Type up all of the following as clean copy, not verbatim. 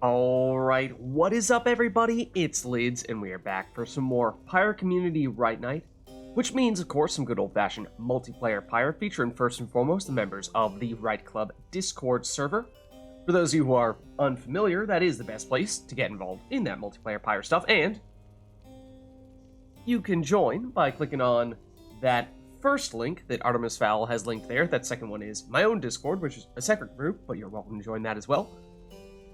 Alright, what is up everybody? It's Lids, and we are back for some more Pyre Community RITE Night, which means, of course, some good old-fashioned multiplayer Pyre, featuring first and foremost the members of the RITE Club Discord server. For those of you who are unfamiliar, that is the best place to get involved in that multiplayer Pyre stuff, and you can join by clicking on that first link that Artemis Fowl has linked there. That second one is my own Discord, which is a separate group, but you're welcome to join that as well.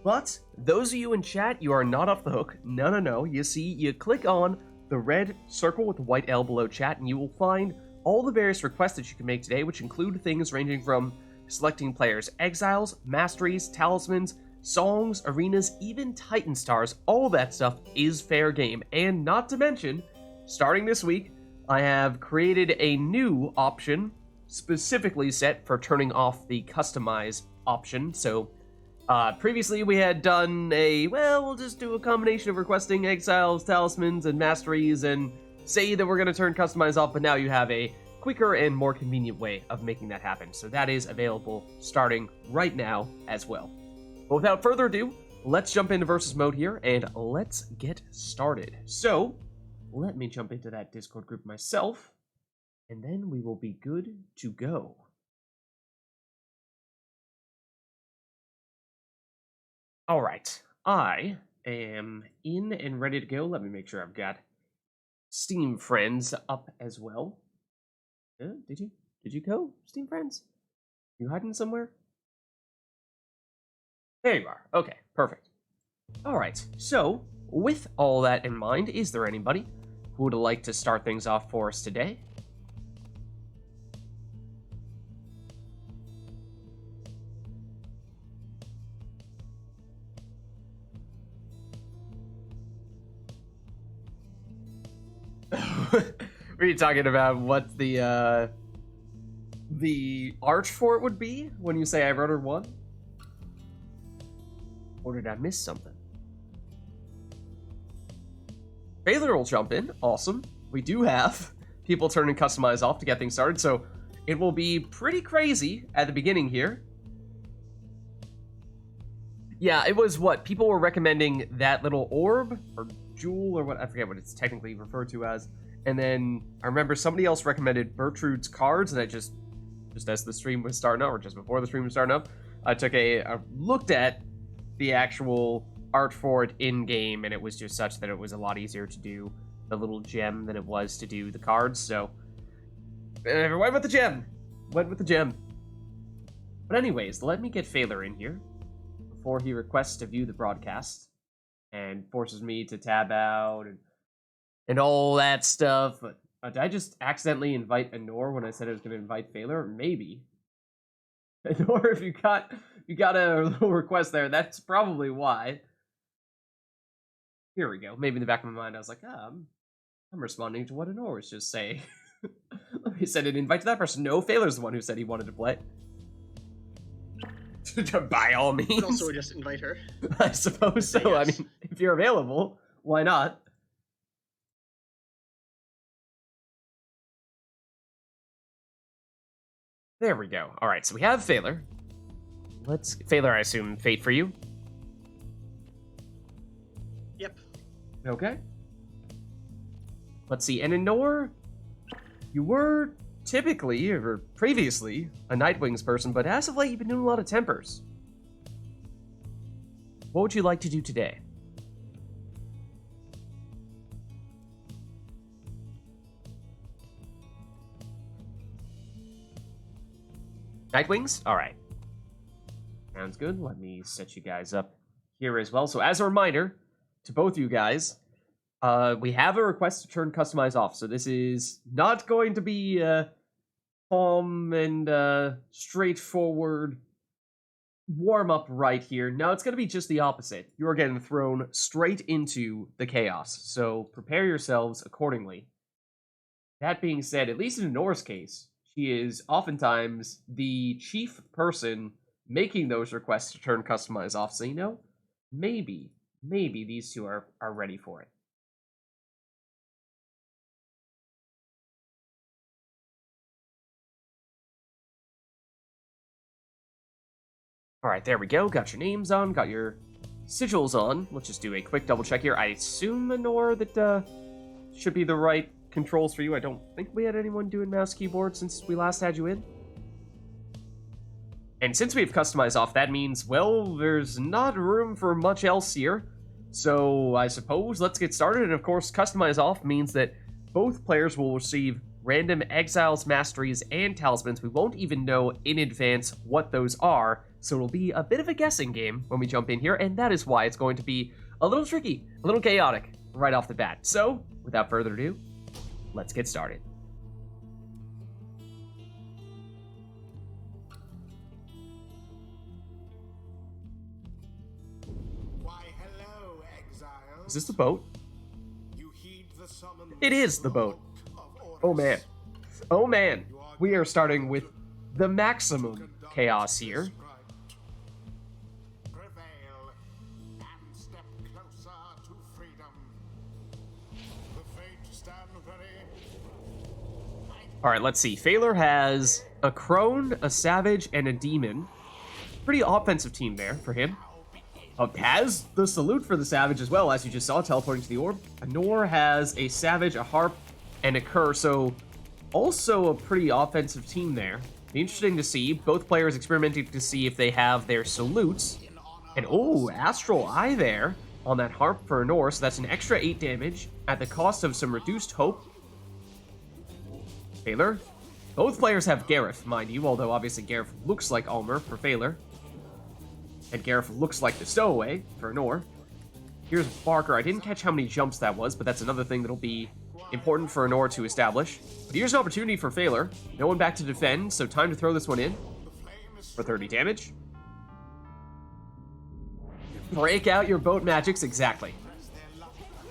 But those of you in chat, you are not off the hook. No. You see, you click on the red circle with the white L below chat, and you will find all the various requests that you can make today, which include things ranging from selecting players' exiles, masteries, talismans, songs, arenas, even Titan stars. All that stuff is fair game. And not to mention, starting this week, I have created a new option specifically set for turning off the customize option. So previously we had done we'll just do a combination of requesting exiles, talismans, and masteries, and say that we're going to turn customize off, but now you have a quicker and more convenient way of making that happen. So that is available starting right now as well. But without further ado, let's jump into versus mode here, and let's get started. So, let me jump into that Discord group myself, and then we will be good to go. Alright, I am in and ready to go. Let me make sure I've got Steam Friends up as well. Did you go, Steam Friends? You hiding somewhere? There you are. Okay, perfect. Alright, so, with all that in mind, is there anybody who would like to start things off for us today? Were you talking about what the arch for it would be when you say I wrote her one? Or did I miss something? Baylor will jump in. Awesome. We do have people turning customize off to get things started, so it will be pretty crazy at the beginning here. Yeah, it was what? People were recommending that little orb, or jewel, or what? I forget what it's technically referred to as. And then I remember somebody else recommended Bertrude's cards, and I just as the stream was starting up, or just before the stream was starting up, I took looked at the actual art for it in-game, and it was just such that it was a lot easier to do the little gem than it was to do the cards, so went with the gem. Went with the gem. But anyways, let me get Phaler in here before he requests to view the broadcast and forces me to tab out and all that stuff. But did I just accidentally invite Anor when I said I was going to invite Phaler? Maybe. Anor, if you got a little request there, that's probably why. Here we go. Maybe in the back of my mind, I was like, I'm responding to what Anor was just saying. He said an invite to that person. No, Phaler's the one who said he wanted to play. By all means. You also just invite her. I suppose so. Yes. I mean, if you're available, why not? There we go. All right, so we have Phaler. Phaler, I assume, fate for you? Yep. Okay. Let's see, and Anor, you were typically, or previously, a Nightwings person, but as of late, you've been doing a lot of Tempers. What would you like to do today? Nightwings? Alright. Sounds good. Let me set you guys up here as well. So as a reminder to both you guys, we have a request to turn customize off. So this is not going to be calm and straightforward warm-up right here. No, it's going to be just the opposite. You're getting thrown straight into the chaos. So prepare yourselves accordingly. That being said, at least in Nor's case, she is oftentimes the chief person making those requests to turn customize off. So, you know, maybe these two are ready for it. All right, there we go. Got your names on, got your sigils on. Let's just do a quick double check here. I assume, Manor, that should be the right controls for you. I don't think we had anyone doing mouse keyboard since we last had you in. And since we've customized off, that means, well, there's not room for much else here. So I suppose let's get started. And of course, customize off means that both players will receive random exiles, masteries, and talismans. We won't even know in advance what those are, so it'll be a bit of a guessing game when we jump in here, and that is why it's going to be a little tricky, a little chaotic right off the bat. So, without further ado, let's get started. Why, hello, exiles. Is this the boat? You heed the summons. It is the boat. Oh man. Oh man. We are starting with the maximum chaos here. Prevail and step closer to freedom. The fate stand ready. Alright, let's see. Phaler has a crone, a savage, and a demon. Pretty offensive team there for him. Has the salute for the savage as well, as you just saw, teleporting to the orb. Anor has a savage, a harp, and a cur, so also a pretty offensive team there. Be interesting to see. Both players experimenting to see if they have their salutes. And oh, Astral Eye there on that harp for Anor, so that's an extra 8 damage at the cost of some reduced hope. Phaler. Both players have Gareth, mind you, although obviously Gareth looks like Ulmer for Phaler. And Gareth looks like the Stowaway for Anor. Here's Barker. I didn't catch how many jumps that was, but that's another thing that'll be important for Anor to establish. But here's an opportunity for Phaler. No one back to defend, so time to throw this one in for 30 damage. Break out your boat magics, exactly.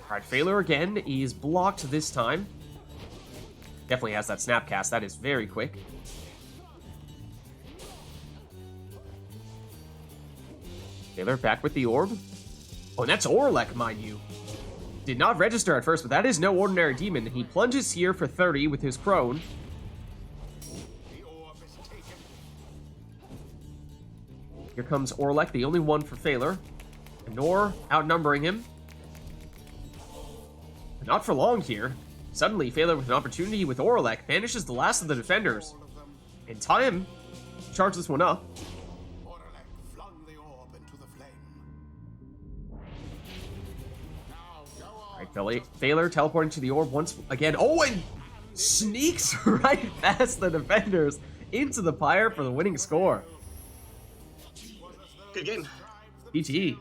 Alright, Phaler again. He's blocked this time. Definitely has that snapcast. That is very quick. Phaler back with the orb. Oh, and that's Orlek, mind you. Did not register at first, but that is no ordinary demon. He plunges here for 30 with his crone. Here comes Orlek, the only one for Phaler. Anor outnumbering him. Not for long here. Suddenly, Phaler with an opportunity with Orlek banishes the last of the defenders. In time, charge this one up. Alright, Phaler teleporting to the orb once again. Oh, and sneaks right past the defenders into the Pyre for the winning score. Good game. GG.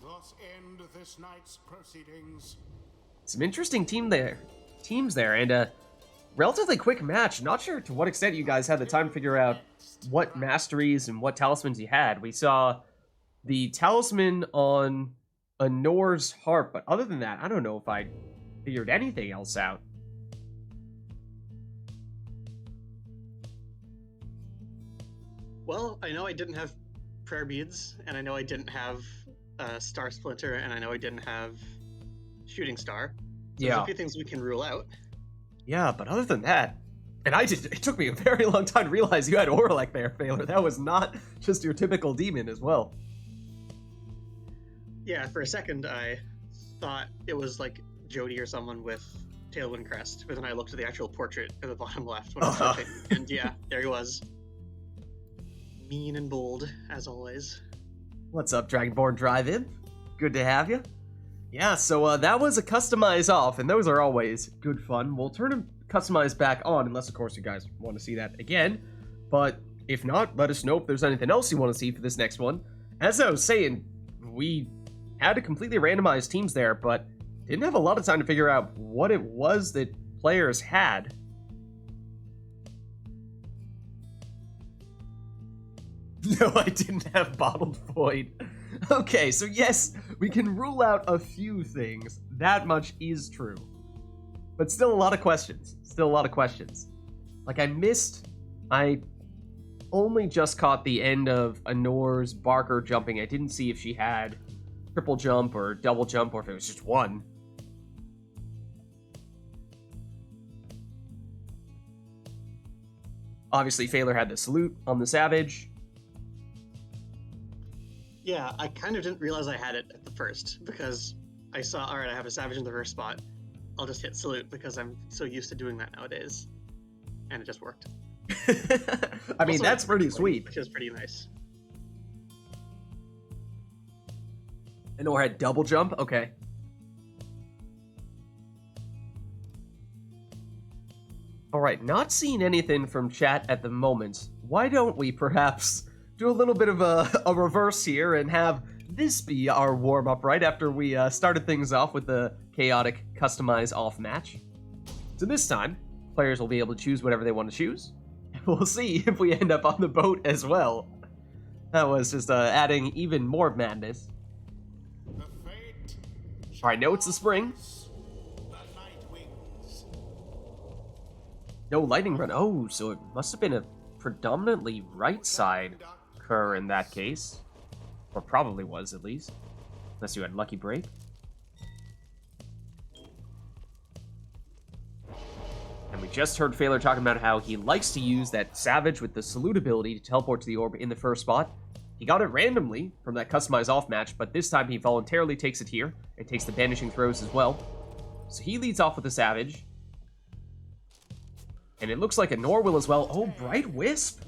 Thus end this night's proceedings. Some interesting teams there, and a relatively quick match. Not sure to what extent you guys had the time to figure out what masteries and what talismans you had. We saw the talisman on Anor's harp, but other than that, I don't know if I figured anything else out. Well, I know I didn't have prayer beads, and I know I didn't have star splinter, and I know I didn't have shooting star. So Yeah. There's a few things we can rule out. Yeah, but other than that, and it took me a very long time to realize you had Orlek there, Phaler. That was not just your typical demon as well. Yeah, for a second I thought it was like Jody or someone with Tailwind Crest, but then I looked at the actual portrait at the bottom left when I was searching, and yeah, there he was. Mean and bold, as always. What's up, Dragonborn Drive-In? Good to have you. Yeah, so that was a customize off, and those are always good fun. We'll turn them customize back on, unless, of course, you guys want to see that again. But if not, let us know if there's anything else you want to see for this next one. As I was saying, we had to completely randomize teams there, but didn't have a lot of time to figure out what it was that players had. No, I didn't have Bottled Void. Okay, so yes, we can rule out a few things. That much is true. But still a lot of questions. Still a lot of questions. Like, I only just caught the end of Anor's Barker jumping. I didn't see if she had triple jump or double jump, or if it was just one. Obviously, Phaler had the salute on the Savage. Yeah, I kind of didn't realize I had it at the first because I saw, all right, I have a Savage in the first spot. I'll just hit salute because I'm so used to doing that nowadays. And it just worked. I mean, Also, that's pretty sweet. Which is pretty nice. Anor had double jump? Okay. Alright, not seeing anything from chat at the moment. Why don't we perhaps do a little bit of a reverse here and have this be our warm-up right after we started things off with the chaotic customize off match. So this time, players will be able to choose whatever they want to choose. We'll see if we end up on the boat as well. That was just adding even more madness. Alright, no, it's the spring. No lightning run. Oh, so it must have been a predominantly right side cur in that case. Or probably was, at least. Unless you had lucky break. And we just heard Phaler talking about how he likes to use that Savage with the salute ability to teleport to the orb in the first spot. He got it randomly from that customize off match, but this time he voluntarily takes it here. It takes the banishing throws as well. So he leads off with the Savage. And it looks like Anor will as well. Oh, Bright Wisp.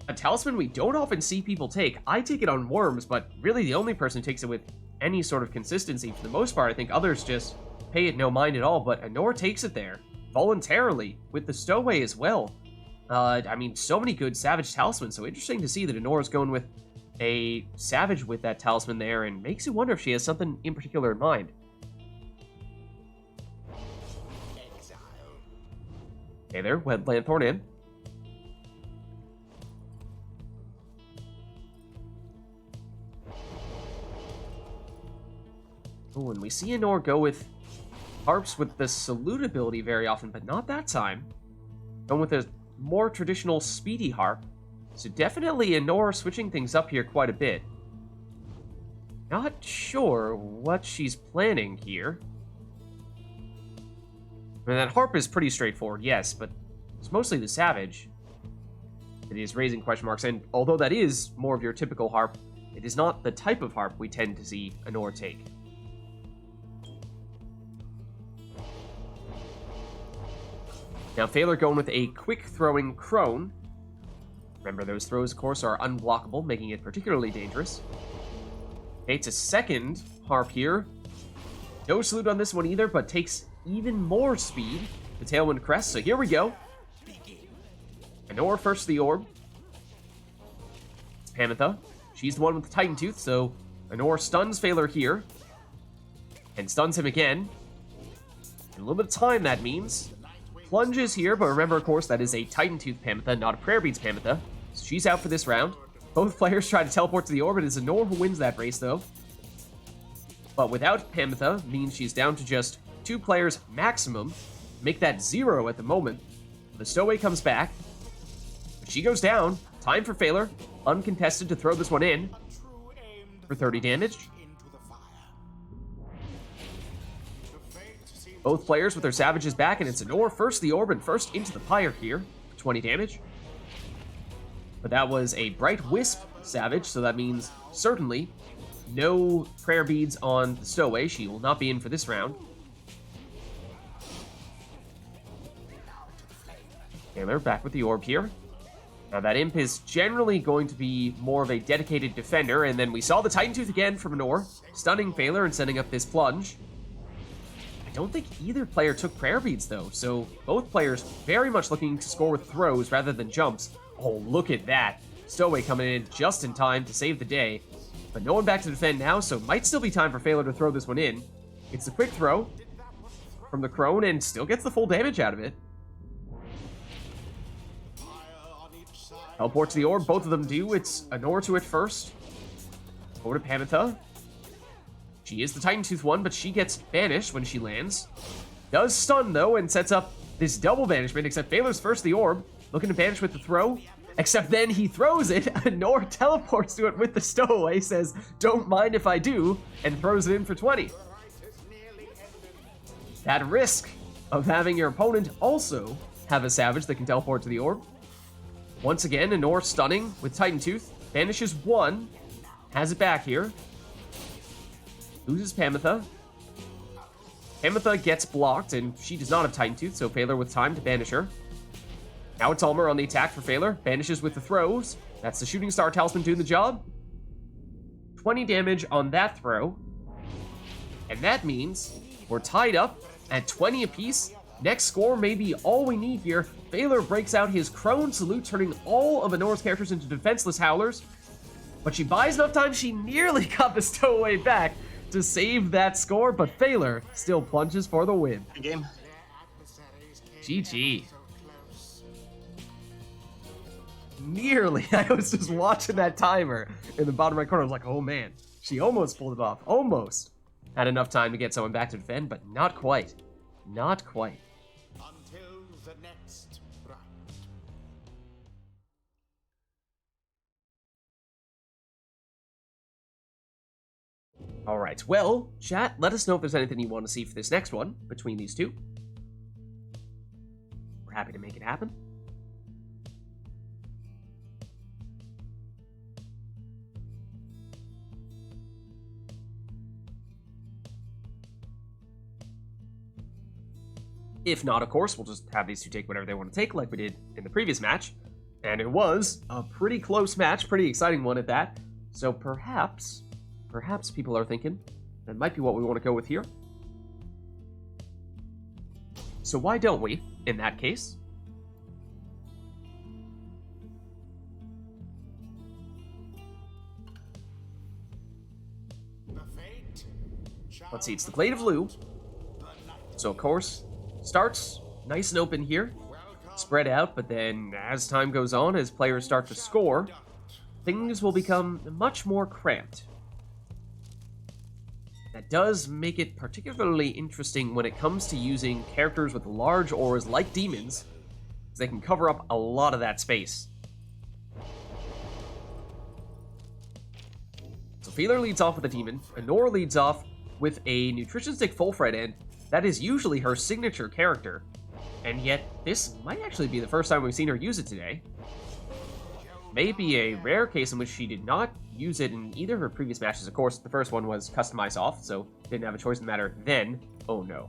A talisman we don't often see people take. I take it on Worms, but really the only person who takes it with any sort of consistency. For the most part, I think others just pay it no mind at all, but Anor takes it there. Voluntarily, with the Stowaway as well. I mean, so many good Savage talismans, so interesting to see that Anor is going with a Savage with that talisman there, and makes you wonder if she has something in particular in mind. Hey there, Wed Lanthorn in. Oh, and we see Anor go with harps with the salute ability very often, but not that time. Going with a more traditional speedy harp. So definitely Anor switching things up here quite a bit. Not sure what she's planning here. I mean, that harp is pretty straightforward, yes, but it's mostly the Savage that is raising question marks, and although that is more of your typical harp, it is not the type of harp we tend to see Anor take. Now, Phaler going with a quick-throwing Crone. Remember, those throws, of course, are unblockable, making it particularly dangerous. Okay, it's a second harp here. No salute on this one either, but takes even more speed. The Tailwind Crest, so here we go. Anor first to the orb. It's Pamitha. She's the one with the Titan Tooth, so Anor stuns Phaler here. And stuns him again. And a little bit of time, that means. Plunges here, but remember, of course, that is a Titan Tooth Pamitha, not a Prayer Beads Pamitha. So she's out for this round. Both players try to teleport to the orb. It is Anor who wins that race, though. But without Pamitha means she's down to just 2 players maximum. Make that 0 at the moment. The Stowaway comes back. But she goes down. Time for Phaler. Uncontested to throw this one in. For 30 damage. Both players with their Savages back, and it's Anor first the orb and first into the Pyre here. For 20 damage. But that was a Bright Wisp Savage, so that means certainly no Prayer Beads on the Stowaway. She will not be in for this round. Taylor back with the orb here. Now that Imp is generally going to be more of a dedicated defender, and then we saw the Titan Tooth again from Anor, stunning Phaler and setting up this plunge. I don't think either player took Prayer Beads though, so both players very much looking to score with throws rather than jumps. Oh, look at that. Stowaway coming in just in time to save the day. But no one back to defend now, so might still be time for Phaler to throw this one in. It's a quick throw from the Crone and still gets the full damage out of it. Teleport to the orb, both of them do. It's Anor to it first. Over to Pamitha. She is the Titan Tooth one, but she gets banished when she lands. Does stun, though, and sets up this double banishment, except Phaler's first the orb. Looking to banish with the throw. Except then he throws it. Anor teleports to it with the Stowaway, says, "Don't mind if I do," and throws it in for 20. That risk of having your opponent also have a Savage that can teleport to the orb. Once again, Anor stunning with Titan Tooth. Banishes 1. has it back here. Loses Pamitha. Pamitha gets blocked, and she does not have Titan Tooth, so Phaler with time to banish her. Now it's Ulmer on the attack for Phaler. Banishes with the throws. That's the Shooting Star Talisman doing the job. 20 damage on that throw. And that means we're tied up at 20 apiece. Next score may be all we need here. Phaler breaks out his Crone Salute, turning all of Anora's characters into defenseless howlers. But she buys enough time, she nearly got the stowaway back to save that score, but Phaler still plunges for the win. Good game. GG. Nearly. I was just watching that timer in the bottom right corner. I was like, oh man, she almost pulled it off. Almost. Had enough time to get someone back to defend, but not quite. Not quite. Until the next rite. All right, well, chat, let us know if there's anything you want to see for this next one between these two. We're happy to make it happen. If not, of course, we'll just have these two take whatever they want to take, like we did in the previous match. And it was a pretty close match, pretty exciting one at that. So perhaps people are thinking that might be what we want to go with here. So why don't we, in that case, The fate let's see, it's the Glade of Lu. So of course, starts nice and open here, spread out, but then as time goes on, as players start to score, things will become much more cramped. That does make it particularly interesting when it comes to using characters with large auras like demons, because they can cover up a lot of that space. So Phaler leads off with a demon, Anora leads off with a nutrition stick full fred, and that is usually her signature character. And yet, this might actually be the first time we've seen her use it today. Maybe a rare case in which she did not use it in either of her previous matches. Of course, the first one was customized off, so didn't have a choice in the matter then. Oh no.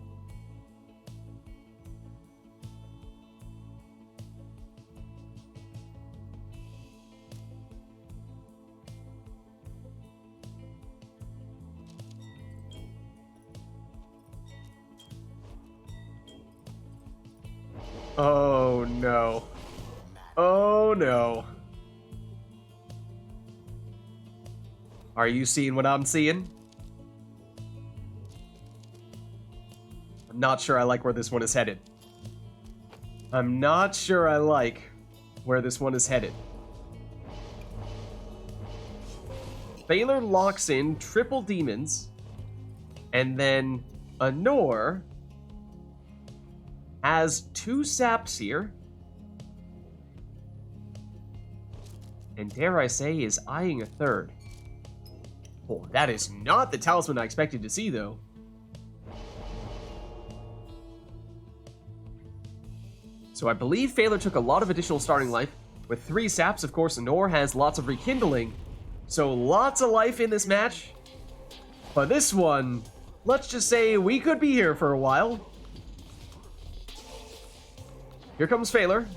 Oh no. Oh no. Are you seeing what I'm seeing? I'm not sure I like where this one is headed. I'm not sure I like where this one is headed. Phaler locks in triple demons, and then Anora has two saps here, and dare I say is eyeing a third. Oh, that is not the talisman I expected to see, though. So I believe Phaler took a lot of additional starting life. With 3 saps, of course, Anora has lots of rekindling. So lots of life in this match. But this one, let's just say we could be here for a while. Here comes Phaler.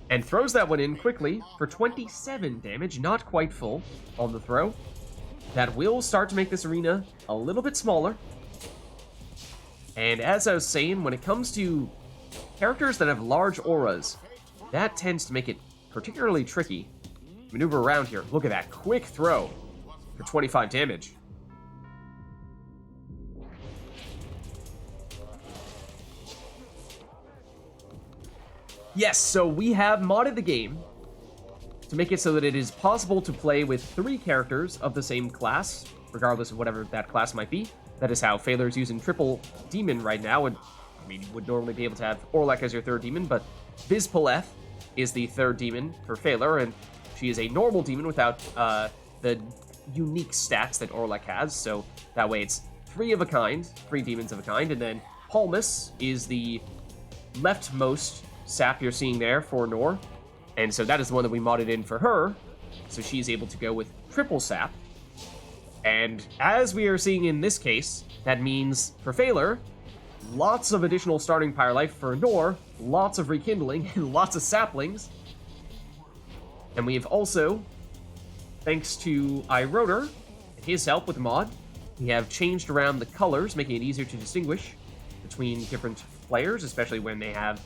And throws that one in quickly for 27 damage, not quite full on the throw. That will start to make this arena a little bit smaller. And as I was saying, when it comes to characters that have large auras, that tends to make it particularly tricky to maneuver around here. Look at that quick throw for 25 damage. Yes, so we have modded the game to make it so that it is possible to play with 3 characters of the same class, regardless of whatever that class might be. That is how Phaler's using triple demon right now, and I mean, you would normally be able to have Orlek as your 3rd demon, but Vizpaleth is the 3rd demon for Phaler, and she is a normal demon without the unique stats that Orlek has, so that way it's 3 of a kind, 3 demons of a kind, and then Palmus is the leftmost sap you're seeing there for Nor. And so that is the one that we modded in for her. so she's able to go with triple sap. And as we are seeing in this case, that means for Phaler, lots of additional starting Pyre life. For Nor, lots of rekindling and lots of saplings. And we've also, thanks to iRotor and his help with the mod, we have changed around the colors, making it easier to distinguish between different players, especially when they have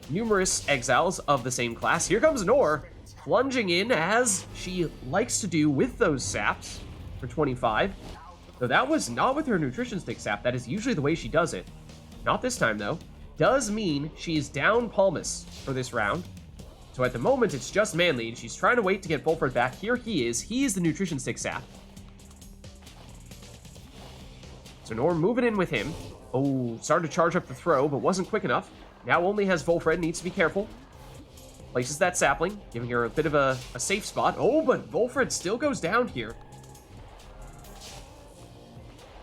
numerous exiles of the same class. Here comes Nor, plunging in as she likes to do with those saps for 25. Though that was not with her nutrition stick sap. That is usually the way she does it. Not this time, though. Does mean she is down Palmas for this round. So at the moment, it's just Manly, and she's trying to wait to get Volfred back. Here he is. He is the nutrition stick sap. So Norm moving in with him. Oh, started to charge up the throw, but wasn't quick enough. Now only has Volfred, needs to be careful. Places that sapling, giving her a bit of a safe spot. Oh, but Volfred still goes down here.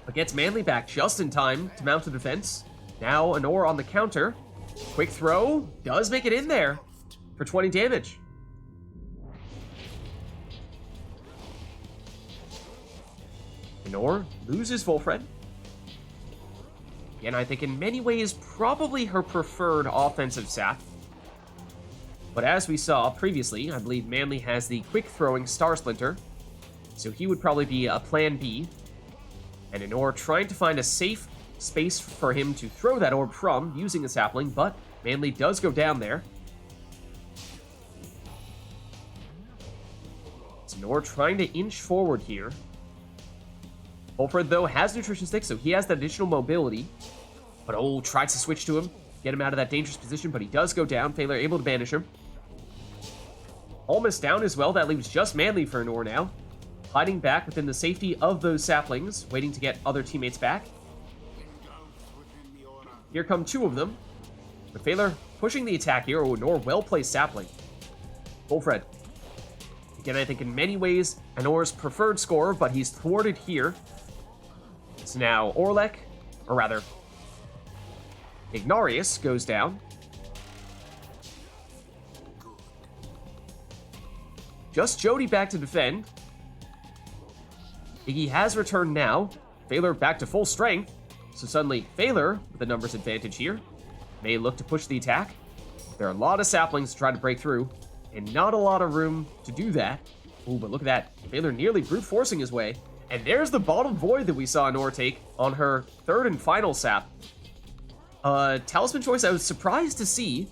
But gets Manly back just in time to mount the defense. Now Anor on the counter. Quick throw, does make it in there for 20 damage. Anor loses Volfred. Again, I think in many ways, probably her preferred offensive sap. But as we saw previously, I believe Manly has the quick-throwing Star Splinter, so he would probably be a plan B. And Anor trying to find a safe space for him to throw that orb from, using the sapling, but Manly does go down there. So Anor trying to inch forward here. Volfred, though, has Nutrition Stick, so he has that additional mobility. But oh, tries to switch to him, get him out of that dangerous position, but he does go down. Phaler able to banish him. Almost down as well. That leaves just Manly for Anor now. Hiding back within the safety of those saplings, waiting to get other teammates back. Here come two of them. But Phaler pushing the attack here. Oh, Anor well-placed sapling. Volfred. Again, I think in many ways, Anor's preferred scorer, but he's thwarted here. So now Orlek, or rather, Ignarius goes down. Just Jody back to defend. Iggy has returned now. Phaler back to full strength. So suddenly, Phaler, with the numbers advantage here, may look to push the attack. There are a lot of saplings to try to break through, and not a lot of room to do that. Ooh, but look at that. Phaler nearly brute forcing his way. And there's the bottom void that we saw Nor take on her third and final sap. Talisman choice I was surprised to see.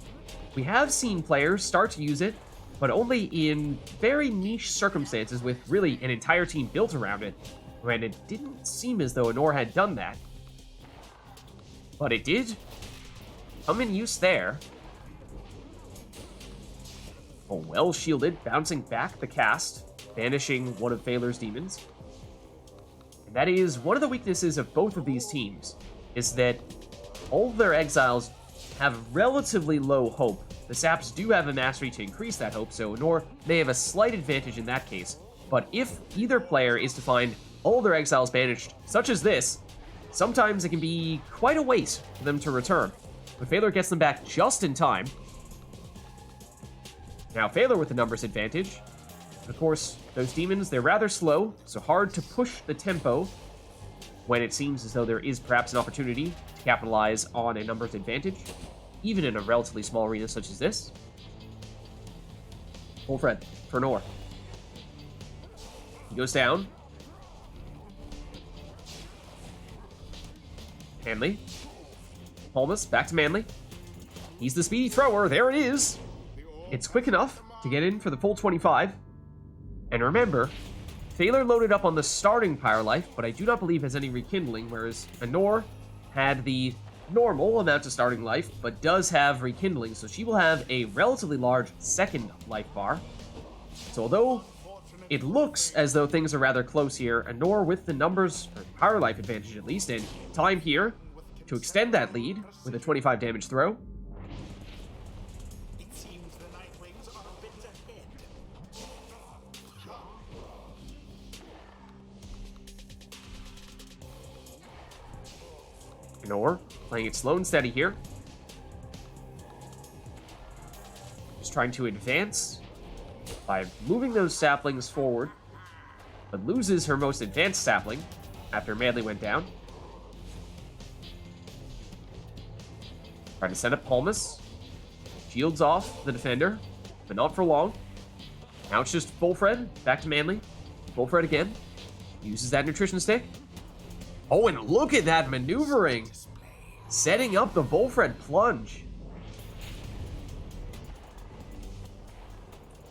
We have seen players start to use it, but only in very niche circumstances with really an entire team built around it. And it didn't seem as though Anor had done that. But it did come in use there. Oh, well shielded, bouncing back the cast, banishing one of Phaler's demons. And that is one of the weaknesses of both of these teams, is that all of their exiles have relatively low hope. The saps do have a mastery to increase that hope, so Anor may have a slight advantage in that case. But if either player is to find all their exiles banished, such as this, sometimes it can be quite a wait for them to return. But Phaler gets them back just in time. Now Phaler with the numbers advantage. Of course, those demons, they're rather slow, so hard to push the tempo when it seems as though there is perhaps an opportunity to capitalize on a numbers advantage, even in a relatively small arena such as this. Volfred for Nor. He goes down. Manly. Palmas, back to Manly. He's the speedy thrower, there it is! It's quick enough to get in for the full 25. And remember, Phaler loaded up on the starting Pyre life, but I do not believe has any rekindling, whereas Anor had the normal amount of starting life, but does have rekindling, so she will have a relatively large second life bar. So although it looks as though things are rather close here, Anor with the numbers, or Pyre life advantage at least, and time here to extend that lead with a 25 damage throw. It seems the Nightwings are a bit ahead. Anor playing it slow and steady here. Just trying to advance by moving those saplings forward, but loses her most advanced sapling after Manly went down. Trying to set up Palmas. Shields off the defender, but not for long. Now it's just Bullfred, back to Manly. Bullfred again. Uses that nutrition stick. Oh, and look at that maneuvering. Setting up the Bullfred plunge.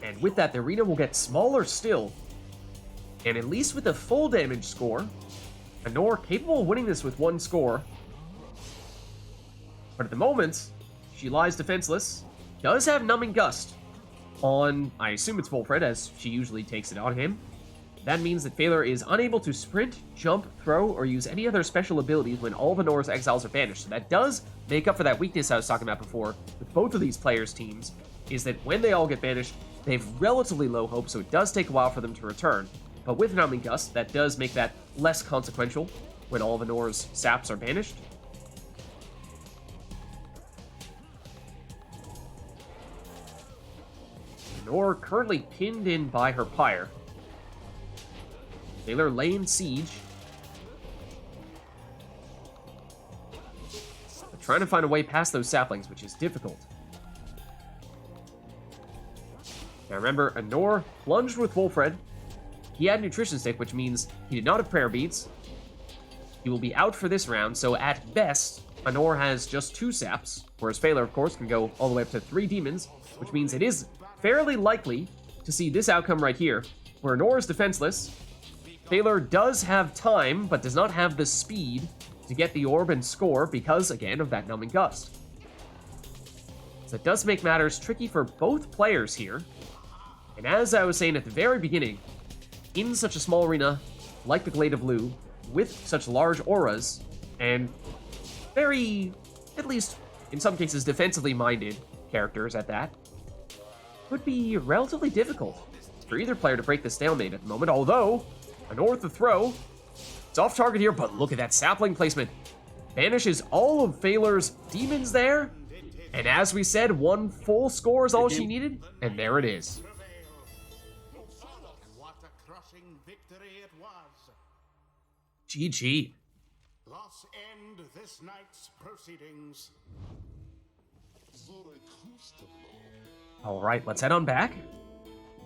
And with that, the arena will get smaller still. And at least with a full damage score, Anor capable of winning this with one score. But at the moment, she lies defenseless. Does have Numbing Gust on, I assume it's Bullfred, as she usually takes it on him. That means that Phalar is unable to sprint, jump, throw, or use any other special abilities when all of Anor's exiles are banished. So that does make up for that weakness I was talking about before with both of these players' teams, is that when they all get banished, they have relatively low hope, so it does take a while for them to return. But with Numbing Gust, that does make that less consequential when all of Anor's saps are banished. Anor currently pinned in by her Pyre. Phalar laying siege. But trying to find a way past those saplings, which is difficult. Now remember, Anor plunged with Wolfred. He had Nutrition Stick, which means he did not have Prayer Beads. He will be out for this round, so at best, Anor has just 2 saps, whereas Phalar, of course, can go all the way up to 3 demons, which means it is fairly likely to see this outcome right here, where Anor is defenseless. Phalar does have time, but does not have the speed to get the orb and score because, again, of that Numbing Gust. So it does make matters tricky for both players here. And as I was saying at the very beginning, in such a small arena like the Glade of Lu, with such large auras, and very, at least in some cases, defensively minded characters at that, would be relatively difficult for either player to break the stalemate at the moment, although Anor with the throw. It's off target here, but look at that sapling placement. Banishes all of Phalar's demons there. And as we said, 1 full score is all she needed. And there it is. What a crushing victory it was. GG. Thus end this night's proceedings. All right, let's head on back.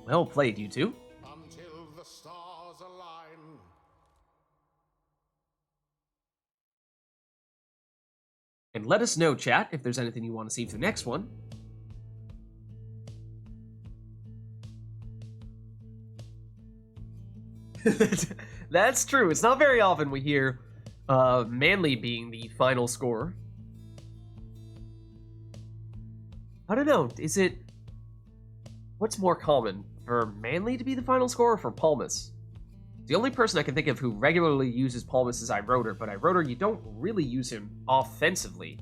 Well played, you two. Until the stars align. And let us know, chat, if there's anything you want to see for the next one. That's true. It's not very often we hear Manly being the final scorer. I don't know. Is it... What's more common? For Manly to be the final scorer or for Palmas? The only person I can think of who regularly uses Palmas is iRotor, but iRotor, you don't really use him offensively.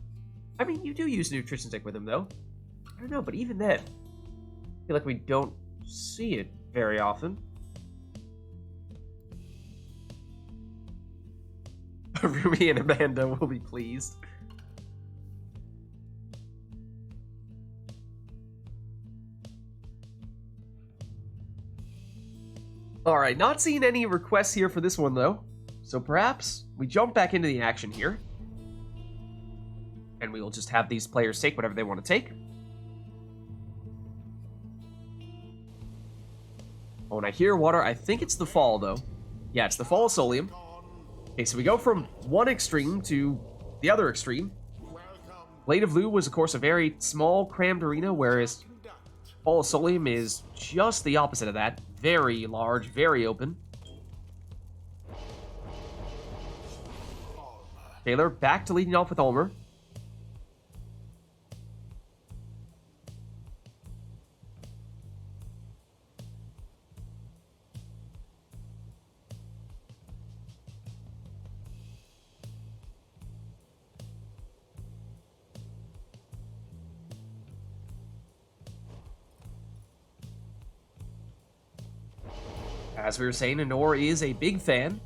I mean, you do use Nutrition Stick with him, though. I don't know, but even then, I feel like we don't see it very often. Ruby and Amanda will be pleased. Alright, not seeing any requests here for this one, though. So perhaps we jump back into the action here. And we will just have these players take whatever they want to take. Oh, and I hear water. I think it's the fall, though. Yeah, it's the fall of Solium. Okay, so we go from one extreme to the other extreme. Glade of Lu was, of course, a very small, crammed arena, whereas Fall of Solium is just the opposite of that. Very large, very open. Phalar back to leading off with Ulmer. As we were saying, Anor is a big fan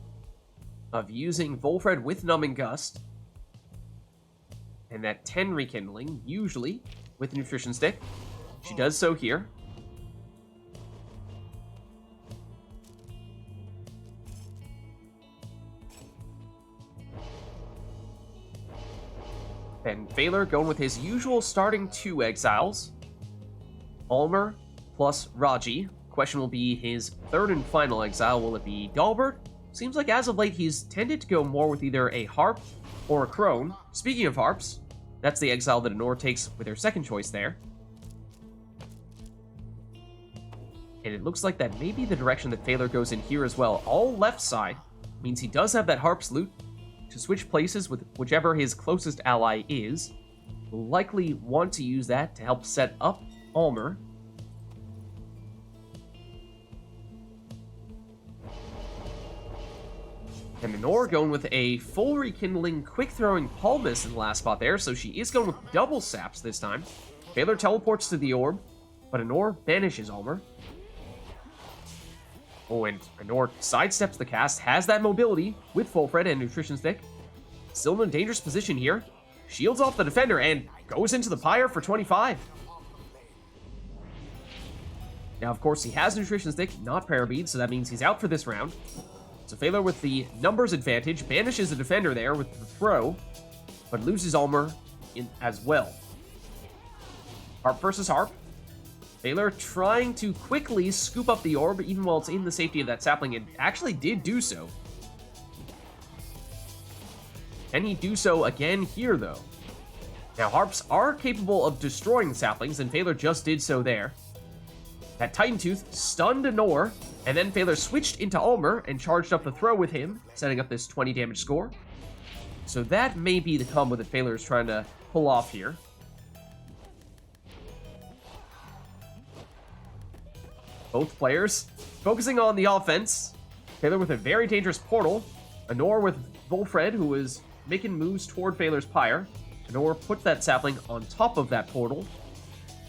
of using Volfred with Numbing Gust. And that 10 rekindling, usually with Nutrition Stick. She does so here. And Phaler going with his usual starting 2 exiles. Almer plus Raji. Question will be his 3rd and final exile. Will it be Dalbert? Seems like as of late he's tended to go more with either a harp or a crone. Speaking of harps, that's the exile that Anor takes with their 2nd choice there. And it looks like that may be the direction that Phaler goes in here as well. All left side means he does have that harp's loot to switch places with whichever his closest ally is. Will likely want to use that to help set up Almer. And Anor going with a full rekindling, quick throwing Palmas in the last spot there, so she is going with double saps this time. Phaler teleports to the orb, but Anor banishes Almer. Oh, and Anor sidesteps the cast, has that mobility with Full Fred and Nutrition Stick. Still in a dangerous position here. Shields off the defender and goes into the Pyre for 25. Now, of course, he has Nutrition Stick, not Prayer Bead, so that means he's out for this round. So Phaler with the numbers advantage banishes the defender there with the throw, but loses Almer in as well. Harp versus Harp. Phaler trying to quickly scoop up the orb, even while it's in the safety of that sapling, and actually did do so. Can he do so again here, though? Now, harps are capable of destroying the saplings, and Phaler just did so there. That Titan Tooth stunned Anor, and then Phaler switched into Almer and charged up the throw with him, setting up this 20 damage score. So that may be the combo that Phaler is trying to pull off here. Both players focusing on the offense. Phaler with a very dangerous portal. Anor with Volfred, who is making moves toward Phaler's Pyre. Anor puts that sapling on top of that portal.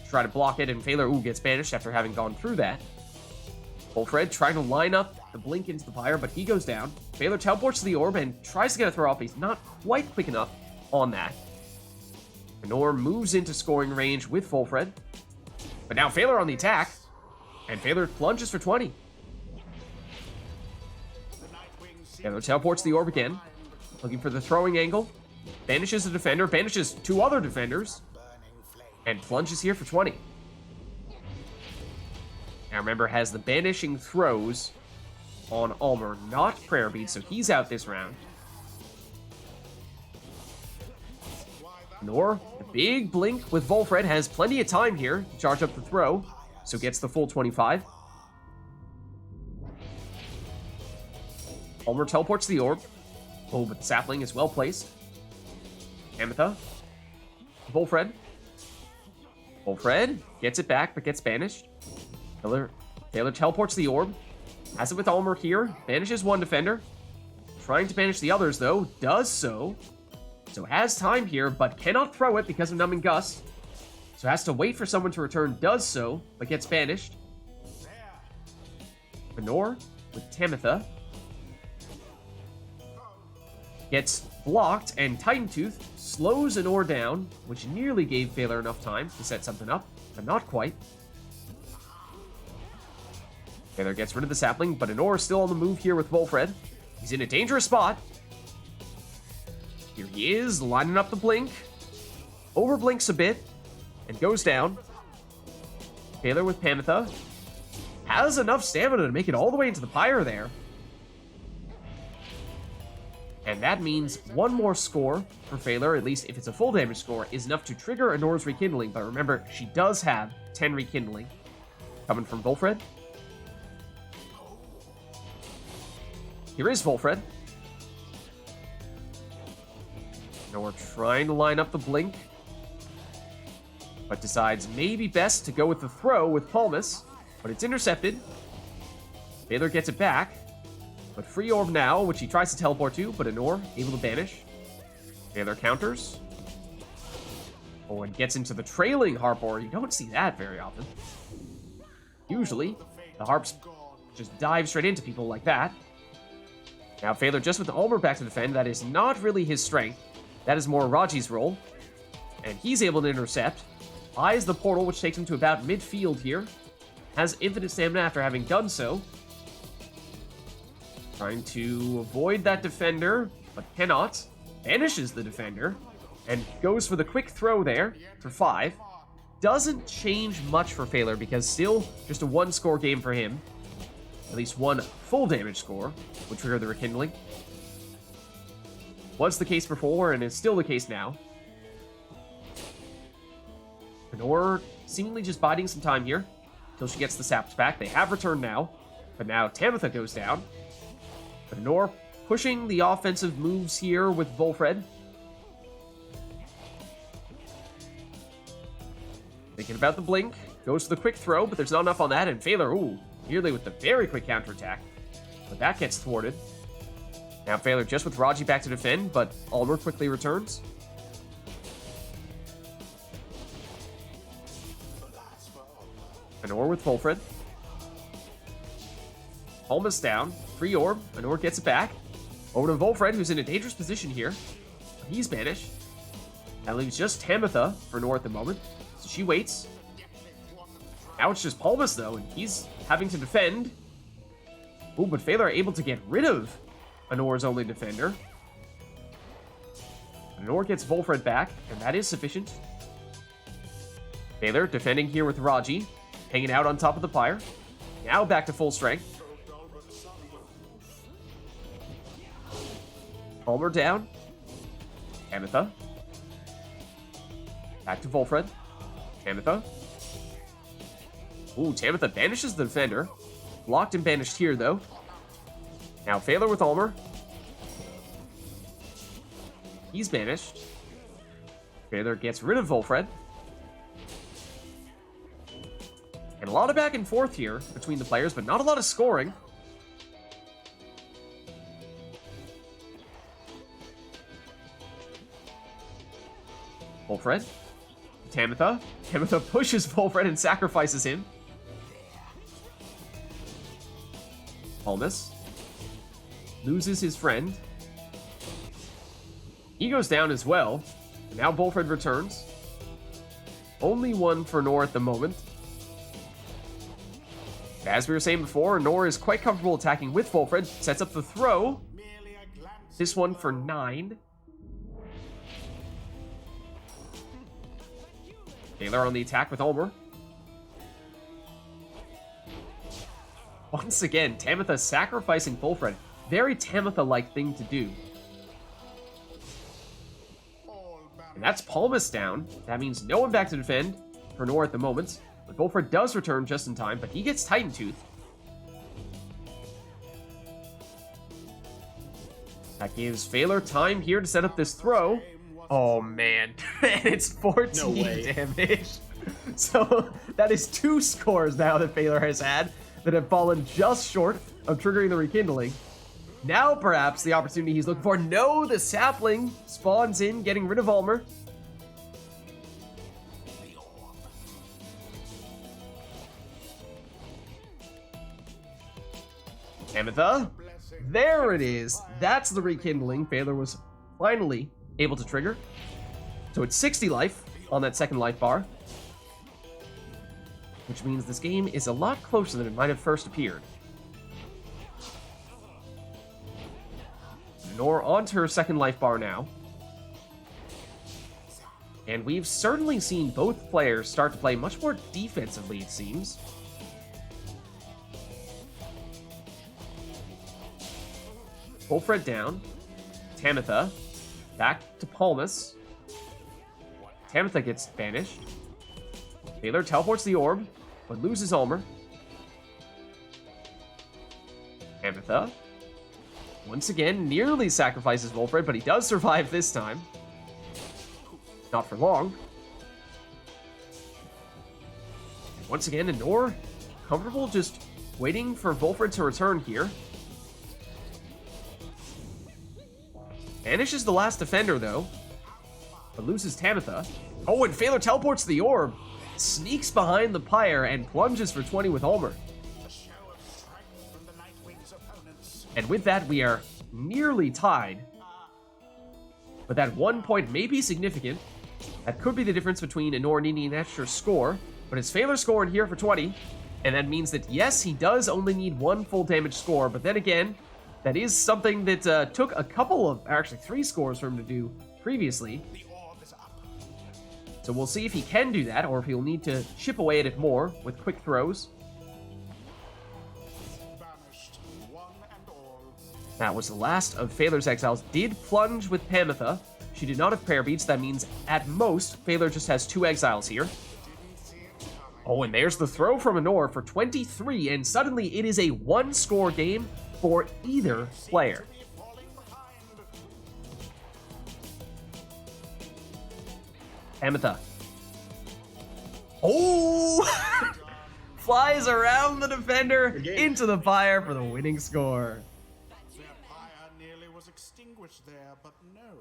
Try to block it, and Phaler, gets banished after having gone through that. Volfred trying to line up the blink into the Pyre, but he goes down. Phaler teleports to the orb and tries to get a throw off. He's not quite quick enough on that. Anor moves into scoring range with Volfred. But now Phaler on the attack. And Phaler plunges for 20. Phaler teleports the orb again, looking for the throwing angle. Banishes the defender, banishes 2 other defenders, and plunges here for 20. Now remember, has the banishing throws on Almer, not Prayer Bead, so he's out this round. Nor, the big blink with Volfred has plenty of time here to charge up the throw, so gets the full 25. Almer teleports the orb. Oh, but the sapling is well placed. Ametha. Volfred. Volfred gets it back, but gets banished. Phaler teleports the orb. Has it with Almer here. Banishes 1 defender. Trying to banish the others, though. Does so. So has time here, but cannot throw it because of Numbing Gust. So has to wait for someone to return, does so, but gets banished. Anor with Tamitha. Gets blocked, and Titan Tooth slows Anor down, which nearly gave Phaler enough time to set something up, but not quite. Phaler gets rid of the sapling, but Anor is still on the move here with Volfred. He's in a dangerous spot. Here he is, lining up the blink. Overblinks a bit, and goes down. Phaler with Pamitha. Has enough stamina to make it all the way into the Pyre there. And that means 1 more score for Phaler, at least if it's a full damage score, is enough to trigger Anor's rekindling. But remember, she does have 10 rekindling. Coming from Volfred. Here is Volfred. Anor trying to line up the blink, but decides maybe best to go with the throw with Palmas, but it's intercepted. Phaler gets it back, but free orb now, which he tries to teleport to, but Anor able to banish. Phaler counters. Oh, and gets into the trailing harp orb. You don't see that very often. Usually, the harps just dive straight into people like that. Now Phaler just with the Almer back to defend. That is not really his strength. That is more Raji's role. And he's able to intercept. Eyes the portal, which takes him to about midfield here. Has infinite stamina after having done so. Trying to avoid that defender, but cannot. Banishes the defender. and goes for the quick throw there for 5. Doesn't change much for Phaler because still just a 1-score game for him. At least 1 full damage score would trigger the rekindling. Was the case before and is still the case now. Lenore seemingly just biding some time here until she gets the saps back. They have returned now, but now Tamitha goes down. Lenore pushing the offensive moves here with Volfred. Thinking about the blink, goes for the quick throw, but there's not enough on that, and Phaler, ooh, nearly with the very quick counterattack. But that gets thwarted. Now Phaler just with Raji back to defend, but Ulmer quickly returns. Anor with Volfred. Almost down. Free orb. Anor gets it back. Over to Volfred, who's in a dangerous position here. He's banished. That leaves just Tamitha for Anor at the moment. So she waits. Now it's just Palmas, though, and he's having to defend. Ooh, but Phaler are able to get rid of Anor's only defender. Anor gets Volfred back, and that is sufficient. Phaler defending here with Raji, hanging out on top of the Pyre. Now back to full strength. Ulmer down. Tamitha. Back to Volfred. Tamitha. Ooh, Tamitha banishes the defender. Blocked and banished here, though. Now Phaler with Ulmer. He's banished. Phaler gets rid of Volfred. And a lot of back and forth here between the players, but not a lot of scoring. Volfred. Tamitha. Tamitha pushes Volfred and sacrifices him. Palmas. Loses his friend. He goes down as well. And now Volfred returns. Only 1 for Nor at the moment. As we were saying before, Nor is quite comfortable attacking with Volfred. Sets up the throw. This one for 9. Phaler on the attack with Ulmer. Once again, Tamitha sacrificing Volfred. Very Tamitha-like thing to do. And that's Palmas down. That means no one back to defend for Nor at the moment. But Volfred does return just in time, but he gets Titan Tooth. That gives Phaler time here to set up this throw. Oh man, and it's 14 damage. So that is 2 scores now that Phaler has had that have fallen just short of triggering the rekindling. Now perhaps the opportunity he's looking for. No, the sapling spawns in, getting rid of Ulmer. Tamitha. There it is. That's the rekindling Phaler was finally able to trigger. So it's 60 life on that second life bar. Which means this game is a lot closer than it might have first appeared. Nor onto her second life bar now. And we've certainly seen both players start to play much more defensively, it seems. Volfred down. Tamitha. Back to Palmas. Tamitha gets banished. Phaler teleports the orb, but loses Ulmer. Tamitha. Once again, nearly sacrifices Volfred, but he does survive this time. Not for long. And once again, Anor, comfortable just waiting for Volfred to return here. Banishes the last defender, though, but loses Tamitha. Oh, and Phaler teleports the orb, sneaks behind the Pyre, and plunges for 20 with Ulmer. And with that, we are nearly tied. But that 1 point may be significant. That could be the difference between Anor needing an extra score, but it's Phaler scoring here for 20, and that means that, yes, he does only need 1 full damage score, but then again, that is something that took a couple of, actually 3 scores for him to do previously. So we'll see if he can do that, or if he'll need to chip away at it more with quick throws. Banished, one and all. That was the last of Phaler's exiles. Did plunge with Pamitha. She did not have prayer beads. That means, at most, Phaler just has 2 exiles here. Oh, and there's the throw from Anor for 23, and suddenly it is a 1-score game for either player. Pamitha. Oh! Flies around the defender into the Pyre for the winning score. Their pyre nearly was extinguished there, but no.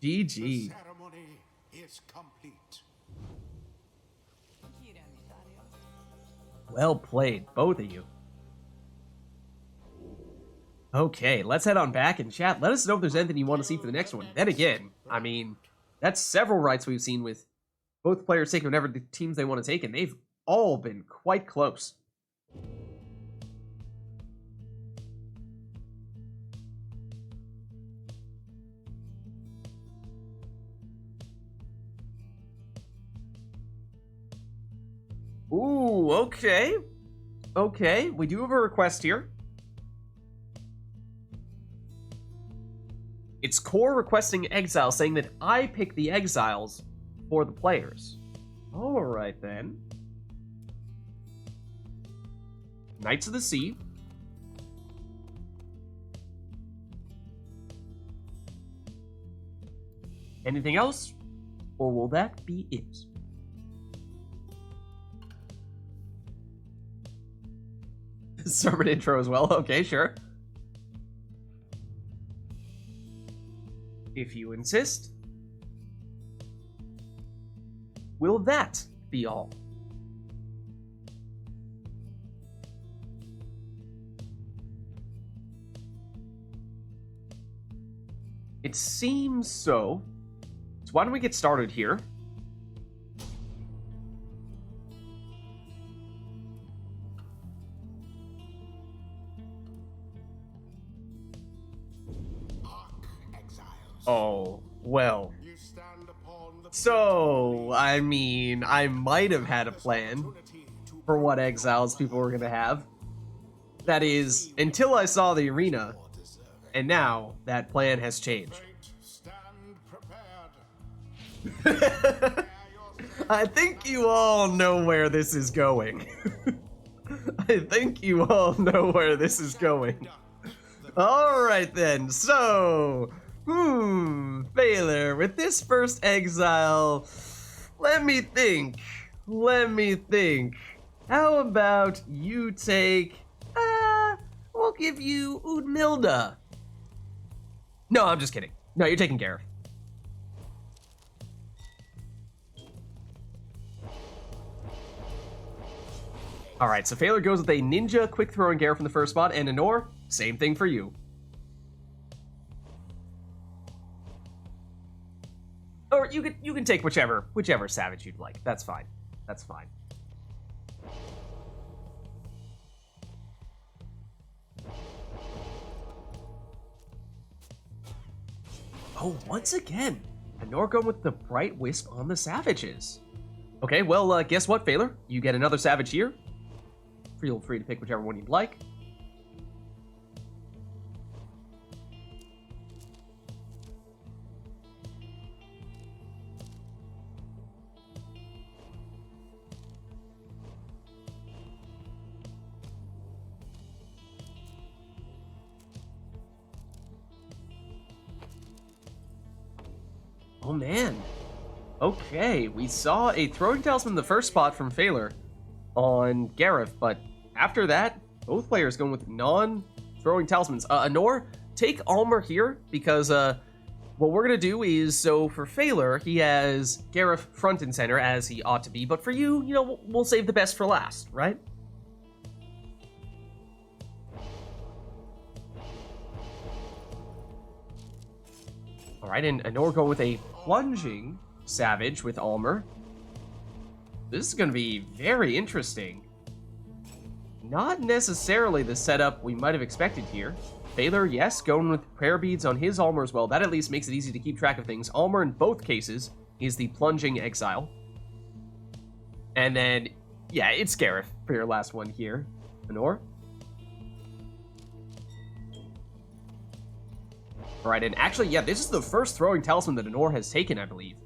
The GG. ceremony is complete. Well played, both of you. Okay, let's head on back and chat. Let us know if there's anything you want to see for the next one. Then again, I mean, that's several rights we've seen with both players taking whatever the teams they want to take, and they've all been quite close. Ooh, okay. Okay, we do have a request here. It's Core requesting Exile, saying that I pick the Exiles for the players. Alright then. Knights of the Sea. Anything else? Or will that be it? Sermon intro as well. Okay, sure. If you insist. Will that be all? It seems so. So why don't we get started here? Oh, well. You stand upon the So, I mean, I might have had a plan for what exiles people were going to have. That is, until I saw the arena, and now that plan has changed. stand prepared. I think you all know where this is going. I think you all know where this is going. Alright then, so... Phaler, with this first exile, let me think. How about you take, we'll give you Udmilda. No, I'm just kidding. No, you're taking Gareth. Alright, so Phaler goes with a ninja, quick throw, and Gareth in the first spot, and Anor, same thing for you. Or you can take whichever savage you'd like. That's fine. That's fine. Oh, once again, Anor going with the Bright Wisp on the savages. Okay, well, guess what, Phaler? You get another savage here. Feel free to pick whichever one you'd like. Oh man. Okay, we saw a throwing talisman in the first spot from Phaler on Gareth, but after that, both players going with non-throwing talismans. Anor, take Almer here, because what we're gonna do is, so for Phaler, he has Gareth front and center, as he ought to be, but for you, you know, we'll save the best for last, right? Alright, and Anor going with a plunging savage with Almer. This is going to be very interesting. Not necessarily the setup we might have expected here. Baylor, yes, going with prayer beads on his armor as well. That at least makes it easy to keep track of things. Armor in both cases is the plunging exile. And then, yeah, it's Gareth for your last one here. Honor. Alright, and actually, yeah, this is the first throwing talisman that Honor has taken, I believe.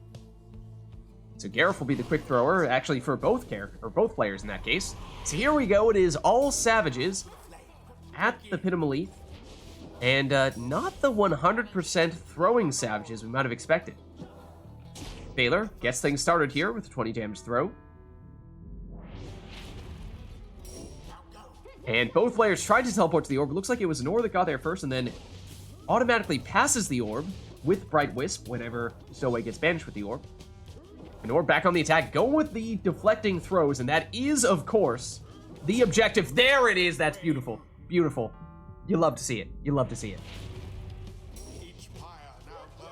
So Gareth will be the quick thrower, actually for both players in that case. So here we go, it is all savages at the Pit of Malith. And not the 100% throwing savages we might have expected. Baylor gets things started here with a 20 damage throw. And both players tried to teleport to the orb. It looks like it was Honor that got there first and then automatically passes the orb with Bright Wisp whenever Stowaway gets banished with the orb. Honor back on the attack, going with the deflecting throws, and that is, of course, the objective. There it is. That's beautiful. Beautiful. You love to see it. You love to see it.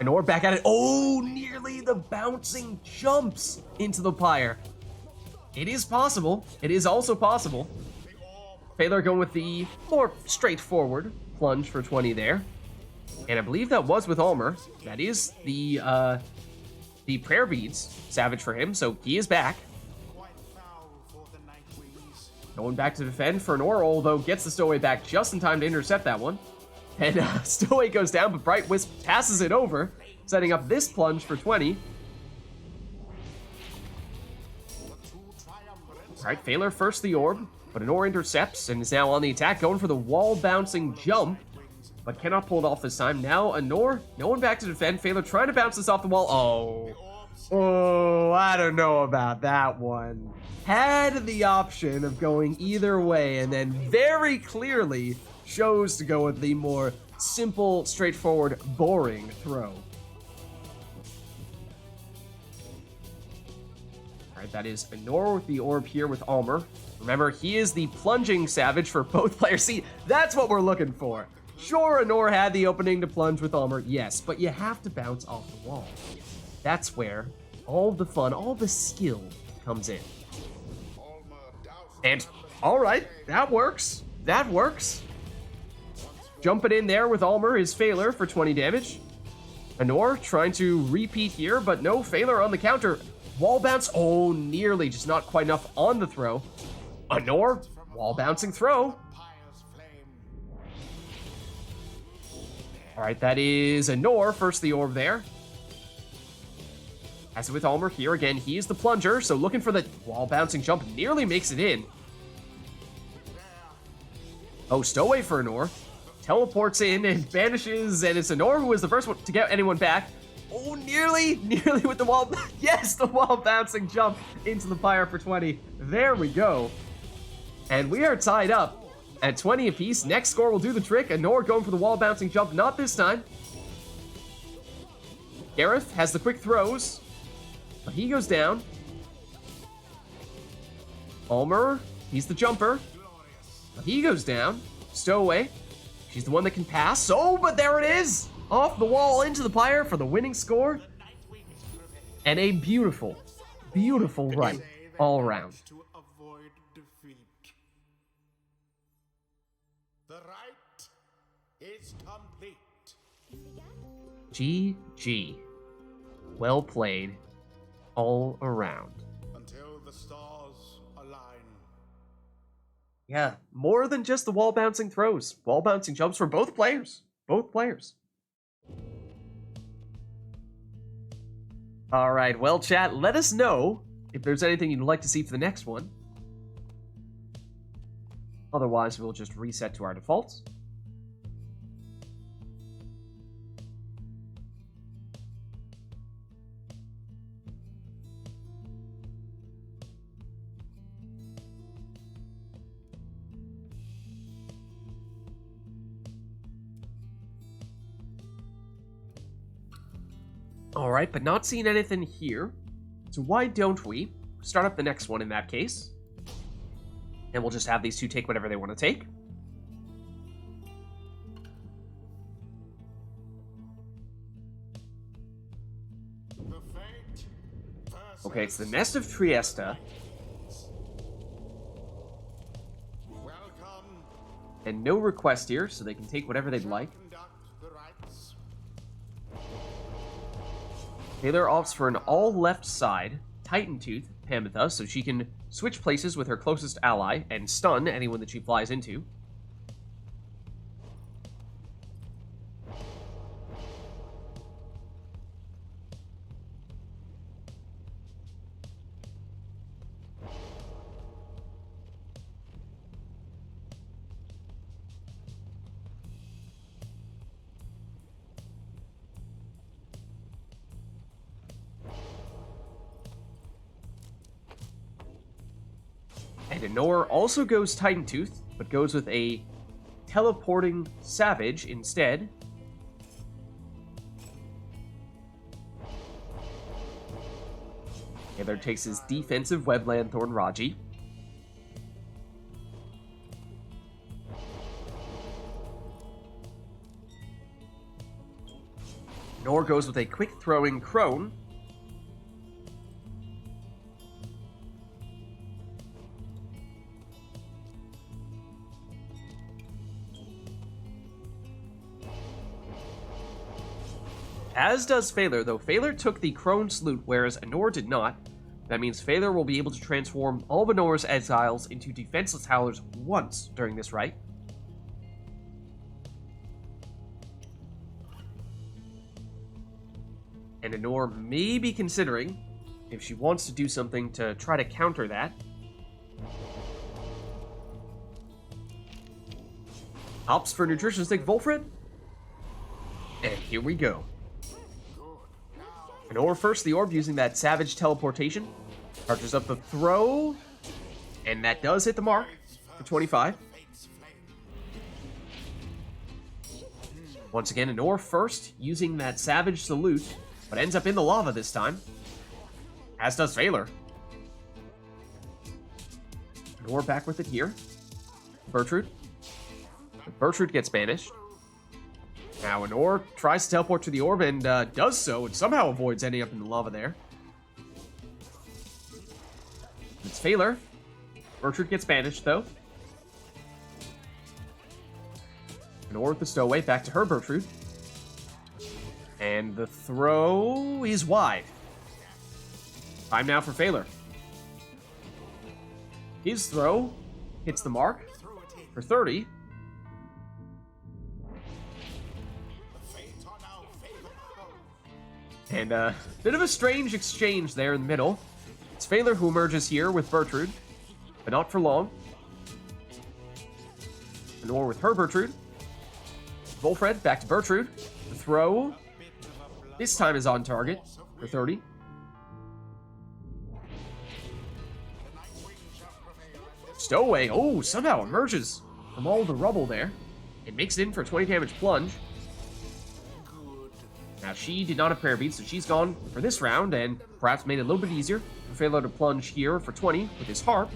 Honor back at it. Oh, nearly the bouncing jumps into the pyre. It is possible. It is also possible. Baylor going with the more straightforward plunge for 20 there. And I believe that was with Ulmer. That is the prayer beads savage for him, so he is back. Going back to defend for Honor, although gets the Stowaway back just in time to intercept that one. And Stowaway goes down, but Bright Wisp passes it over, setting up this plunge for 20. Alright, Baylor first the orb, but Honor intercepts and is now on the attack, going for the wall-bouncing jump, but cannot pull it off this time. Now Honor, no one back to defend. Baylor trying to bounce this off the wall. Oh, I don't know about that one. Had the option of going either way, and then very clearly chose to go with the more simple, straightforward, boring throw. Alright, that is Honor with the orb here with Ulmer. Remember, he is the plunging savage for both players. See, that's what we're looking for. Sure, Honor had the opening to plunge with Ulmer, yes, but you have to bounce off the wall. That's where all the fun, all the skill comes in. And, alright, that works. That works. Jumping in there with Ulmer is Failure for 20 damage. Honor trying to repeat here, but no, Failure on the counter. Wall bounce, oh, nearly, just not quite enough on the throw. Honor, wall bouncing throw. Alright, that is Honor, first the orb there. As with Ulmer here, again, he is the plunger, so looking for the wall-bouncing jump, nearly makes it in. Oh, Stowaway for Honor. Teleports in and vanishes, and it's Honor who was the first one to get anyone back. Oh, nearly with the wall, yes, the wall-bouncing jump into the pyre for 20. There we go. And we are tied up at 20 apiece. Next score will do the trick. Honor going for the wall-bouncing jump, not this time. Gareth has the quick throws. But he goes down. Ulmer, he's the jumper. But he goes down. Stowaway, she's the one that can pass. Oh, but there it is! Off the wall into the pyre for the winning score. And a beautiful, beautiful rite all around. To avoid defeat. The rite is complete. GG. Well played. All around. Until the stars align. Yeah, more than just the wall bouncing throws. Wall bouncing jumps for both players. Both players. Alright, well chat, let us know if there's anything you'd like to see for the next one. Otherwise, we'll just reset to our defaults. Alright, but not seeing anything here. So why don't we start up the next one in that case? And we'll just have these two take whatever they want to take. Okay, it's the Nest of Triesta. Welcome And no request here, so they can take whatever they'd like. Conduct the rites. Taylor opts for an all-left side Titan Tooth Pamitha, so she can switch places with her closest ally and stun anyone that she flies into. And Anor also goes Titan Tooth, but goes with a teleporting Savage instead. Taylor takes his defensive Webland Thorn Raji. Anor goes with a quick throwing Crone. As does Phaler, though Phaler took the Crone Salute, whereas Anor did not. That means Phaler will be able to transform all of Anor's exiles into defenseless howlers once during this rite. And Anor may be considering if she wants to do something to try to counter that. Opts for Nutritionistic Volfred. And here we go. Anor first the orb using that Savage Teleportation. Charges up the throw. And that does hit the mark for 25. Once again, Anor first using that Savage Salute, but ends up in the lava this time. As does Phaler. Anor back with it here. Bertrude. Bertrude gets banished. Now Anor tries to teleport to the orb and does so, and somehow avoids ending up in the lava there. It's Phaler. Bertrude gets banished, though. Anor with the stowaway, back to her Bertrude. And the throw is wide. Time now for Phaler. His throw hits the mark for 30. And a bit of a strange exchange there in the middle. It's Phaler who emerges here with Bertrude, but not for long. Anor with her Bertrude. Volfred back to Bertrude. The throw this time is on target for 30. Stowaway, oh, somehow emerges from all the rubble there. It makes it in for a 20 damage plunge. Now, she did not have prayer beads, so she's gone for this round, and perhaps made it a little bit easier for Phaler to plunge here for 20 with his harp.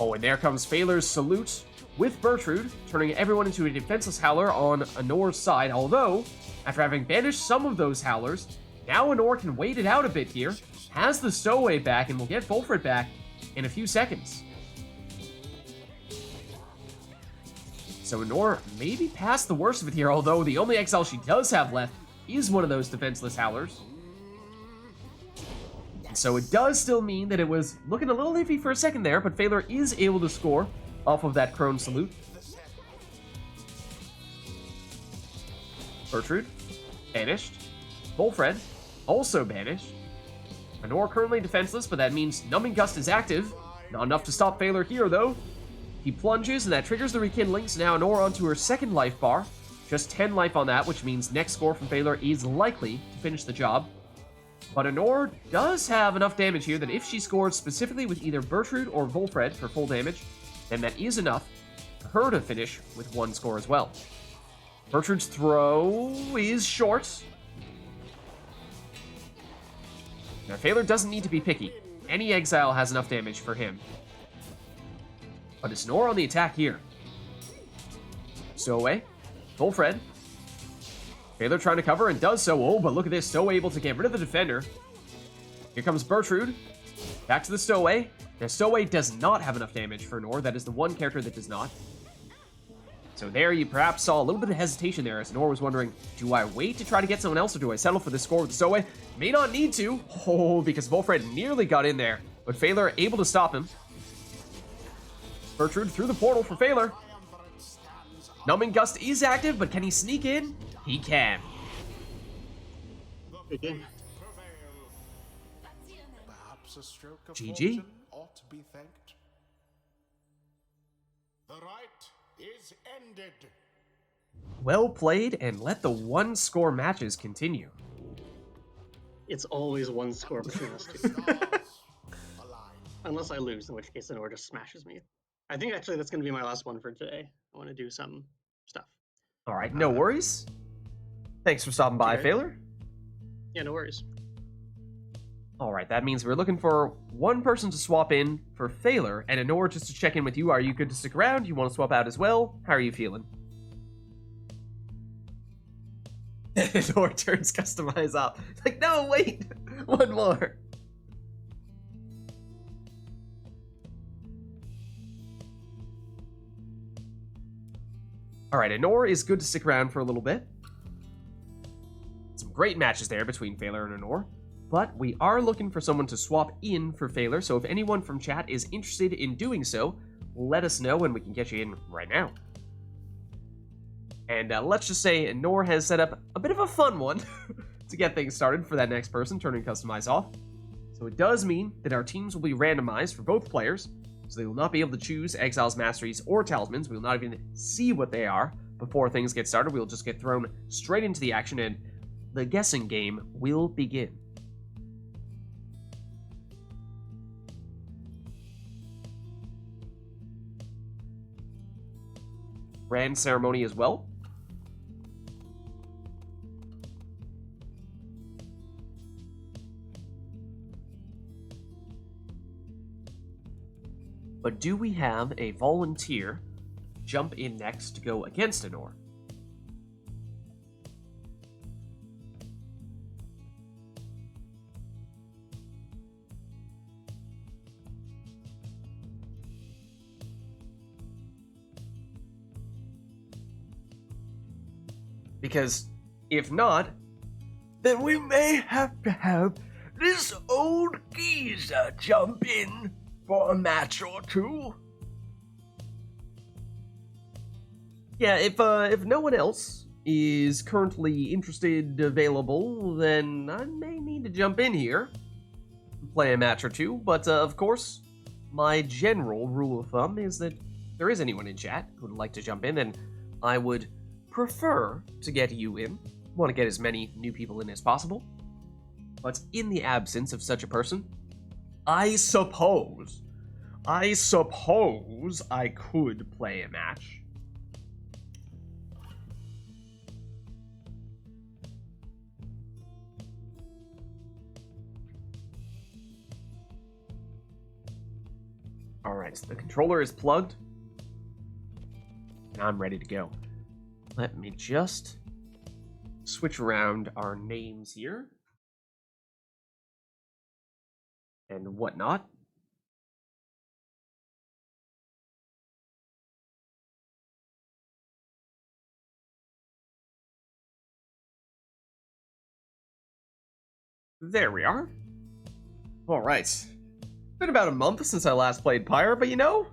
Oh, and there comes Phaler's salute with Bertrude, turning everyone into a defenseless howler on Anor's side, although, after having banished some of those howlers, now Anor can wait it out a bit here, has the stowaway back, and will get Volfred back in a few seconds. So Anor may be past the worst of it here, although the only exile she does have left is one of those defenseless howlers. And so it does still mean that it was looking a little iffy for a second there, but Phaler is able to score off of that Crone Salute. Bertrude, banished. Volfred, also banished. Anor currently defenseless, but that means Numbing Gust is active. Not enough to stop Phaler here, though. He plunges, and that triggers the rekindling, so now Anor onto her second life bar. Just 10 life on that, which means next score from Phaler is likely to finish the job. But Anor does have enough damage here that if she scores specifically with either Bertrude or Volfred for full damage, then that is enough for her to finish with one score as well. Bertrude's throw is short. Now, Phaler doesn't need to be picky. Any exile has enough damage for him. But it's Anor on the attack here. Stowaway. Volfred. Phaler trying to cover and does so. Oh, but look at this. Stowaway able to get rid of the defender. Here comes Bertrude. Back to the Stowaway. Now, Stowaway does not have enough damage for Anor. That is the one character that does not. So there you perhaps saw a little bit of hesitation there as Nor was wondering, do I wait to try to get someone else or do I settle for the score with the Stowaway? May not need to. Oh, because Volfred nearly got in there, but Phaler able to stop him. Bertrude through the portal for Phaler. Numbing Gust is active, but can he sneak in? He can. Good game. Perhaps a stroke of GG. fortune ought to be thanked. The rite is ended. Well played, and let the one-score matches continue. It's always one score between us two. Stars align. Unless I lose, in which case the Nor just smashes me. I think actually that's going to be my last one for today. I want to do some stuff. All right, no worries. Thanks for stopping by, Okay. Phaler. Yeah, no worries. All right, that means we're looking for one person to swap in for Phaler, and Anor, just to check in with you, are you good to stick around? You want to swap out as well? How are you feeling? Anor turns customize off. It's like, no, wait, one more. All right, Anor is good to stick around for a little bit. Some great matches there between Phaler and Anor. But we are looking for someone to swap in for Phaler, so if anyone from chat is interested in doing so, let us know and we can get you in right now. And let's just say Nor has set up a bit of a fun one to get things started for that next person, turning Customize off. So it does mean that our teams will be randomized for both players, so they will not be able to choose Exiles, Masteries, or Talismans. We will not even see what they are before things get started. We will just get thrown straight into the action and the guessing game will begin. Grand ceremony as well. But do we have a volunteer jump in next to go against Anor? Because if not, then we may have to have this old geezer jump in for a match or two. Yeah, if no one else is currently interested, available, then I may need to jump in here, play a match or two. But of course, my general rule of thumb is that if there is anyone in chat who would like to jump in, then I would prefer to get you in. Want to get as many new people in as possible. But in the absence of such a person, I suppose I could play a match. Alright, so the controller is plugged. And I'm ready to go. Let me just switch around our names here. And whatnot. There we are. Alright. Been about a month since I last played Pyre, but you know,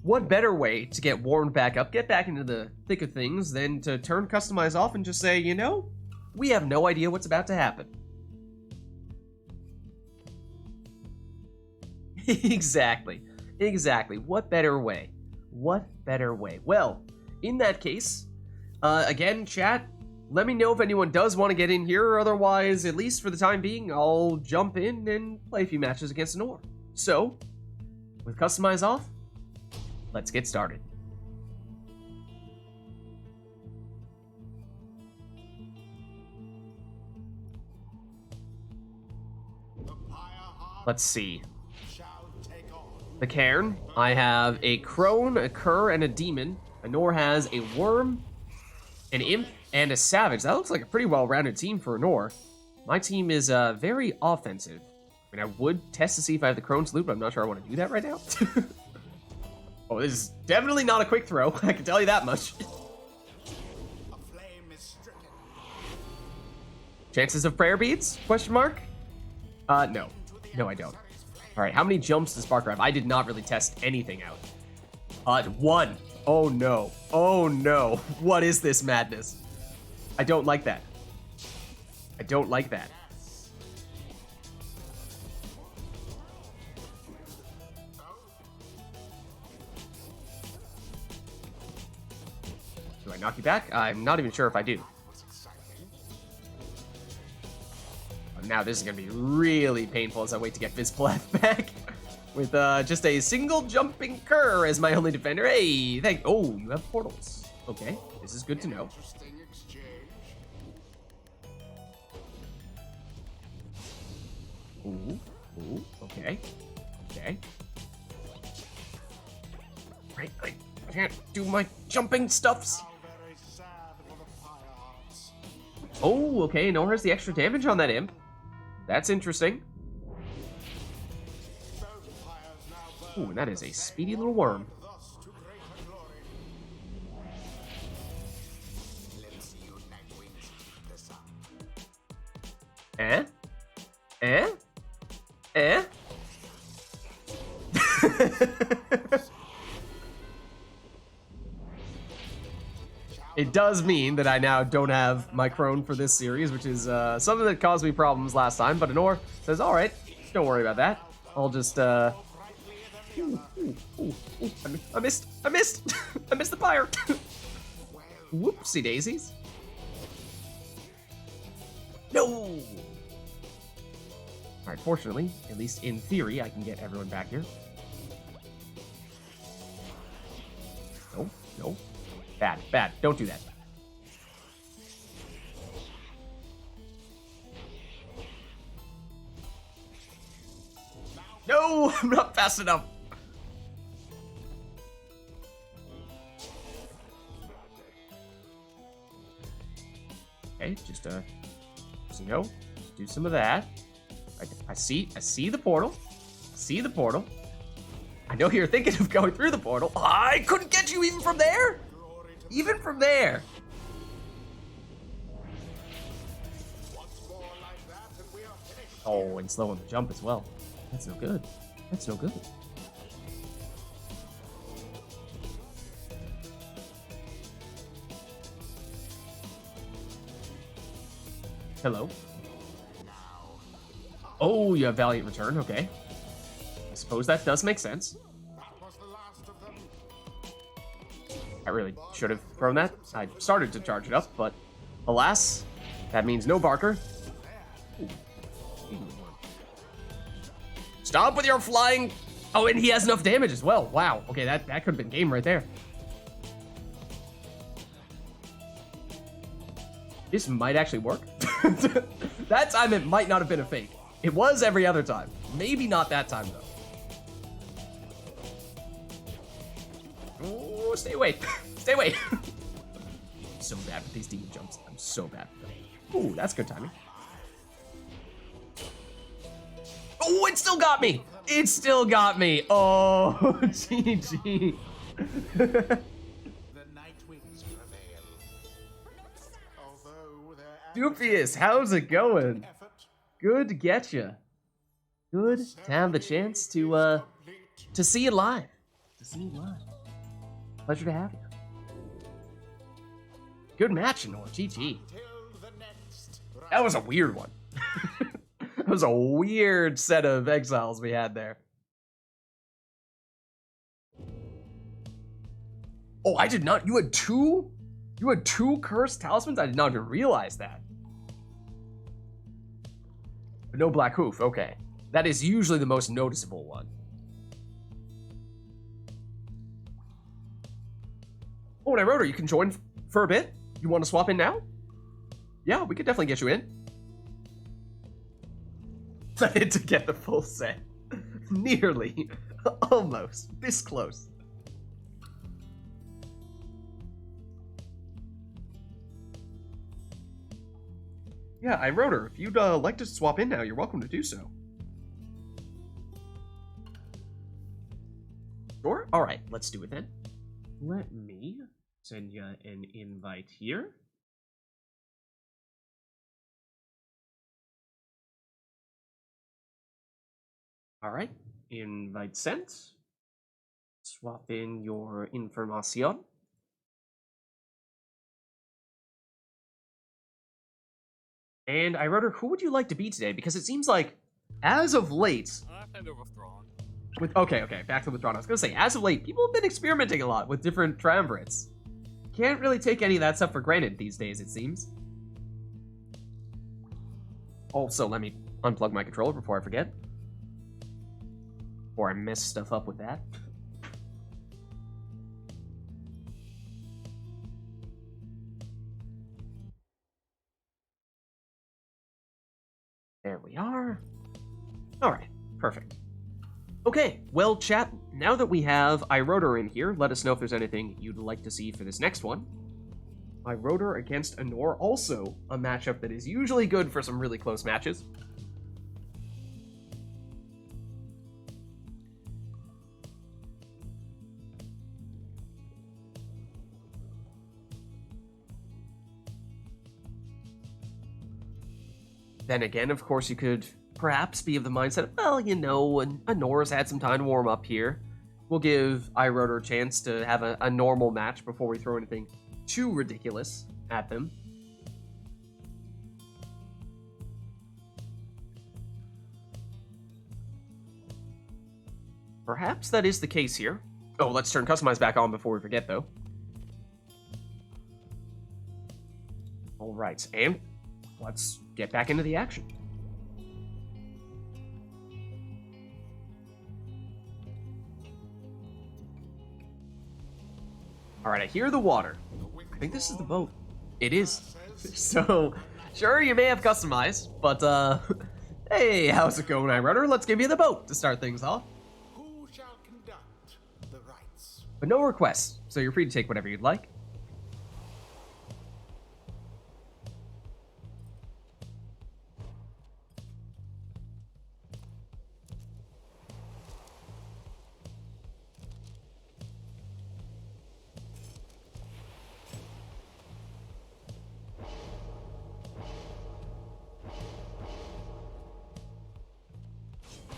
what better way to get warmed back up, get back into the thick of things, than to turn Customize off and just say, you know, we have no idea what's about to happen. Exactly. What better way? Well, in that case, again, chat, let me know if anyone does want to get in here, or otherwise, at least for the time being, I'll jump in and play a few matches against Anor. So, with Customize off, let's get started. Let's see. The Cairn, I have a Crone, a Cur, and a Demon. Anor has a Worm, an Imp, and a Savage. That looks like a pretty well-rounded team for Anor. My team is very offensive. I mean, I would test to see if I have the Crone's loot, but I'm not sure I want to do that right now. Oh, this is definitely not a quick throw. I can tell you that much. A flame is stricken. Chances of prayer beads? Question mark? No. No, I don't. All right, how many jumps does Barker have? I did not really test anything out. 1. Oh, no. Oh, no. What is this madness? I don't like that. I don't like that. Do I knock you back? I'm not even sure if I do. Now this is going to be really painful as I wait to get Vids back. With just a single jumping cur as my only defender. Hey, oh, you have portals. Okay, this is good to know. Interesting exchange. Ooh, okay. Okay. Right, I can't do my jumping stuffs. How very sad for the Pyre hearts. Oh, okay, no has the extra damage on that imp. That's interesting. Those pyres now burn Ooh, and that is a speedy little worm. thus to greater glory. Let's unite wings the sun. Eh? Eh? It does mean that I now don't have my crone for this series, which is something that caused me problems last time, but Anor says, alright, don't worry about that. I'll just, I missed! I missed the Pyre! Whoopsie daisies. No! Alright, fortunately, at least in theory, I can get everyone back here. No. Bad. Don't do that. No, I'm not fast enough. Okay, just you know, do some of that. I see the portal. See the portal. I know you're thinking of going through the portal. I couldn't get you even from there. Even from there. Oh, and slow on the jump as well. That's no good. That's no good. Hello. Oh, you have Valiant Return. Okay. I suppose that does make sense. That was the last of them. I really should have thrown that. I started to charge it up, but alas, that means no Barker. Ooh. Stop with your flying. Oh, and he has enough damage as well. Wow. Okay, that could have been game right there. This might actually work. That time it might not have been a fake. It was every other time. Maybe not that time though. Oh, stay away. Stay away. I'm so bad with these demon jumps. I'm so bad with them. Ooh, that's good timing. Oh, it still got me. It still got me. Oh, GG. The night wings prevail. Although their Doofius, how's it going? effort Good to get you. Good to have the chance to see you live. To see you live. Pleasure to have you. Good match, Anor. GG. till the next That was a weird one. That was a weird set of exiles we had there. Oh, I did not. You had two? You had two cursed talismans? I did not even realize that. But no black hoof. Okay. That is usually the most noticeable one. Oh, and I wrote her. You can join for a bit. You want to swap in now? Yeah, we could definitely get you in. I had to get the full set. Nearly. Almost. This close. Yeah, I wrote her. If you'd like to swap in now, you're welcome to do so. Sure? Alright, let's do it then. Let me send you an invite here. Alright, invite sent. Swap in your information. And I wrote her, who would you like to be today? Because it seems like, as of late... I've kind of withdrawn. Okay, back to withdrawn. I was going to say, as of late, people have been experimenting a lot with different triumvirates. Can't really take any of that stuff for granted these days, it seems. Also, let me unplug my controller before I forget. Before I mess stuff up with that. There we are. Alright, perfect. Okay, well, chat, now that we have iRotor in here, let us know if there's anything you'd like to see for this next one. iRotor against Anor, also a matchup that is usually good for some really close matches. Then again, of course, you could perhaps be of the mindset, well, you know, Anor's had some time to warm up here. We'll give iRotor a chance to have a normal match before we throw anything too ridiculous at them. Perhaps that is the case here. Oh, let's turn Customize back on before we forget, though. Alright, and let's get back into the action. Alright, I hear the water. I think this is the boat. It is. So, sure, you may have customized, but, hey, how's it going, iRunner? Let's give you the boat to start things off. Who shall conduct the rites? But no requests, so you're free to take whatever you'd like.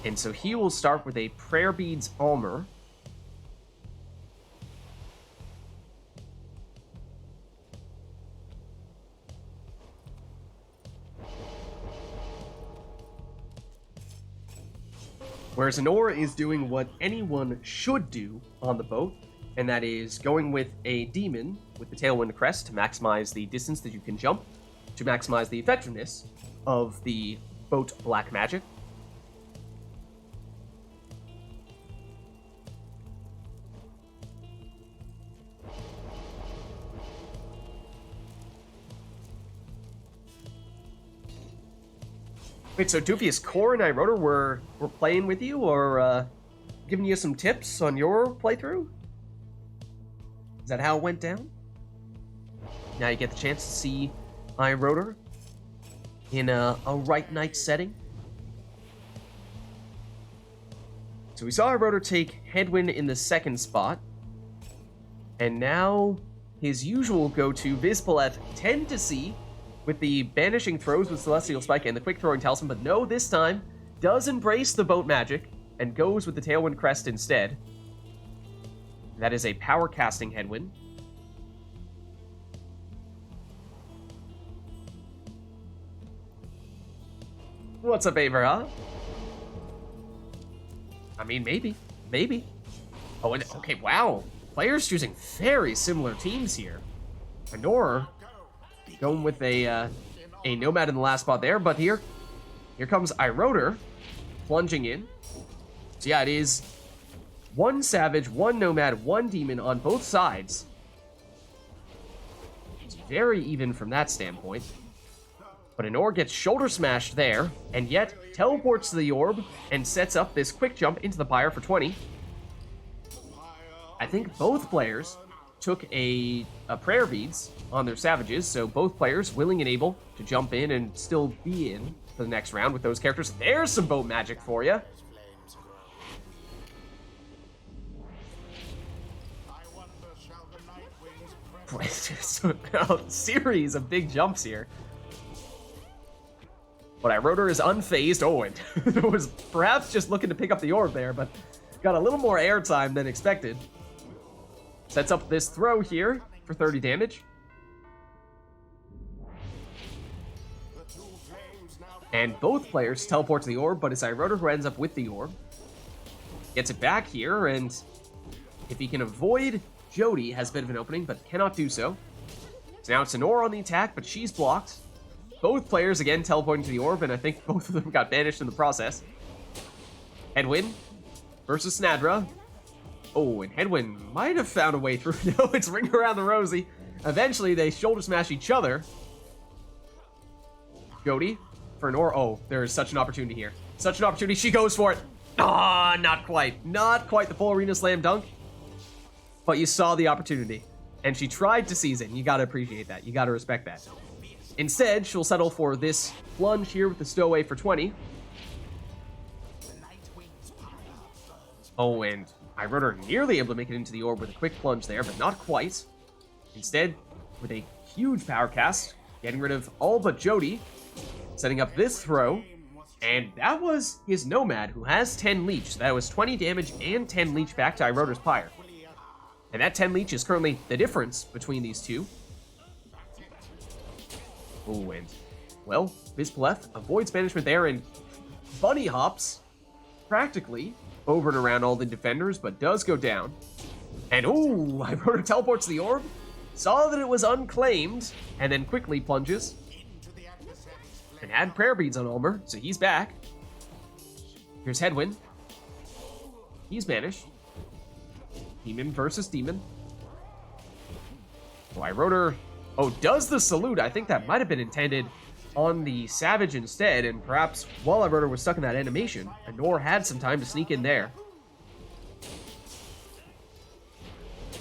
And so he will start with a Prayer Beads Almer. Whereas Anor is doing what anyone should do on the boat, and that is going with a demon with the Tailwind Crest to maximize the distance that you can jump, to maximize the effectiveness of the boat black magic. Wait, so Doofius, Core and iRotor were playing with you, or giving you some tips on your playthrough? Is that how it went down? Now you get the chance to see iRotor in a RITE NITE setting. So we saw iRotor take Headwind in the second spot, and now his usual go-to, Vizpaleth, tend to see with the Banishing Throws with Celestial Spike and the Quick Throwing Talisman, but no, this time does embrace the boat magic and goes with the Tailwind Crest instead. That is a power casting Headwind. What's up, Aver, huh? I mean, maybe. Maybe. Oh, and okay, wow. Players choosing very similar teams here. Anor going with a Nomad in the last spot there, but here comes iRotor plunging in. So yeah, it is one Savage, one Nomad, one Demon on both sides. It's very even from that standpoint. But Anor gets shoulder smashed there, and yet teleports to the orb and sets up this quick jump into the Pyre for 20. I think both players took a Prayer Beads on their Savages, so both players willing and able to jump in and still be in for the next round with those characters. There's some boat magic for you. just a series of big jumps here. But Iroder is unfazed. Oh, and was perhaps just looking to pick up the orb there, but got a little more airtime than expected. Sets up this throw here for 30 damage. And both players teleport to the orb, but it's Iroder who ends up with the orb. Gets it back here, and if he can avoid, Jody has a bit of an opening, but cannot do so. So now it's Sonora on the attack, but she's blocked. Both players, again, teleporting to the orb, and I think both of them got banished in the process. Headwind versus Snadra. Oh, and Headwind might have found a way through. No, it's Ring Around the Rosie. Eventually, they shoulder smash each other. Jody for an or. Oh, there is such an opportunity here. Such an opportunity. She goes for it. Ah, not quite. Not quite the full arena slam dunk. But you saw the opportunity. And she tried to seize it. And you gotta appreciate that. You gotta respect that. Instead, she'll settle for this plunge here with the stowaway for 20. Oh, and Iroder nearly able to make it into the orb with a quick plunge there, but not quite. Instead, with a huge power cast, getting rid of all but Jody, setting up this throw. And that was his Nomad, who has 10 leech. So that was 20 damage and 10 leech back to Iroder's Pyre. And that 10 leech is currently the difference between these two. Oh, and, well, Vizpleth avoids banishment there and bunny hops, practically, over and around all the defenders, but does go down. And, ooh, Iroder teleports the orb, saw that it was unclaimed, and then quickly plunges. And had prayer beads on Ulmer, so he's back. Here's Headwind. He's banished. Demon versus Demon. Oh, Iroder, oh, does the salute. I think that might have been intended on the Savage instead, and perhaps while Iroder was stuck in that animation, Anor had some time to sneak in there.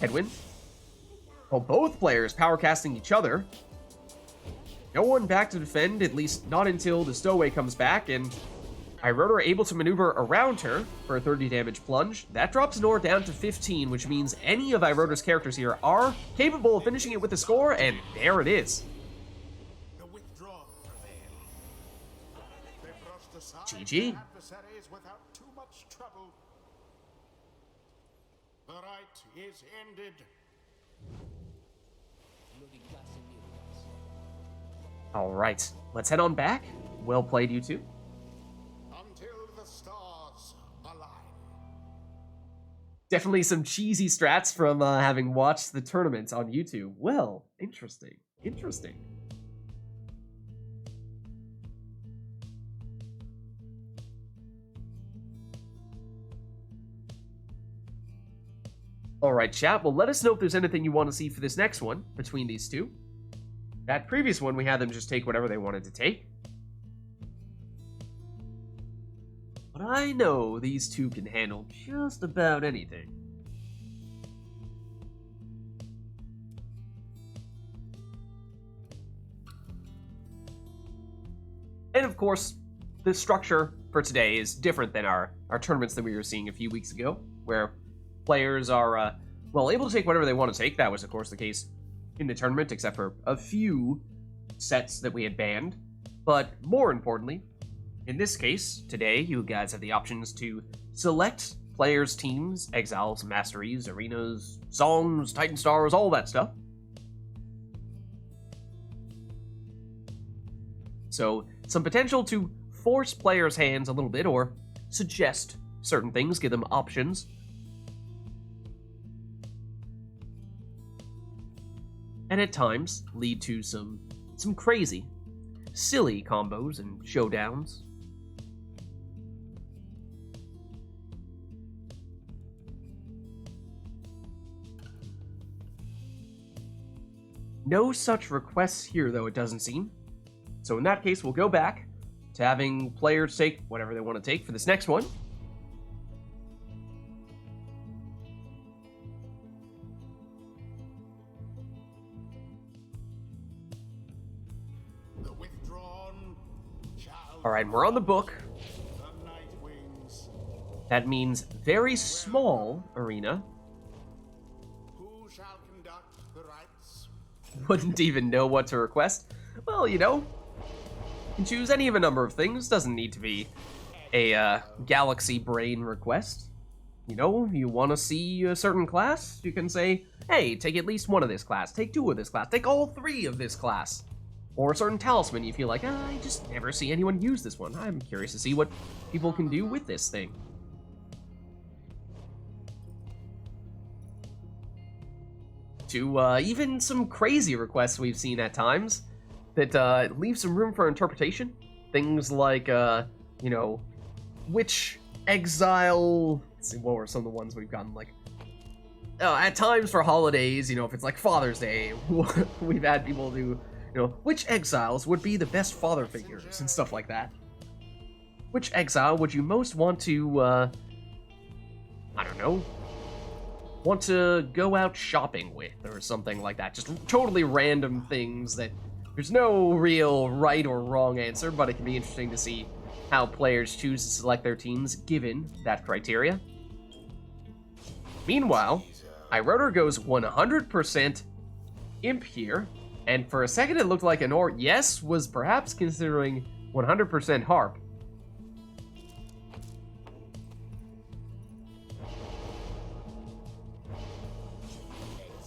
Headwind. Well, both players power casting each other. No one back to defend, at least not until the stowaway comes back, and Iroder able to maneuver around her for a 30 damage plunge. That drops Nor down to 15, which means any of Iroder's characters here are capable of finishing it with a score, and there it is. GG. Without too much trouble. The rite is ended. All right, let's head on back. Well played, you two. Until the stars align. Definitely some cheesy strats from having watched the tournament on YouTube. Well, interesting. Interesting. All right, chat. Well, let us know if there's anything you want to see for this next one between these two. That previous one, we had them just take whatever they wanted to take. But I know these two can handle just about anything. And of course, the structure for today is different than our tournaments that we were seeing a few weeks ago, where players are, well, able to take whatever they want to take. That was, of course, the case in the tournament, except for a few sets that we had banned. But more importantly, in this case, today, you guys have the options to select players, teams, exiles, masteries, arenas, songs, Titan stars, all that stuff. So, some potential to force players' hands a little bit, or suggest certain things, give them options. And at times lead to some crazy, silly combos and showdowns. No such requests here, though, it doesn't seem. So in that case, we'll go back to having players take whatever they want to take for this next one. Alright, we're on the book. That means very small arena. Who shall conduct The rites. Wouldn't even know what to request? Well, you know, you can choose any of a number of things. Doesn't need to be a galaxy brain request. You know, you want to see a certain class? You can say, hey, take at least one of this class, take 2 of this class, take all 3 of this class. Or a certain talisman you feel like, I just never see anyone use this one. I'm curious to see what people can do with this thing. To even some crazy requests we've seen at times that leave some room for interpretation. Things like, you know, which exile... Let's see, what were some of the ones we've gotten, like... at times for holidays, you know, if it's like Father's Day, we've had people do, you know, which exiles would be the best father figures and stuff like that. Which exile would you most want to, I don't know, want to go out shopping with or something like that. Just totally random things that there's no real right or wrong answer, but it can be interesting to see how players choose to select their teams given that criteria. Meanwhile, Iroder goes 100% Imp here, and for a second it looked like Anor, yes, was perhaps considering 100% Harp.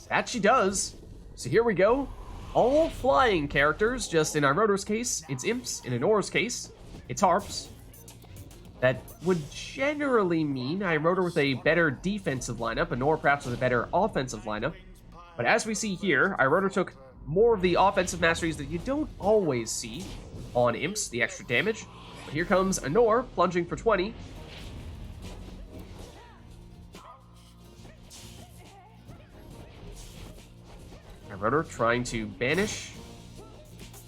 That she does. So here we go. All flying characters, just in Iroder's case, it's Imps. In Anor's case, it's Harps. That would generally mean Iroder with a better defensive lineup, Anor perhaps with a better offensive lineup. But as we see here, Iroder took more of the offensive masteries that you don't always see on Imps, the extra damage. But here comes Anor, plunging for 20. Iroder trying to banish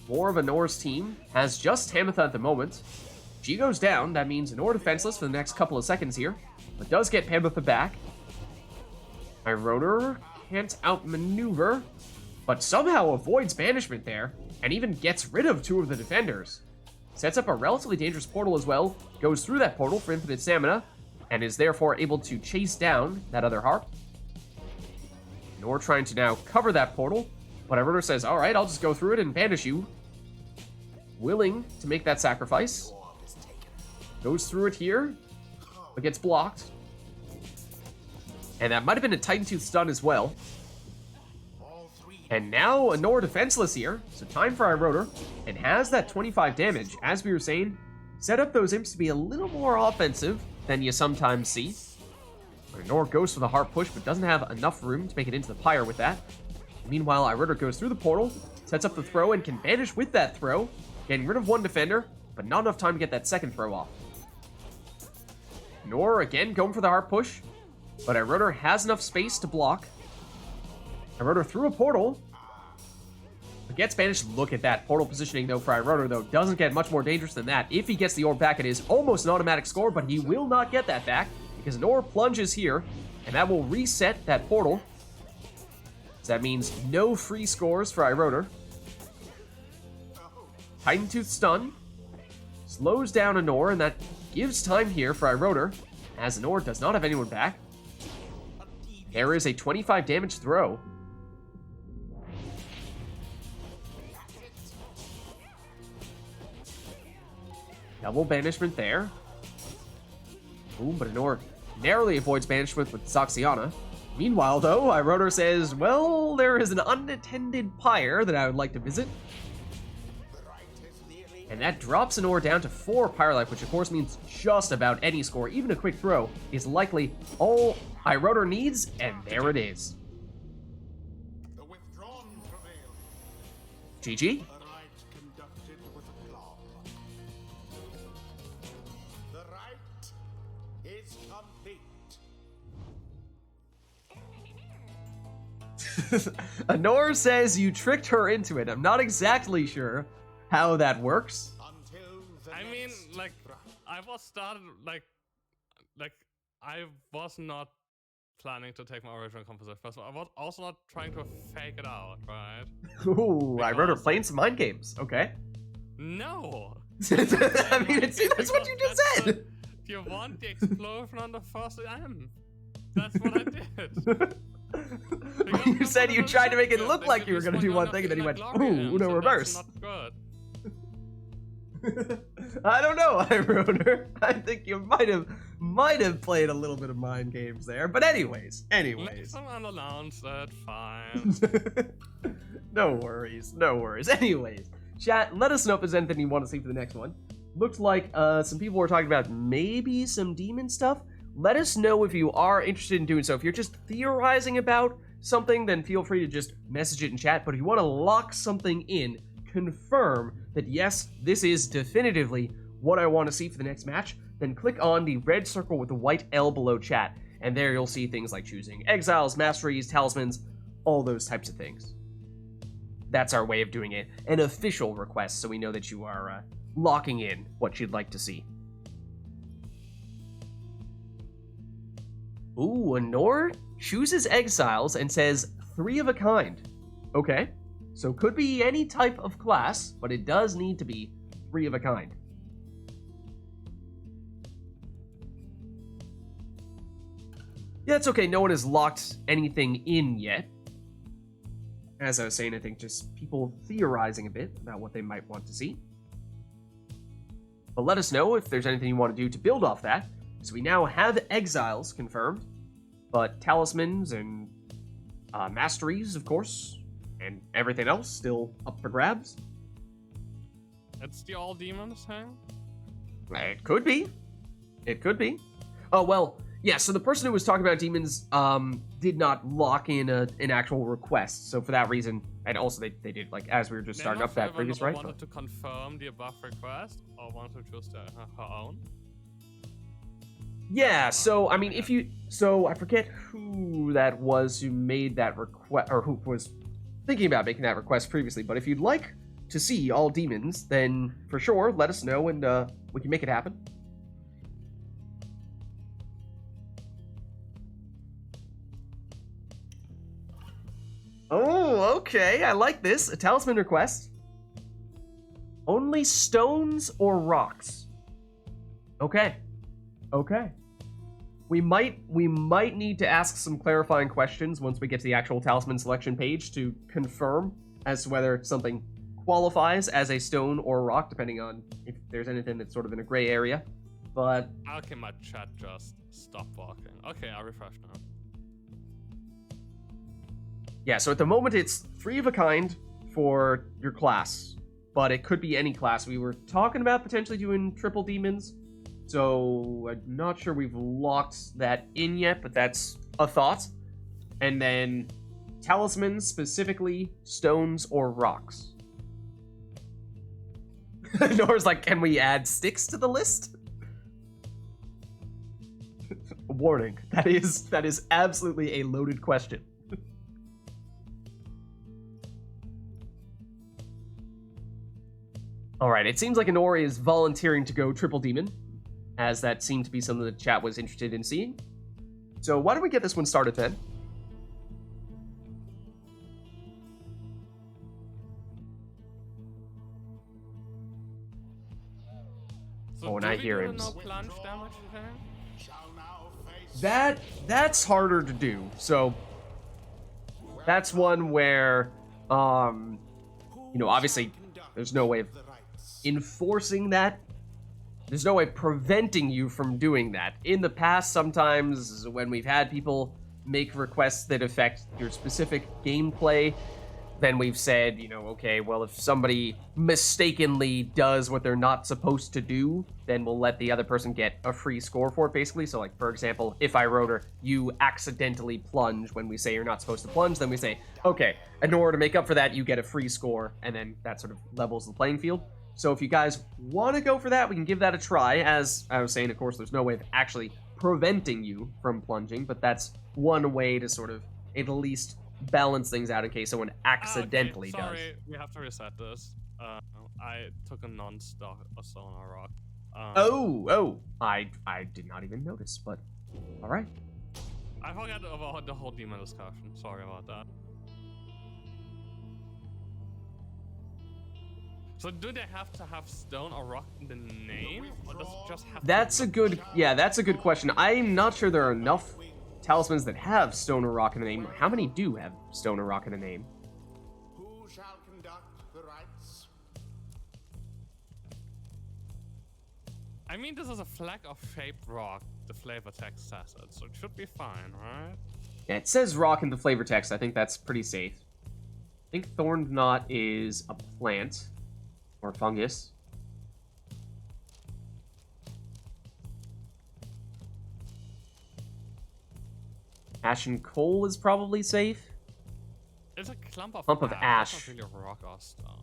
more of Anor's team, has just Hamatha at the moment. She goes down, that means Anor defenseless for the next couple of seconds here, but does get Hamatha back. Iroder can't outmaneuver, but somehow avoids banishment there, and even gets rid of 2 of the defenders. Sets up a relatively dangerous portal as well, goes through that portal for infinite stamina, and is therefore able to chase down that other Harp. Anor trying to now cover that portal, but Iroder says, alright, I'll just go through it and banish you. Willing to make that sacrifice. Goes through it here, but gets blocked. And that might have been a Titan Tooth stun as well. And now Anor defenseless here, so time for Iroder, and has that 25 damage. As we were saying, set up those Imps to be a little more offensive than you sometimes see. Anor goes for the Harp push, but doesn't have enough room to make it into the Pyre with that. Meanwhile, Iroder goes through the portal, sets up the throw, and can banish with that throw, getting rid of 1 defender, but not enough time to get that second throw off. Anor again going for the Harp push, but Iroder has enough space to block. Iroder through a portal, but gets banished. Look at that portal positioning though for Iroder, though. Doesn't get much more dangerous than that. If he gets the orb back, it is almost an automatic score, but he will not get that back because Anor plunges here, and that will reset that portal. So that means no free scores for Iroder. Titan Tooth stun slows down Anor, and that gives time here for Iroder, as Anor does not have anyone back. There is a 25 damage throw. Double banishment there. Ooh, but Anor narrowly avoids banishment with Zaxiana. Meanwhile, though, Iroder says, well, there is an unattended Pyre that I would like to visit. And that drops Anor down to 4 Pyre life, which of course means just about any score, even a quick throw, is likely all Iroder needs, and there it is. The withdrawn prevail. GG. The rite conducted with aplomb. The rite is complete. Anor says you tricked her into it. I'm not exactly sure how that works. Until the I mean, next like, rite. I was started, like, I was not planning to take my original composite first. I was also not trying to fake it out, right? Ooh, Iroder Because, playing some mind games. Okay. No! I mean, that's what you just said. You want the explosion on the first M. That's what I did. You said you tried to make it look like you were gonna do one thing, and then you went, ooh, Uno reverse. Not good. I don't know, Ironer. I think you might have played a little bit of mind games there. But anyways. Let someone announce it, fine. No worries. Anyways, chat, let us know if there's anything you want to see for the next one. Looked like some people were talking about maybe some demon stuff. Let us know if you are interested in doing so. If you're just theorizing about something, then feel free to just message it in chat. But if you want to lock something in, confirm that yes, this is definitively what I want to see for the next match, then click on the red circle with the white L below chat, and there you'll see things like choosing exiles, masteries, talismans, all those types of things. That's our way of doing it, an official request, so we know that you are locking in what you'd like to see. Ooh, Anor chooses exiles and says 3 of a kind. Okay. So could be any type of class, but it does need to be 3 of a kind. Yeah, it's okay. No one has locked anything in yet. As I was saying, I think just people theorizing a bit about what they might want to see. But let us know if there's anything you want to do to build off that. So we now have exiles confirmed, but talismans and masteries, of course, and everything else still up for grabs. It's the all demons thing? It could be. Oh, well, yeah, so the person who was talking about demons did not lock in an actual request. So for that reason, and also they did, like, as we were just starting up that previous right. Wanted to confirm the above request or wanted to choose her own? Yeah, so, I mean, I forget who that was who made that request, or who was thinking about making that request previously, but if you'd like to see all demons, then for sure, let us know and we can make it happen. Oh, okay, I like this. A talisman request. Only stones or rocks? Okay. We might need to ask some clarifying questions once we get to the actual talisman selection page to confirm as to whether something qualifies as a stone or a rock, depending on if there's anything that's sort of in a gray area. But okay, my chat just stopped walking. Okay, I'll refresh now. Yeah, so at the moment it's 3 of a kind for your class, but it could be any class. We were talking about potentially doing triple demons. So I'm not sure we've locked that in yet, but that's a thought. And then talismans, specifically stones or rocks. Nora's like, can we add sticks to the list? Warning, that is absolutely a loaded question. All right, it seems like Anori is volunteering to go triple demon, as that seemed to be something the chat was interested in seeing. So why don't we get this one started then? So oh, and I hear him. No plunge damage That's harder to do. So that's one where, obviously there's no way of enforcing that. There's no way preventing you from doing that. In the past, sometimes when we've had people make requests that affect your specific gameplay, then we've said, okay, well, if somebody mistakenly does what they're not supposed to do, then we'll let the other person get a free score for it, basically. So, like, for example, if I wrote her, you accidentally plunge when we say you're not supposed to plunge, then we say, okay, in order to make up for that, you get a free score, and then that sort of levels the playing field. So if you guys want to go for that, we can give that a try. As I was saying, of course, there's no way of actually preventing you from plunging, but that's one way to sort of at least balance things out in case someone accidentally okay, sorry, does. We have to reset this. I took a non-stone or rock. I did not even notice, but all right. I forgot about the whole demon discussion. Sorry about that. So do they have to have stone or rock in the name, or does it just have? That's a good question. I'm not sure there are enough talismans that have stone or rock in the name. How many do have stone or rock in the name? Who shall conduct the rites? I mean, this is a flag of shaped rock. The flavor text says it, so it should be fine, right? Yeah, it says rock in the flavor text. I think that's pretty safe. I think thorn knot is a plant or fungus. Ashen coal is probably safe. It's a clump of ash. That's not really a rock or stone.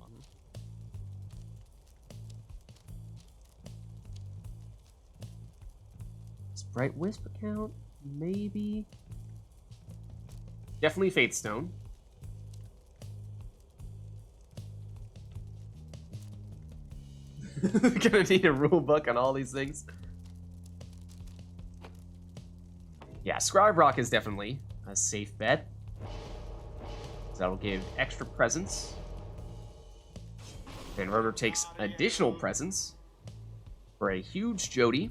Does Bright Wisp count? Maybe. Definitely Fate Stone. Gonna need a rule book on all these things. Yeah, Scribe Rock is definitely a safe bet. So that'll give extra presence. And Rotor takes additional presence for a huge Jody.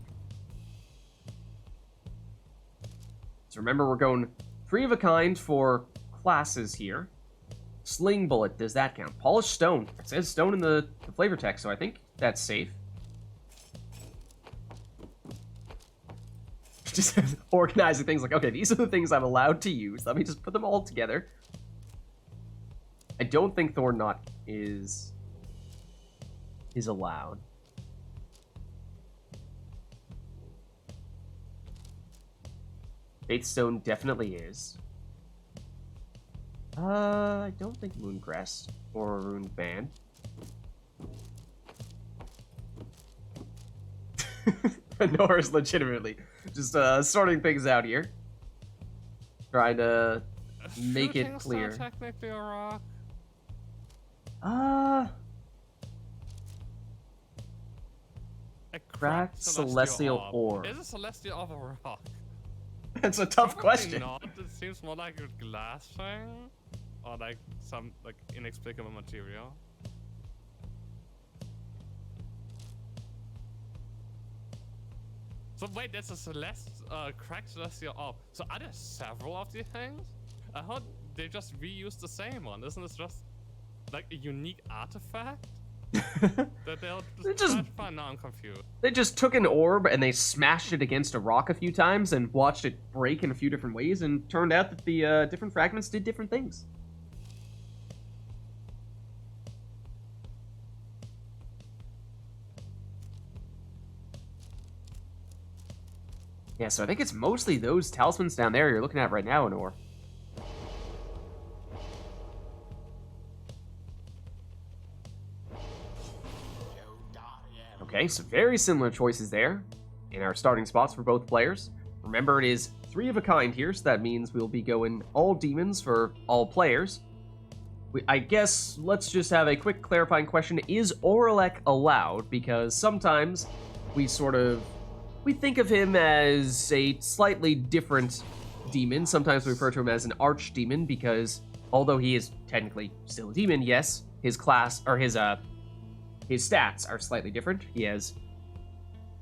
So remember, we're going 3 of a kind for classes here. Sling Bullet, does that count? Polished Stone. It says stone in the flavor text, so I think that's safe. Just organizing things like, okay, these are the things I'm allowed to use. Let me just put them all together. I don't think Thorn Knot is allowed. Faith Stone definitely is. I don't think Moongrass or Rune Band. Nora's legitimately just sorting things out here. Trying to make it clear. Shooting star technically a rock? A cracked celestial orb. Is a celestial orb a rock? That's a tough question. Not. It seems more like a glass thing, or like some like inexplicable material. So wait, that's a cracked celestial orb. So are there several of these things? I thought they just reused the same one. Isn't this just like a unique artifact? That they'll just find. Now I'm confused. They just took an orb and they smashed it against a rock a few times and watched it break in a few different ways, and turned out that the different fragments did different things. Yeah, so I think it's mostly those talismans down there you're looking at right now, Honor. Okay, so very similar choices there in our starting spots for both players. Remember, it is 3 of a kind here, so that means we'll be going all demons for all players. I guess let's just have a quick clarifying question. Is Oralek allowed? Because sometimes we think of him as a slightly different demon. Sometimes we refer to him as an archdemon because although he is technically still a demon, yes, his class, or his stats are slightly different. He has,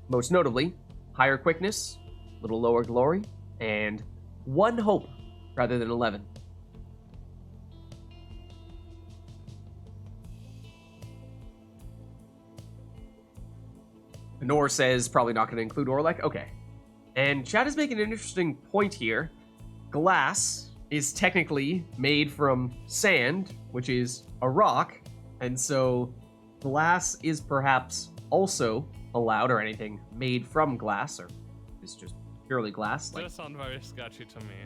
most notably, higher quickness, little lower glory, and 1 hope rather than 11. Honor says probably not going to include Orlek. Okay. And Chad is making an interesting point here. Glass is technically made from sand, which is a rock, and so glass is perhaps also allowed, or anything made from glass, or is just purely glass. That sounds very sketchy to me.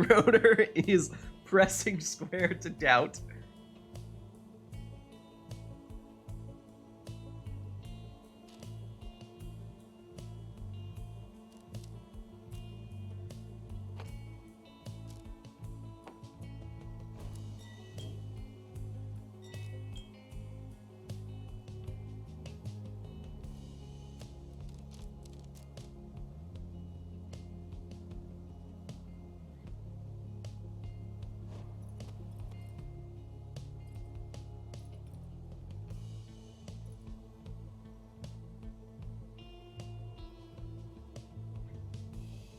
Rotor is pressing square to doubt.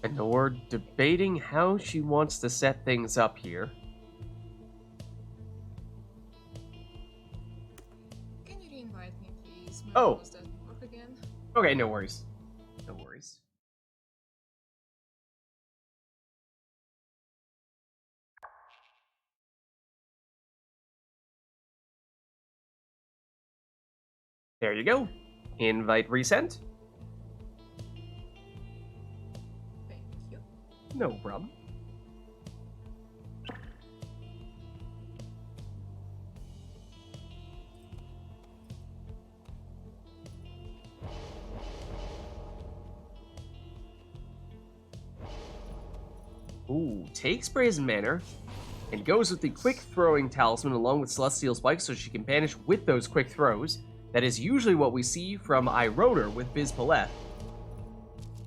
And we're debating how she wants to set things up here. Can you re-invite me, please? My Oh. mouse doesn't work again. Okay, no worries. No worries. There you go. Invite resent. Thank you. No problem. Ooh, takes Brazen Manor and goes with the quick throwing talisman along with Celestial Spike so she can banish with those quick throws. That is usually what we see from iRotor with Vids.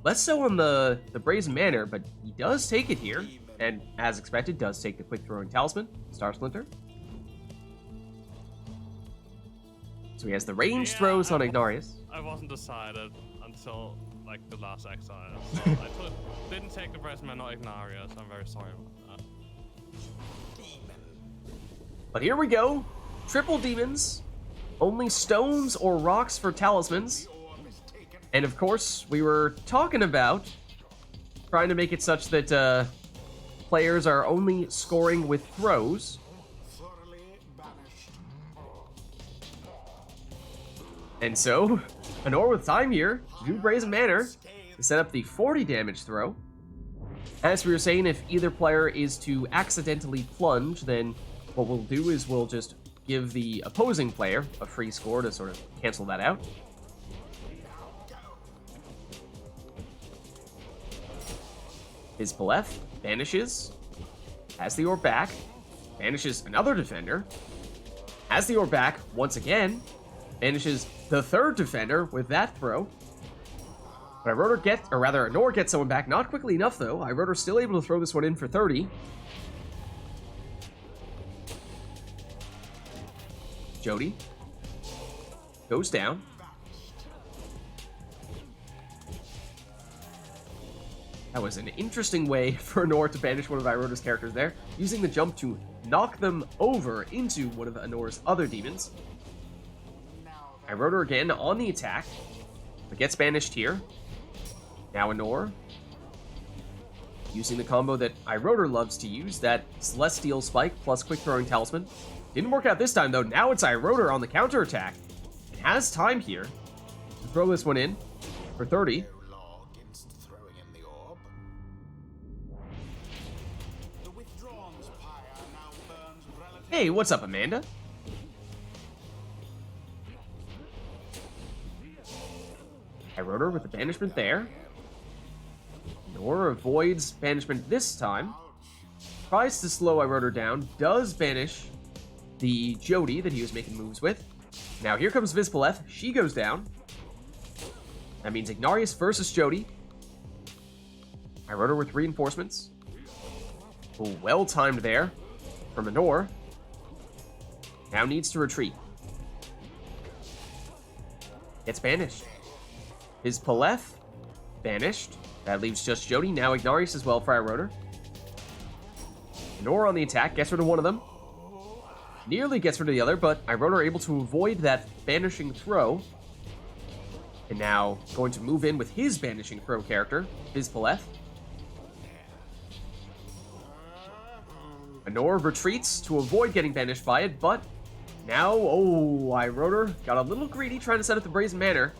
Less so on the Brazen Manor, but he does take it here, and as expected, does take the quick throwing talisman, Star Splinter. So he has the ranged throws on Ignarius. I wasn't decided until like the last exile. So I didn't take the Brazen Man or Ignarius. I'm very sorry about that. But here we go. Triple demons. Only stones or rocks for talismans. And of course, we were talking about trying to make it such that players are only scoring with throws. Thoroughly banished. And so, an Or with time here to do Brazen Manor to set up the 40 damage throw. As we were saying, if either player is to accidentally plunge, then what we'll do is we'll just give the opposing player a free score to sort of cancel that out. Vids banishes, has the orb back, banishes another defender, has the orb back once again, banishes the third defender with that throw. But iRotor gets, or rather, Nor gets someone back, not quickly enough though. iRotor's still able to throw this one in for 30. Jody goes down. That was an interesting way for Nor to banish one of iRotor's characters there, using the jump to knock them over into one of Anor's other demons. iRotor again on the attack, but gets banished here. Now Anor, using the combo that iRotor loves to use, that Celestial Spike plus Quick Throwing Talisman. Didn't work out this time though. Now it's iRotor on the counterattack. It has time here to throw this one in for 30. Law against throwing in the orb. The withdrawn's pyre now burns relative. Hey, what's up, Amanda? iRotor with the banishment there. Nor avoids banishment this time. Tries to slow iRotor down. Does banish the Jody that he was making moves with. Now here comes Vids. She goes down. That means Ignarius versus Jody. iRotor with reinforcements. Oh, well timed there from Anor. Now needs to retreat. Gets banished. Vids banished. That leaves just Jody. Now Ignarius as well for iRotor. Anor on the attack. Gets rid of one of them. Nearly gets rid of the other, but iRotor able to avoid that banishing throw. And now going to move in with his banishing throw character, Vids. Anor retreats to avoid getting banished by it, but now, oh, iRotor got a little greedy trying to set up the Brazen Manor.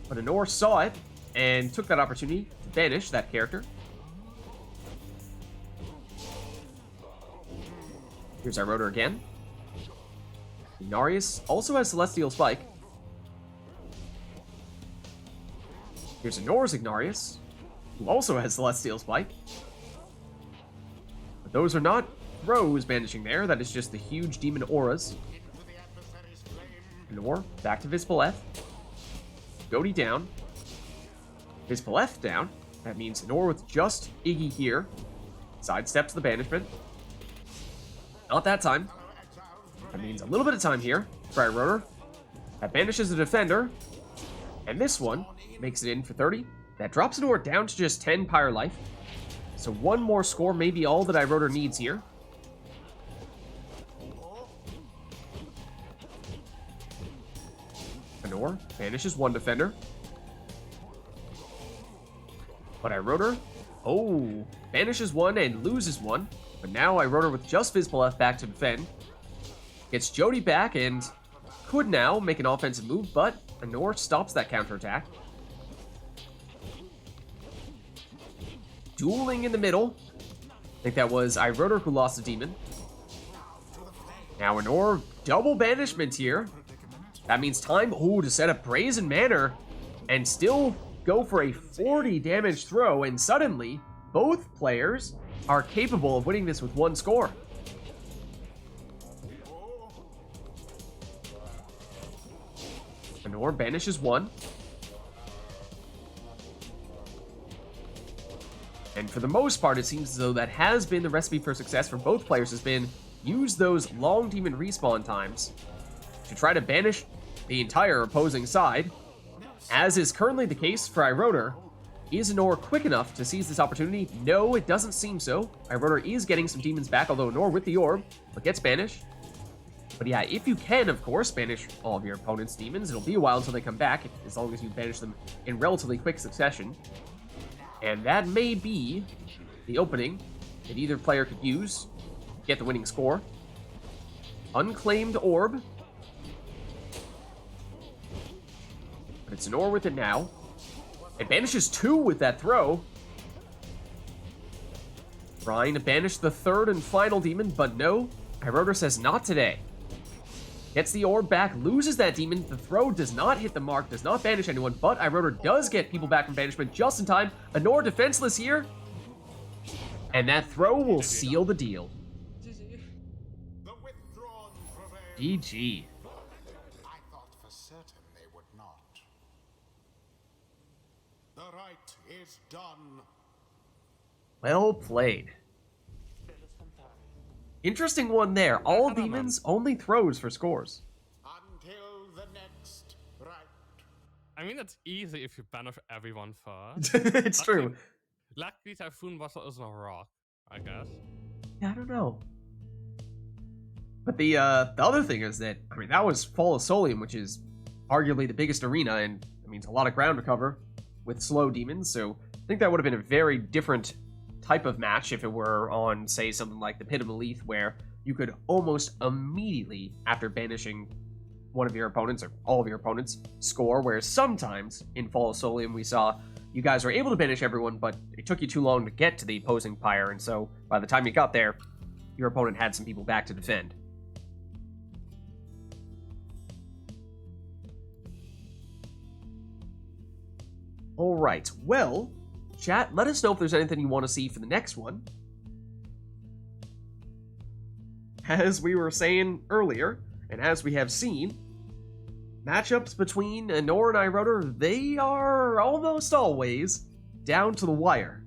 But Anor saw it and took that opportunity to banish that character. Here's iRotor again. Ignarius also has Celestial Spike. Here's Anor's Ignarius, who also has Celestial Spike. But those are not throws banishing there, that is just the huge demon auras. Anor, back to Vids. Jody down. Vids down. That means Anor with just Iggy here. Sidesteps the banishment. Not that time. That means a little bit of time here for iRotor. That banishes the defender. And this one makes it in for 30. That drops Anor down to just 10 Pyre life. So one more score may be all that iRotor needs here. Anor banishes one defender. But iRotor, banishes one and loses one. But now iRotor with just Vizpaleth back to defend. Gets Jody back and could now make an offensive move, but Anor stops that counterattack. Dueling in the middle. I think that was iRotor who lost the demon. Now Anor, double banishment here. That means time, to set up Brazen Manor and still go for a 40 damage throw, and suddenly, both players are capable of winning this with one score. Anor banishes one. And for the most part, it seems as though that has been the recipe for success for both players, has been use those long demon respawn times to try to banish the entire opposing side. As is currently the case for iRotor, is Anor quick enough to seize this opportunity? No, it doesn't seem so. iRotor is getting some demons back, although Anor with the orb, but gets banished. But yeah, if you can, of course, banish all of your opponent's demons, it'll be a while until they come back, as long as you banish them in relatively quick succession. And that may be the opening that either player could use to get the winning score. Unclaimed orb. But it's Anor with it now. It banishes two with that throw. Trying to banish the third and final demon, but no. iRotor says not today. Gets the orb back, loses that demon. The throw does not hit the mark, does not banish anyone, but iRotor does get people back from banishment just in time. Anor defenseless here. And that throw will seal the deal. GG. The withdrawn prevail. GG. I thought for certain they would not. The rite is done. Well played. Interesting one there. All demons, only throws for scores. Until the next rite. I mean, it's easy if you banish everyone first. It's true. Luckily, Typhoon was a rock, I guess. Yeah, I don't know. But the other thing is that, I mean, that was Fall of Solium, which is arguably the biggest arena, and it means a lot of ground to cover with slow demons, so I think that would have been a very different type of match if it were on, say, something like the Pit of Melith, where you could almost immediately, after banishing one of your opponents, or all of your opponents, score, whereas sometimes in Fall of Solium we saw you guys were able to banish everyone, but it took you too long to get to the opposing Pyre, and so by the time you got there, your opponent had some people back to defend. Alright, well, chat, let us know if there's anything you want to see for the next one. As we were saying earlier, and as we have seen, matchups between Anor and iRotor, they are almost always down to the wire.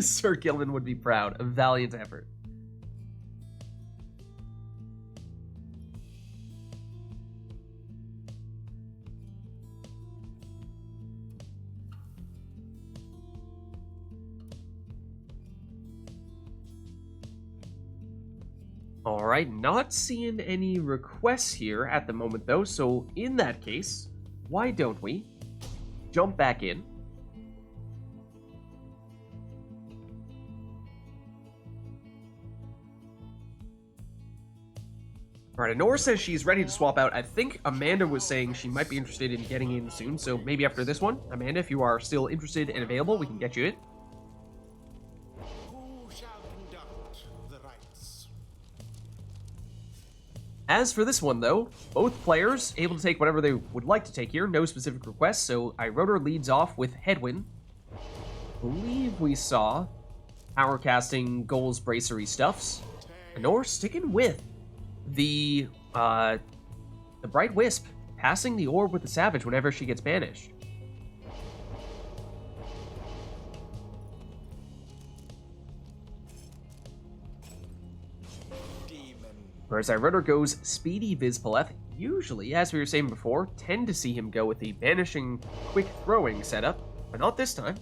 Sir Gilman would be proud. A valiant effort. Alright, not seeing any requests here at the moment though, so in that case, why don't we jump back in? Alright, Anor says she's ready to swap out. I think Amanda was saying she might be interested in getting in soon, so maybe after this one. Amanda, if you are still interested and available, we can get you in. Who shall conduct the rites? As for this one, though, both players able to take whatever they would like to take here. No specific requests, so iRotor leads off with Headwind. I believe we saw power casting goals bracery stuffs. Anor sticking with the Bright Wisp, passing the orb with the Savage whenever she gets banished. Whereas iRotor goes Speedy Vizpaleth, usually, as we were saying before, tend to see him go with the banishing quick throwing setup, but not this time.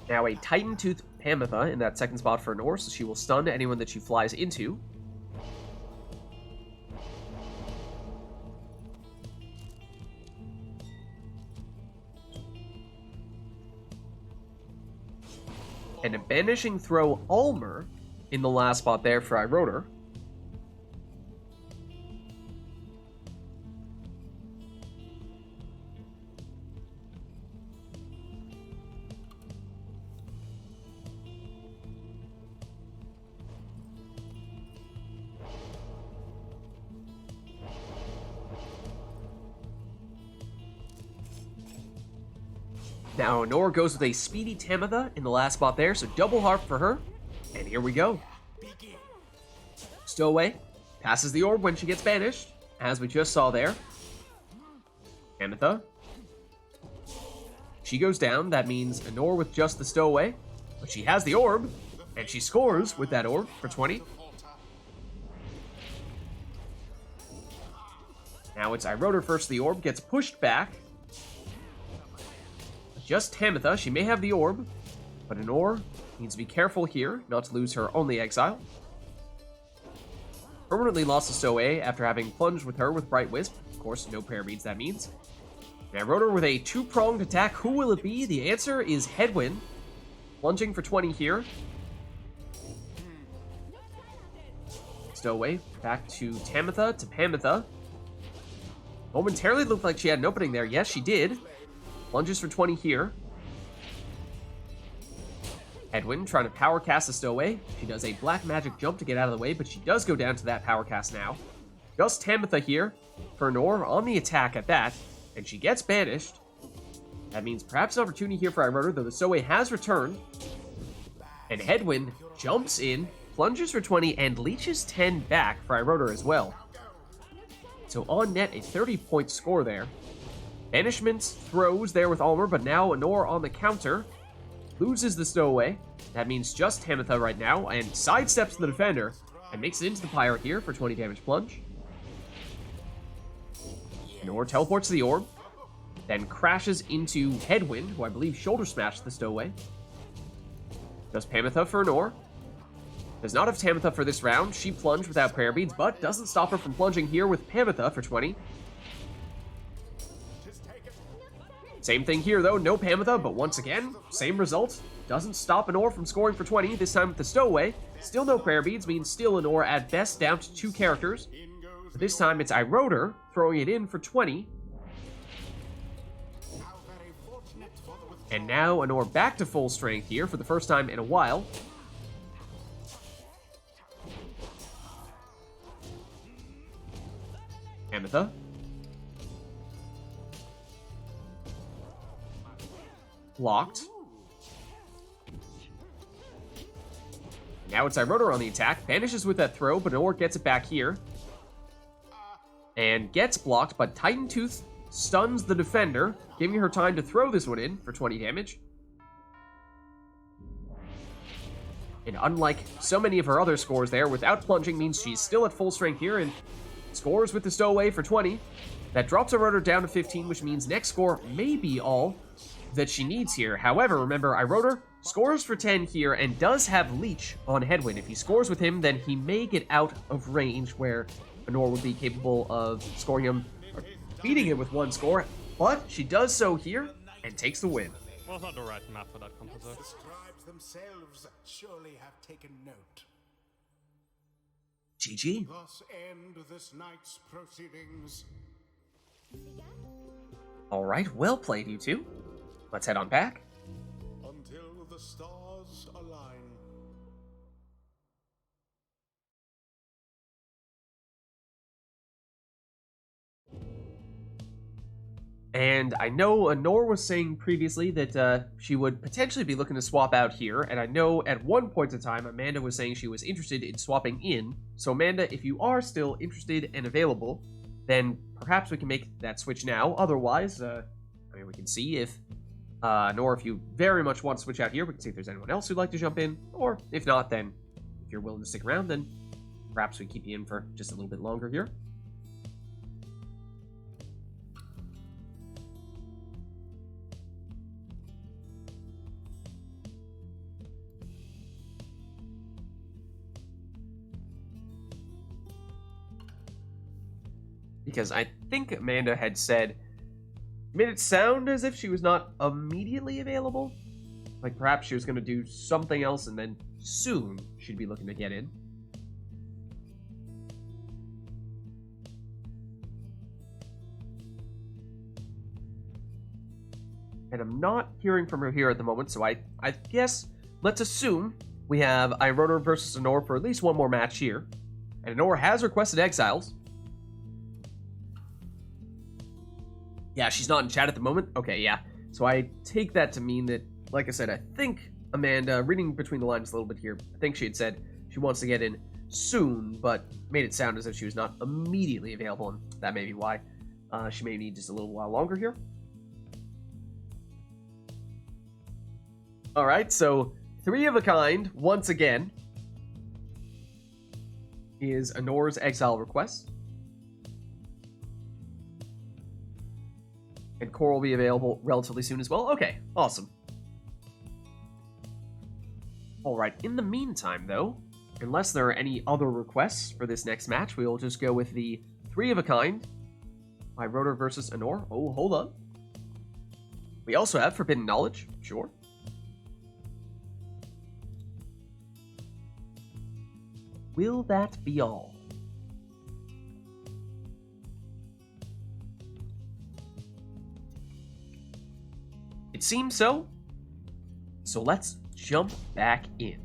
Now a Titan Tooth Pamitha in that second spot for Nor, so she will stun anyone that she flies into. And a Banishing Throw Almer in the last spot there for Iroder. Now, Nor goes with a Speedy Tamitha in the last spot there, so double harp for her. And here we go. Stowaway passes the orb when she gets banished, as we just saw there. Tamitha. She goes down, that means a Nor with just the Stowaway. But she has the orb, and she scores with that orb for 20. Now it's Iroder first, the orb gets pushed back. Just Tamitha, she may have the orb, but Nor needs to be careful here, not to lose her only exile. Permanently lost to Stowaway after having plunged with her with Bright Wisp. Of course, no prayer beads, that means. Now Iroder with a two-pronged attack. Who will it be? The answer is Headwind. Plunging for 20 here. Stowaway back to Tamitha, to Pamitha. Momentarily looked like she had an opening there. Yes, she did. Lunges for 20 here. Headwind trying to power cast the Stowaway. She does a black magic jump to get out of the way, but she does go down to that power cast now. Just Tamitha here for Nor on the attack at that, and she gets banished. That means perhaps an opportunity here for Iroder, though the Stowaway has returned. And Headwind jumps in, plunges for 20, and leeches 10 back for Iroder as well. So on net, a 30-point score there. Banishments throws there with Almer, but now Nor on the counter. Loses the Stowaway. That means just Tamitha right now, and sidesteps the defender, and makes it into the Pyre here for 20 damage plunge. Nor teleports to the orb, then crashes into Headwind, who I believe shoulder smashed the Stowaway. Does Pamitha for Nor. Does not have Tamitha for this round. She plunged without prayer beads, but doesn't stop her from plunging here with Pamitha for 20. Same thing here, though. No Pamitha, but once again, same result. Doesn't stop Nor from scoring for 20, this time with the Stowaway. Still no prayer beads, means still Nor at best down to 2 characters. But this time it's Iroder throwing it in for 20. And now Nor back to full strength here for the first time in a while. Pamitha. Blocked. Now it's Iroder on the attack. Banishes with that throw, but Nor gets it back here. And gets blocked, but Titan Tooth stuns the defender, giving her time to throw this one in for 20 damage. And unlike so many of her other scores there, without plunging means she's still at full strength here and scores with the Stowaway for 20. That drops Iroder down to 15, which means next score may be all that she needs here. However, remember, Iroder scores for 10 here and does have Leech on Headwind. If he scores with him, then he may get out of range where Nor would be capable of scoring him or beating him with one score. But she does so here and takes the win. Was not the right map for that composer. The scribes themselves surely have taken note. GG. Thus end this night's proceedings. All right, well played, you two. Let's head on back. Until the stars align. And I know Nor was saying previously that she would potentially be looking to swap out here, and I know at one point in time Amanda was saying she was interested in swapping in. So Amanda, if you are still interested and available, then perhaps we can make that switch now. Otherwise, And we can see if, nor if you very much want to switch out here, we can see if there's anyone else who'd like to jump in. Or if not, then if you're willing to stick around, then perhaps we keep you in for just a little bit longer here. Because I think Amanda had said, made it sound as if she was not immediately available. Like perhaps she was going to do something else and then soon she'd be looking to get in. And I'm not hearing from her here at the moment, so I guess let's assume we have Iroder versus Honor for at least one more match here. And Honor has requested exiles. Yeah, she's not in chat at the moment. Okay, yeah. So I take that to mean that, like I said, I think Amanda, reading between the lines a little bit here, I think she had said she wants to get in soon, but made it sound as if she was not immediately available, and that may be why she may need just a little while longer here. All right, so 3 of a kind, once again, is Honor's exile request. And Core will be available relatively soon as well. Okay, awesome. Alright, in the meantime, though, unless there are any other requests for this next match, we will just go with the 3 of a kind. Iroder versus Honor. Oh, hold on. We also have Forbidden Knowledge, sure. Will that be all? It seems so. So let's jump back in.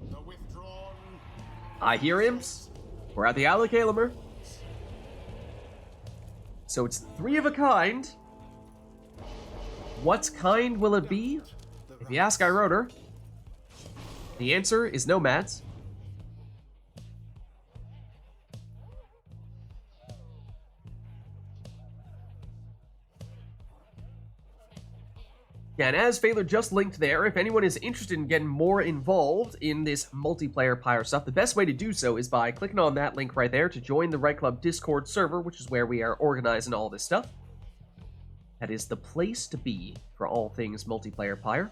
The withdrawn. I hear imps. We're at the Isle of Kalamer. So it's 3 of a kind. What kind will it be? If you ask Iroder, the answer is nomads. And as Failer just linked there, if anyone is interested in getting more involved in this multiplayer Pyre stuff, the best way to do so is by clicking on that link right there to join the RITE Club Discord server, which is where we are organizing all this stuff. That is the place to be for all things multiplayer Pyre.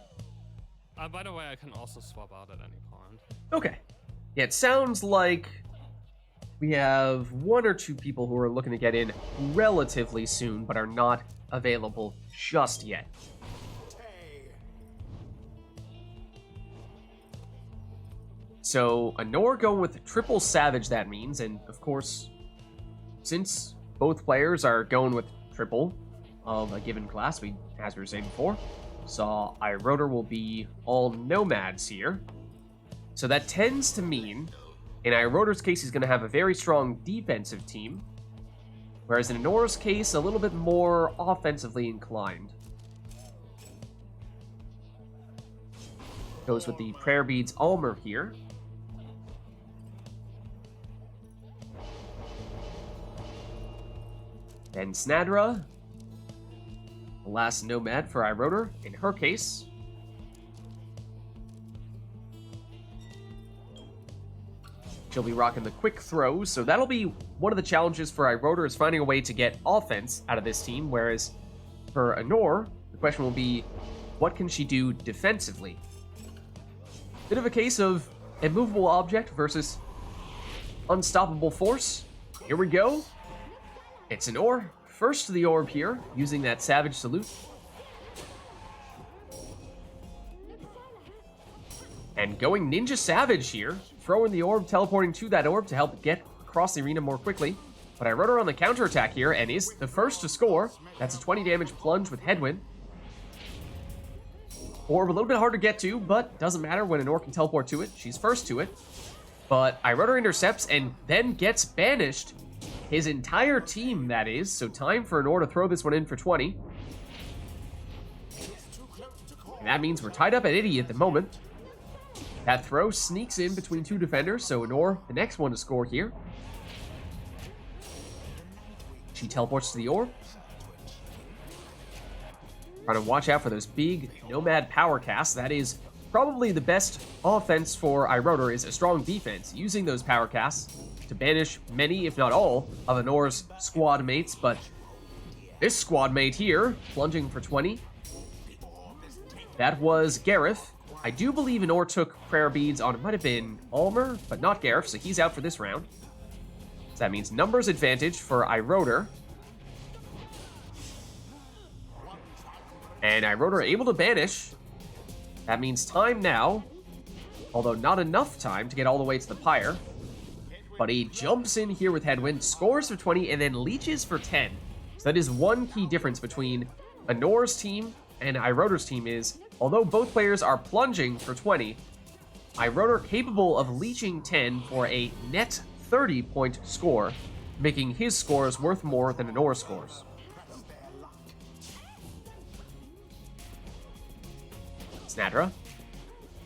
By the way, I can also swap out at any point. Okay. Yeah, it sounds like we have 1 or 2 people who are looking to get in relatively soon, but are not available just yet. So, Honor going with triple Savage, that means, and of course, since both players are going with triple of a given class, as we were saying before, saw Iroder will be all nomads here. So that tends to mean, in Iroder's case, he's going to have a very strong defensive team, whereas in Honor's case, a little bit more offensively inclined. Goes with the Prayer Beads Almer here. Then Snadra, the last nomad for Iroder, in her case. She'll be rocking the quick throws, so that'll be one of the challenges for Iroder, is finding a way to get offense out of this team, whereas for Honor, the question will be, what can she do defensively? Bit of a case of immovable object versus unstoppable force. Here we go. It's an orb. First to the orb here, using that Savage Salute. And going Ninja Savage here, throwing the orb, teleporting to that orb to help get across the arena more quickly. But Iroder on the counterattack here, and is the first to score. That's a 20 damage plunge with Headwind. Orb a little bit hard to get to, but doesn't matter when an orc can teleport to it. She's first to it. But Iroder intercepts and then gets banished. His entire team, that is. So time for an orc to throw this one in for 20. And that means we're tied up at 80 at the moment. That throw sneaks in between two defenders, so Nor, the next one to score here. She teleports to the orb. Trying to watch out for those big Nomad power casts. That is probably the best offense for iRotor, is a strong defense, using those power casts to banish many, if not all, of Anor's squad mates. But this squad mate here, plunging for 20. That was Gareth. I do believe Anor took prayer beads on, it might have been Almer, but not Gareth, so he's out for this round. So that means numbers advantage for iRotor. And iRotor able to banish. That means time now, although not enough time to get all the way to the Pyre. But he jumps in here with Headwind, scores for 20, and then leeches for 10. So that is one key difference between Anor's team and iRotor's team is, although both players are plunging for 20, iRotor capable of leeching 10 for a net 30-point score, making his scores worth more than Anor's scores. Snadra.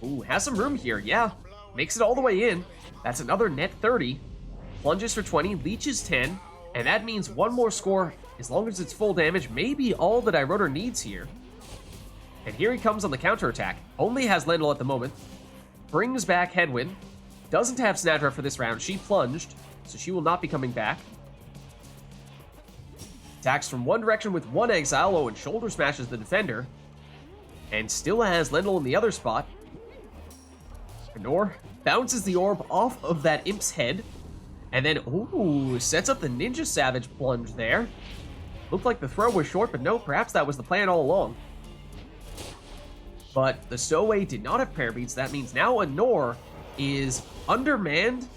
Ooh, has some room here, yeah. Makes it all the way in. That's another net 30. Plunges for 20, leeches 10, and that means one more score, as long as it's full damage, maybe all that iRotor needs here. And here he comes on the counterattack. Only has Lendl at the moment. Brings back Headwind. Doesn't have Snadra for this round. She plunged, so she will not be coming back. Attacks from one direction with one Exile. Oh, and shoulder smashes the defender. And still has Lendl in the other spot. Anor bounces the orb off of that Imp's head. And then, ooh, sets up the Ninja Savage plunge there. Looked like the throw was short, but no, perhaps that was the plan all along. But the Stowaway did not have prayer beads. That means now Anor is undermanned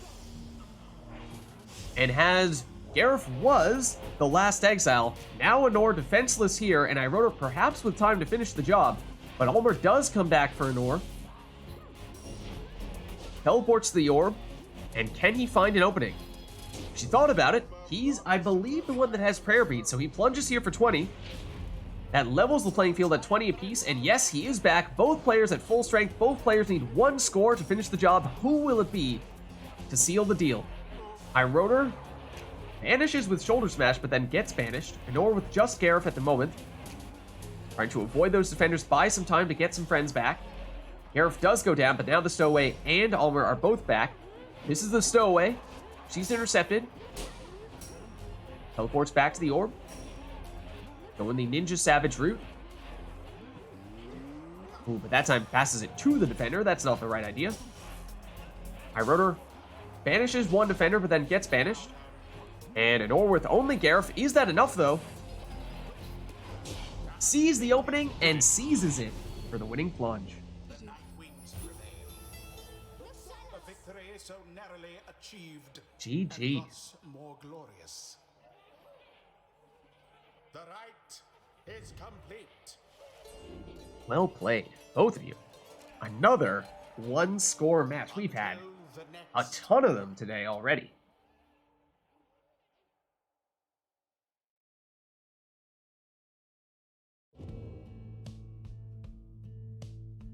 and has... Gareth was the last Exile. Now Anor defenseless here, and iRotor perhaps with time to finish the job. But Almer does come back for Anor. Teleports to the orb. And can he find an opening? She thought about it. He's, I believe, the one that has prayer beads, so he plunges here for 20. That levels the playing field at 20 apiece, and yes, he is back. Both players at full strength. Both players need one score to finish the job. Who will it be to seal the deal? iRotor banishes with Shoulder Smash, but then gets banished. Anor with just Gareth at the moment. Trying to avoid those defenders, buy some time to get some friends back. Gareth does go down, but now the Stowaway and Almer are both back. This is the Stowaway. She's intercepted. Teleports back to the orb. Going the Ninja Savage route. Ooh, but that time passes it to the defender. That's not the right idea. iRotor banishes one defender, but then gets banished. And Anor with only Gareth. Is that enough, though? Sees the opening and seizes it for the winning plunge. A victory so narrowly achieved. GG. And loss more glorious. The rite is complete. Well played, both of you. Another one-score match. We've had a ton of them today already.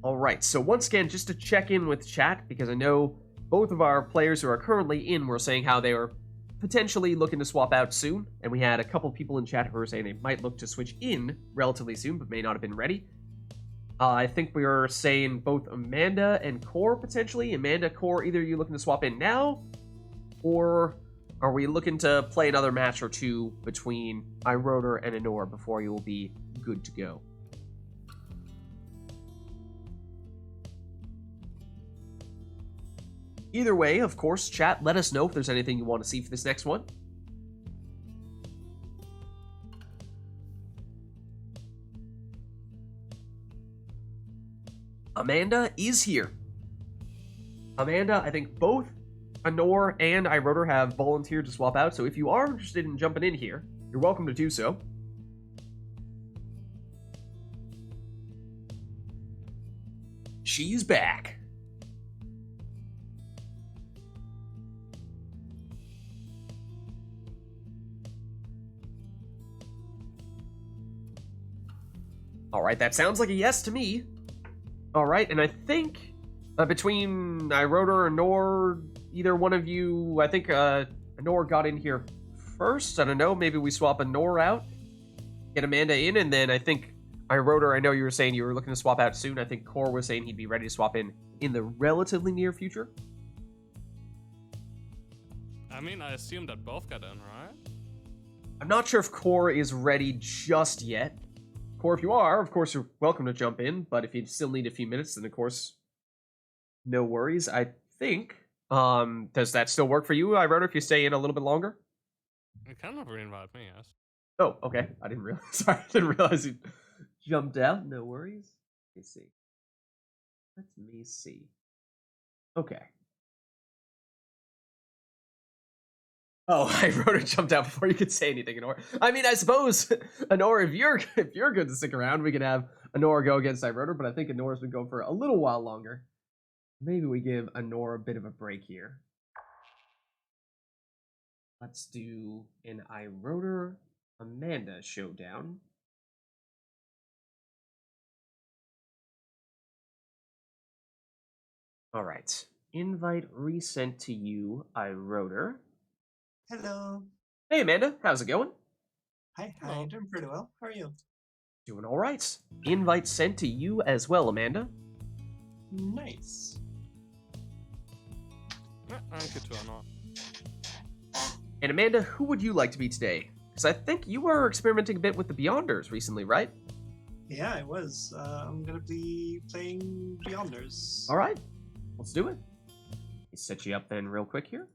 All right, so once again, just to check in with chat, because I know both of our players who are currently in were saying how they were potentially looking to swap out soon, and we had a couple people in chat who were saying they might look to switch in relatively soon, but may not have been ready. I think we were saying both Amanda and Core potentially. Amanda, Core, either you looking to swap in now, or are we looking to play another match or two between iRotor and Anor before you will be good to go? Either way, of course, chat, let us know if there's anything you want to see for this next one. Amanda is here. Amanda, I think both Anor and iRotor have volunteered to swap out, so if you are interested in jumping in here, you're welcome to do so. She's back. All right, that sounds like a yes to me. All right, and I think Between Iroder and Nor, either one of you, I think Nor got in here first. I don't know, maybe we swap a Nor out, get Amanda in, and then I think Iroder, I know you were saying you were looking to swap out soon. I think Core was saying he'd be ready to swap in the relatively near future. I mean, I assume that both got in, right? I'm not sure if Core is ready just yet. Core, if you are, of course, you're welcome to jump in, but if you still need a few minutes, then of course, no worries. I think, does that still work for you, Iroder, if you stay in a little bit longer? You can re-invite me, yes. Oh, okay. I didn't realize. Sorry, I didn't realize you jumped out. No worries. Let me see. Okay. Oh, Iroder jumped out before you could say anything, Anor. I mean, I suppose, Anor, if you're good to stick around, we can have Anor go against Iroder, but I think Anor's been going for a little while longer. Maybe we give Anor a bit of a break here. Let's do an Iroder Amanda showdown. All right. Invite resent to you, Iroder. Hello. Hey, Amanda. How's it going? Hi, Hello. doing pretty well. How are you? Doing all right. Invite sent to you as well, Amanda. Nice. Yeah, thank you too, Anor. And Amanda, who would you like to be today? Because I think you were experimenting a bit with the Beyonders recently, right? Yeah, I was. I'm gonna be playing Beyonders. All right. Let's do it. Let me set you up then real quick here.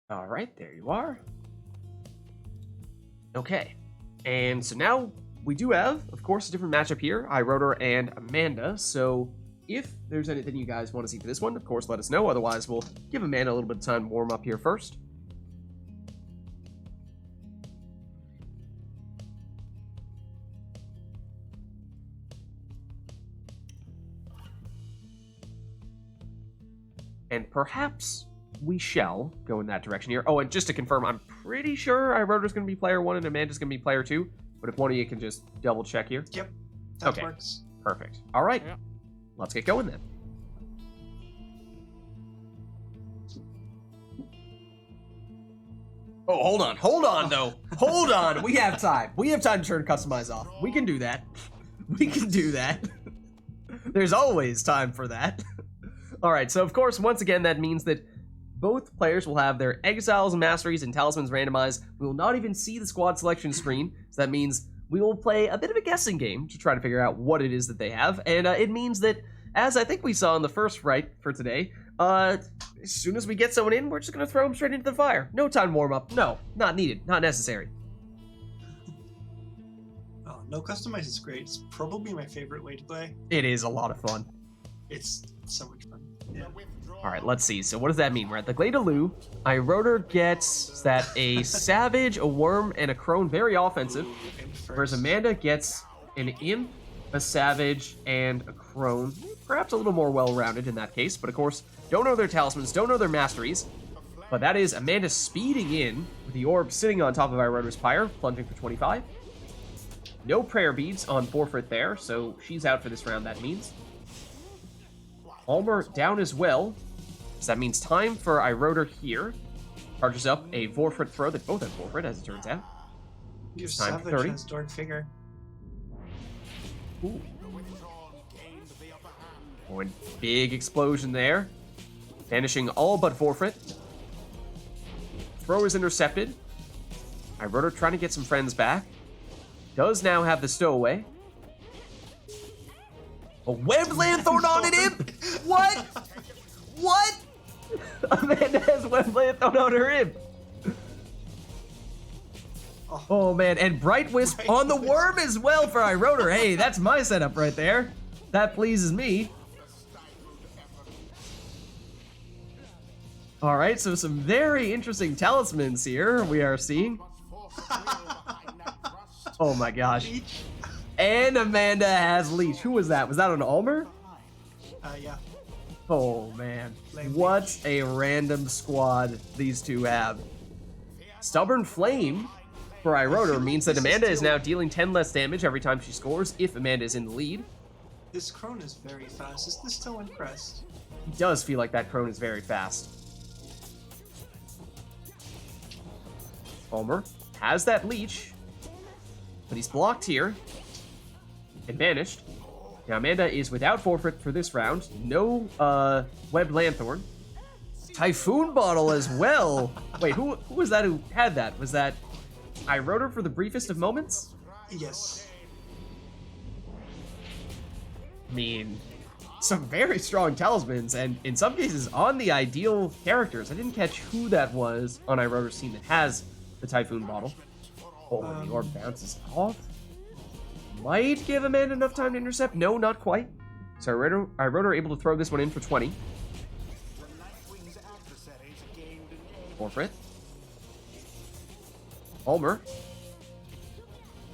All right, there you are. Okay, and so now we do have, of course, a different matchup here, Iroder and Amanda. So if there's anything you guys want to see for this one, of course, let us know. Otherwise, we'll give Amanda a little bit of time to warm up here first. And perhaps we shall go in that direction here. Oh, and just to confirm, I'm pretty sure Iroder's going to be player 1 and Amanda's going to be player 2. But if one of you can just double check here. Yep, that Okay. works. Perfect. All right. Yeah. Let's get going then. Oh, hold on. Hold on, though. Hold on. We have time. We have time to turn customize off. We can do that. We can do that. There's always time for that. All right. So, of course, once again, that means that both players will have their exiles, masteries, and talismans randomized. We will not even see the squad selection screen. So that means we will play a bit of a guessing game to try to figure out what it is that they have. And it means that, as I think we saw in the first Rite for today, as soon as we get someone in, we're just going to throw them straight into the fire. No time to warm up. No, not needed. Not necessary. Oh, no customize is great. It's probably my favorite way to play. It is a lot of fun. It's so much fun. Yeah. All right, let's see. So what does that mean? We're at the Glade of Lu. Iroder gets that a Savage, a Worm, and a Crone, very offensive. Ooh, imp Whereas first. Amanda gets an Imp, a Savage, and a Crone. Perhaps a little more well-rounded in that case, but of course, don't know their talismans, don't know their masteries. But that is Amanda speeding in with the orb sitting on top of Iroder's Pyre, plunging for 25. No prayer beads on forfeit there, so she's out for this round, that means. Almer down as well. So that means time for Iroder here. Charges up a Vorfrit throw that both have Vorfrit, as it turns out. Your It's time for Savage 30. has Dark Figure. Ooh. Oh, and big explosion there. Vanishing all but Vorfrit. Throw is intercepted. Iroder trying to get some friends back. Does now have the stowaway. A web lanthorn on an imp? What? What? Amanda has web lanthorn on her imp. Oh man, and Bright Wisp Bright on the Wisp. worm as well for Iroder. Hey, that's my setup right there. That pleases me. All right, so some very interesting talismans here we are seeing. Oh my gosh. Leech. And Amanda has Leech. Who was that? Was that an Almer? Yeah. Oh man, Flame what a random squad these two have. Stubborn Flame for iRotor means that this is Amanda is still- now dealing 10 less damage every time she scores if Amanda is in the lead. This crone is very fast. Is this still in crest? It does feel like that crone is very fast. Homer has that leech, but he's blocked here and banished. Now Amanda is without forfeit for this round. No Webbed Lanthorn. Typhoon Bottle as well. Wait, who was that who had that? Was that iRotor for the briefest of moments? Yes. I mean, some very strong talismans, and in some cases on the ideal characters. I didn't catch who that was on iRotor's team that has the Typhoon Bottle. Oh, and the orb bounces off. Might give Amanda enough time to intercept. No, not quite. So iRotor able to throw this one in for 20. Forfeit. Ulmer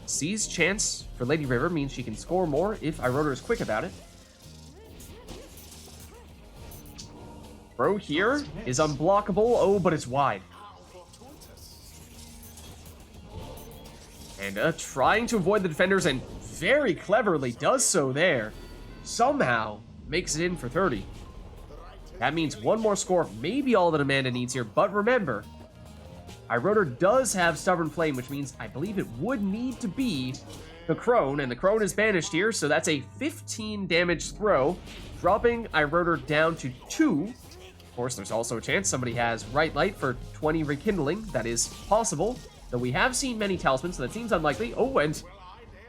sees chance for Lady River, means she can score more if iRotor is quick about it. Throw here is unblockable. Oh, but it's wide. And trying to avoid the defenders, and very cleverly does so there. Somehow makes it in for 30. That means one more score, maybe all that Amanda needs here. But remember, iRotor does have Stubborn Flame, which means I believe it would need to be the Crone, and the Crone is banished here, so that's a 15 damage throw, dropping iRotor down to 2. Of course, there's also a chance somebody has RITE Night for 20 rekindling. That is possible, though we have seen many talismans, so that seems unlikely. Oh, and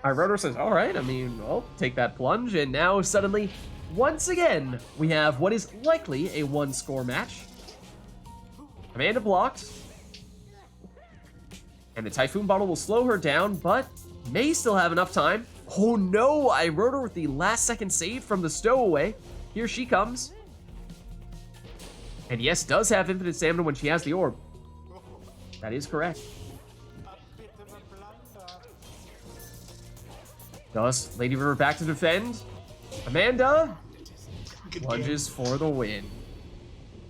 iRotor says, all right, I mean, I'll take that plunge, and now suddenly, once again, we have what is likely a one-score match. Amanda blocked, and the Typhoon Bottle will slow her down, but may still have enough time. Oh no, iRotor with the last-second save from the stowaway. Here she comes. And yes, does have infinite stamina when she has the orb. That is correct. Does Lady River back to defend? Amanda lunges for the win.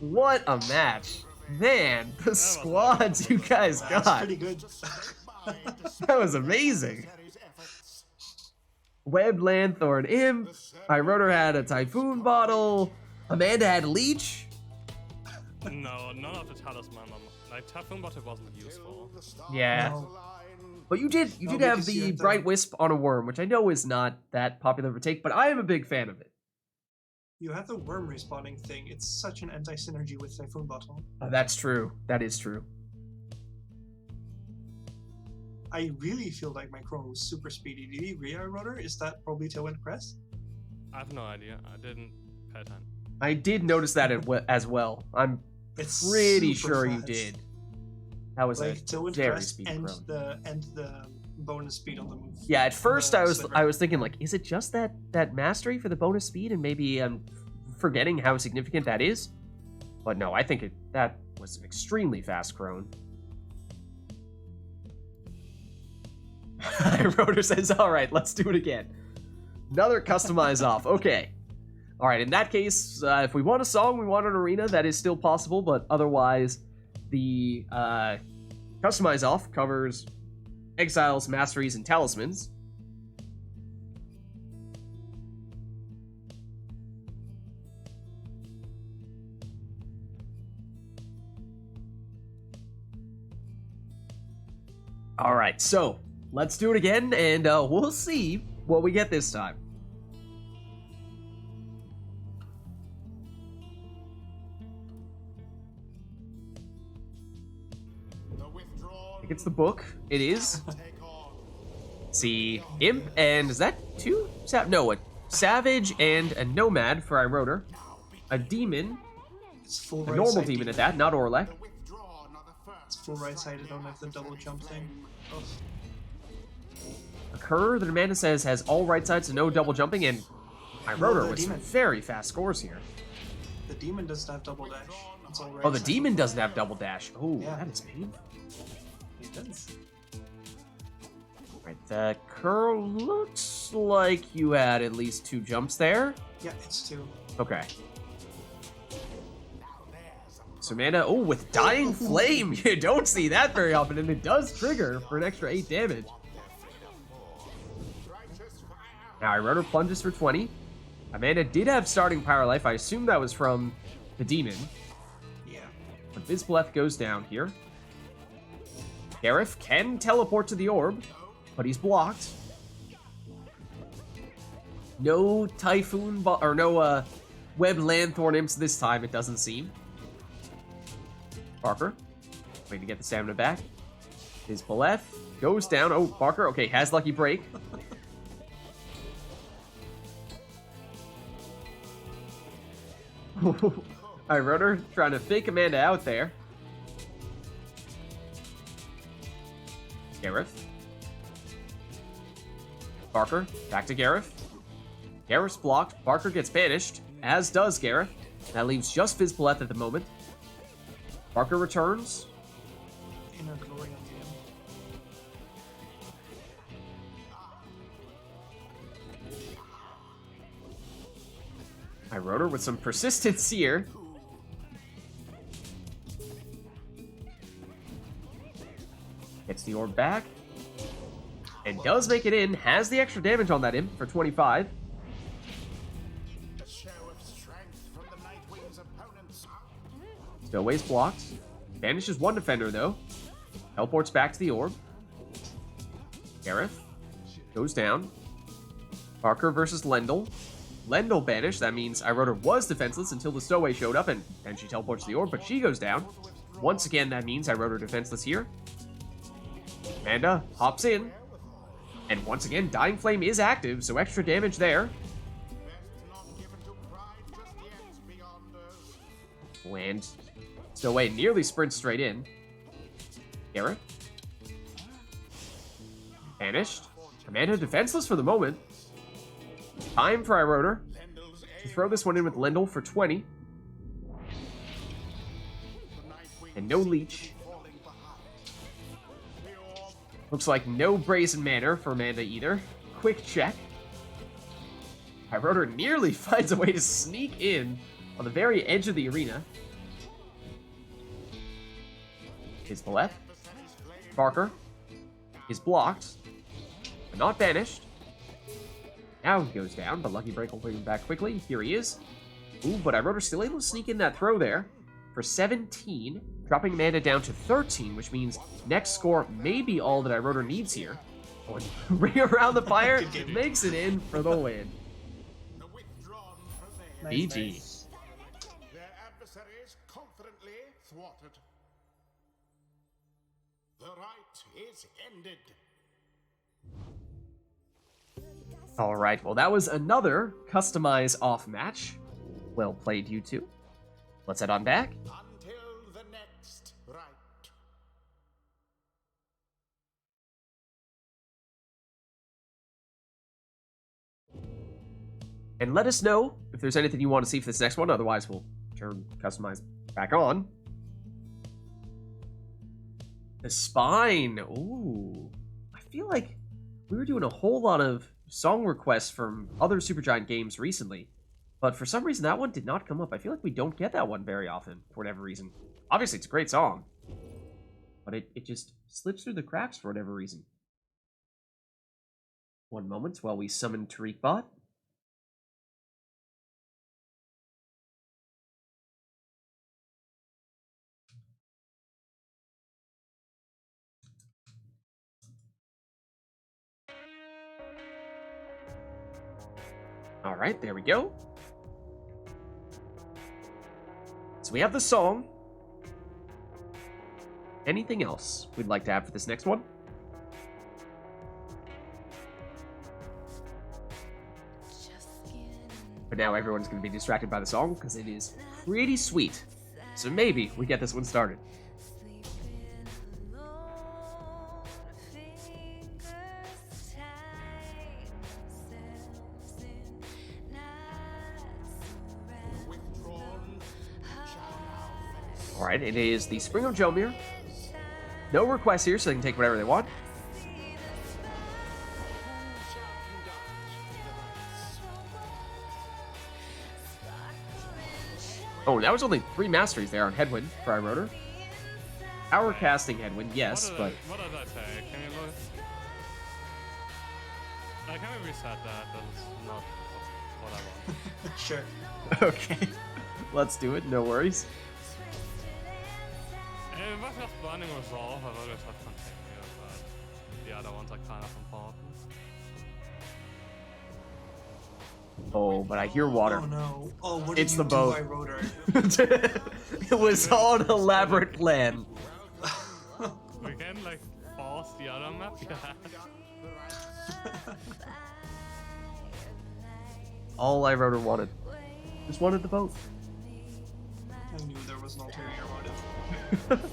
What a match. Man, the squads you guys That's got. pretty good. That was amazing. Webbed Lanthorn Imp. iRotor had a Typhoon Bottle. Amanda had Leech. No, none of the talisman. Like Typhoon Bottle wasn't useful. Yeah. No. But you did No, have because you the have the- Bright Wisp on a worm, which I know is not that popular of a take, but I am a big fan of it. You have the worm respawning thing. It's such an anti-synergy with Typhoon Bottle. That's true. That is true. I really feel like my Crone was super speedy. Do you agree, iRotor? Is that probably Tailwind Crest? I have no idea. I didn't pay attention. I did notice that as well. I'm It's pretty super sure you fast. did. That was Like a Tailwind very Crest speedy and Crone. the bonus speed on the move. Yeah, at first the I sliver. was thinking like, is it just that mastery for the bonus speed, and maybe I'm forgetting how significant that is? But no, I think that was an extremely fast Crone. Rotor says, all right, let's do it again. Another customize off. Okay. All right, in that case, if we want a song, we want an arena, that is still possible, but otherwise, the customize off covers exiles, masteries, and talismans. All right, so let's do it again, and we'll see what we get this time. The withdrawn I think it's the book. It is. take on. See, Imp, and is that two? No, a Savage and a Nomad for iRotor. A Demon, It's full a right normal side demon at that, not Orlek. The withdrawn are the It's first. full right side. I don't have the double jump thing. Oh. A Cur that Amanda says has all right sides, so no double jumping, and iRotor the with some demon. very fast scores here. The demon doesn't have double dash. It's all right. Oh, the side. Demon doesn't have double dash. Oh, Yeah. that is painful. It does. Right, the curl looks like you had at least 2 jumps there. Yeah, it's 2. Okay. So Amanda, oh, with Dying Flame, you don't see that very often, and it does trigger for an extra 8 damage. Now, I wrote her plunges for 20. Amanda did have starting Pyre life. I assume that was from the demon. Yeah. But Vizpleth goes down here. Gareth can teleport to the orb, but he's blocked. No Typhoon, or no Web Lanthorn Imps this time, it doesn't seem. Barker, waiting to get the stamina back. Vizpleth goes down. Oh, Barker, okay, has Lucky Break. I wrote her trying to fake Amanda out there. Gareth. Barker, back to Gareth. Gareth's blocked. Barker gets banished, as does Gareth. That leaves just Vizpleth at the moment. Barker returns. Inner glory of the end. I wrote her with some persistence here. Gets the orb back. And does make it in. Has the extra damage on that imp for 25. A show of strength from the Nightwing's opponents. Stowaway's blocked. Banishes one defender, though. Teleports back to the orb. Gareth goes down. Barker versus Lendl. Lendl banished. That means Iroder was defenseless until the Stowaway showed up, and she teleports to the orb, but she goes down. Once again, that means Iroder defenseless here. Amanda hops in. And once again, Dying Flame is active, so extra damage there. Best not given to pride just yet, Beyonders. And Stowaway nearly sprints straight in. Gareth. Banished. Amanda defenseless for the moment. Time for Iroder to throw this one in with Lendl for 20. And no leech. Looks like no Brazen Manor for Amanda either. Quick check. Iroder nearly finds a way to sneak in on the very edge of the arena. Vizpleth. Barker is blocked, but not banished. Now he goes down, but Lucky Break will bring him back quickly. Here he is. Ooh, but Iroder still able to sneak in that throw there for 17, dropping Amanda down to 13, which means next score may be all that Iroder needs here. Oh, ring around the fire, makes it in for the win. The withdrawn prevail. Nice, BG. nice. Their adversaries confidently thwarted. The rite is ended. All right, well, that was another customize off match. Well played, you two. Let's head on back. Until the next rite. And let us know if there's anything you want to see for this next one. Otherwise, we'll turn customize back on. The spine. Ooh. I feel like we were doing a whole lot of song requests from other Supergiant games recently. But for some reason, that one did not come up. I feel like we don't get that one very often, for whatever reason. Obviously, it's a great song. But it just slips through the cracks for whatever reason. One moment while we summon Tariqbot. All right, there we go. So we have the song. Anything else we'd like to add for this next one? But now everyone's going to be distracted by the song because it is pretty sweet. So maybe we get this one started. Alright, it is the Spring of Jomir. No requests here, so they can take whatever they want. Oh, that was only 3 masteries there on Headwind for iRotor. Power casting Headwind, yes, but... What did I take? Can you look? Can we reset that? That's not what I want. Sure. Okay. Let's do it, no worries. It was just Burning Resolve, I would just have continued, but the other ones are kind of important. Oh, but I hear water. Oh no. Oh, what did It's you the do, boat. iRotor? It was all an elaborate plan. We can like force the other map. All iRotor wanted. Just wanted the boat. I knew there was an ulterior motive.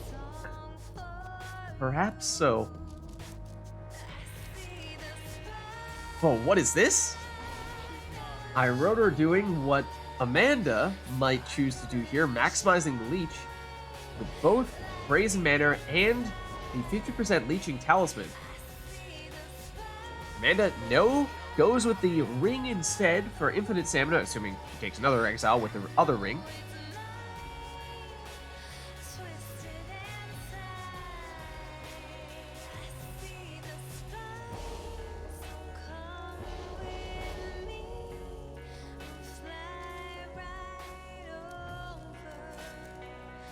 Perhaps so. Oh, what is this? iRotor doing what Amanda might choose to do here, maximizing the leech with both Brazen Manor and the 50% leeching talisman. Amanda, no, goes with the ring instead for infinite stamina, assuming she takes another exile with the other ring.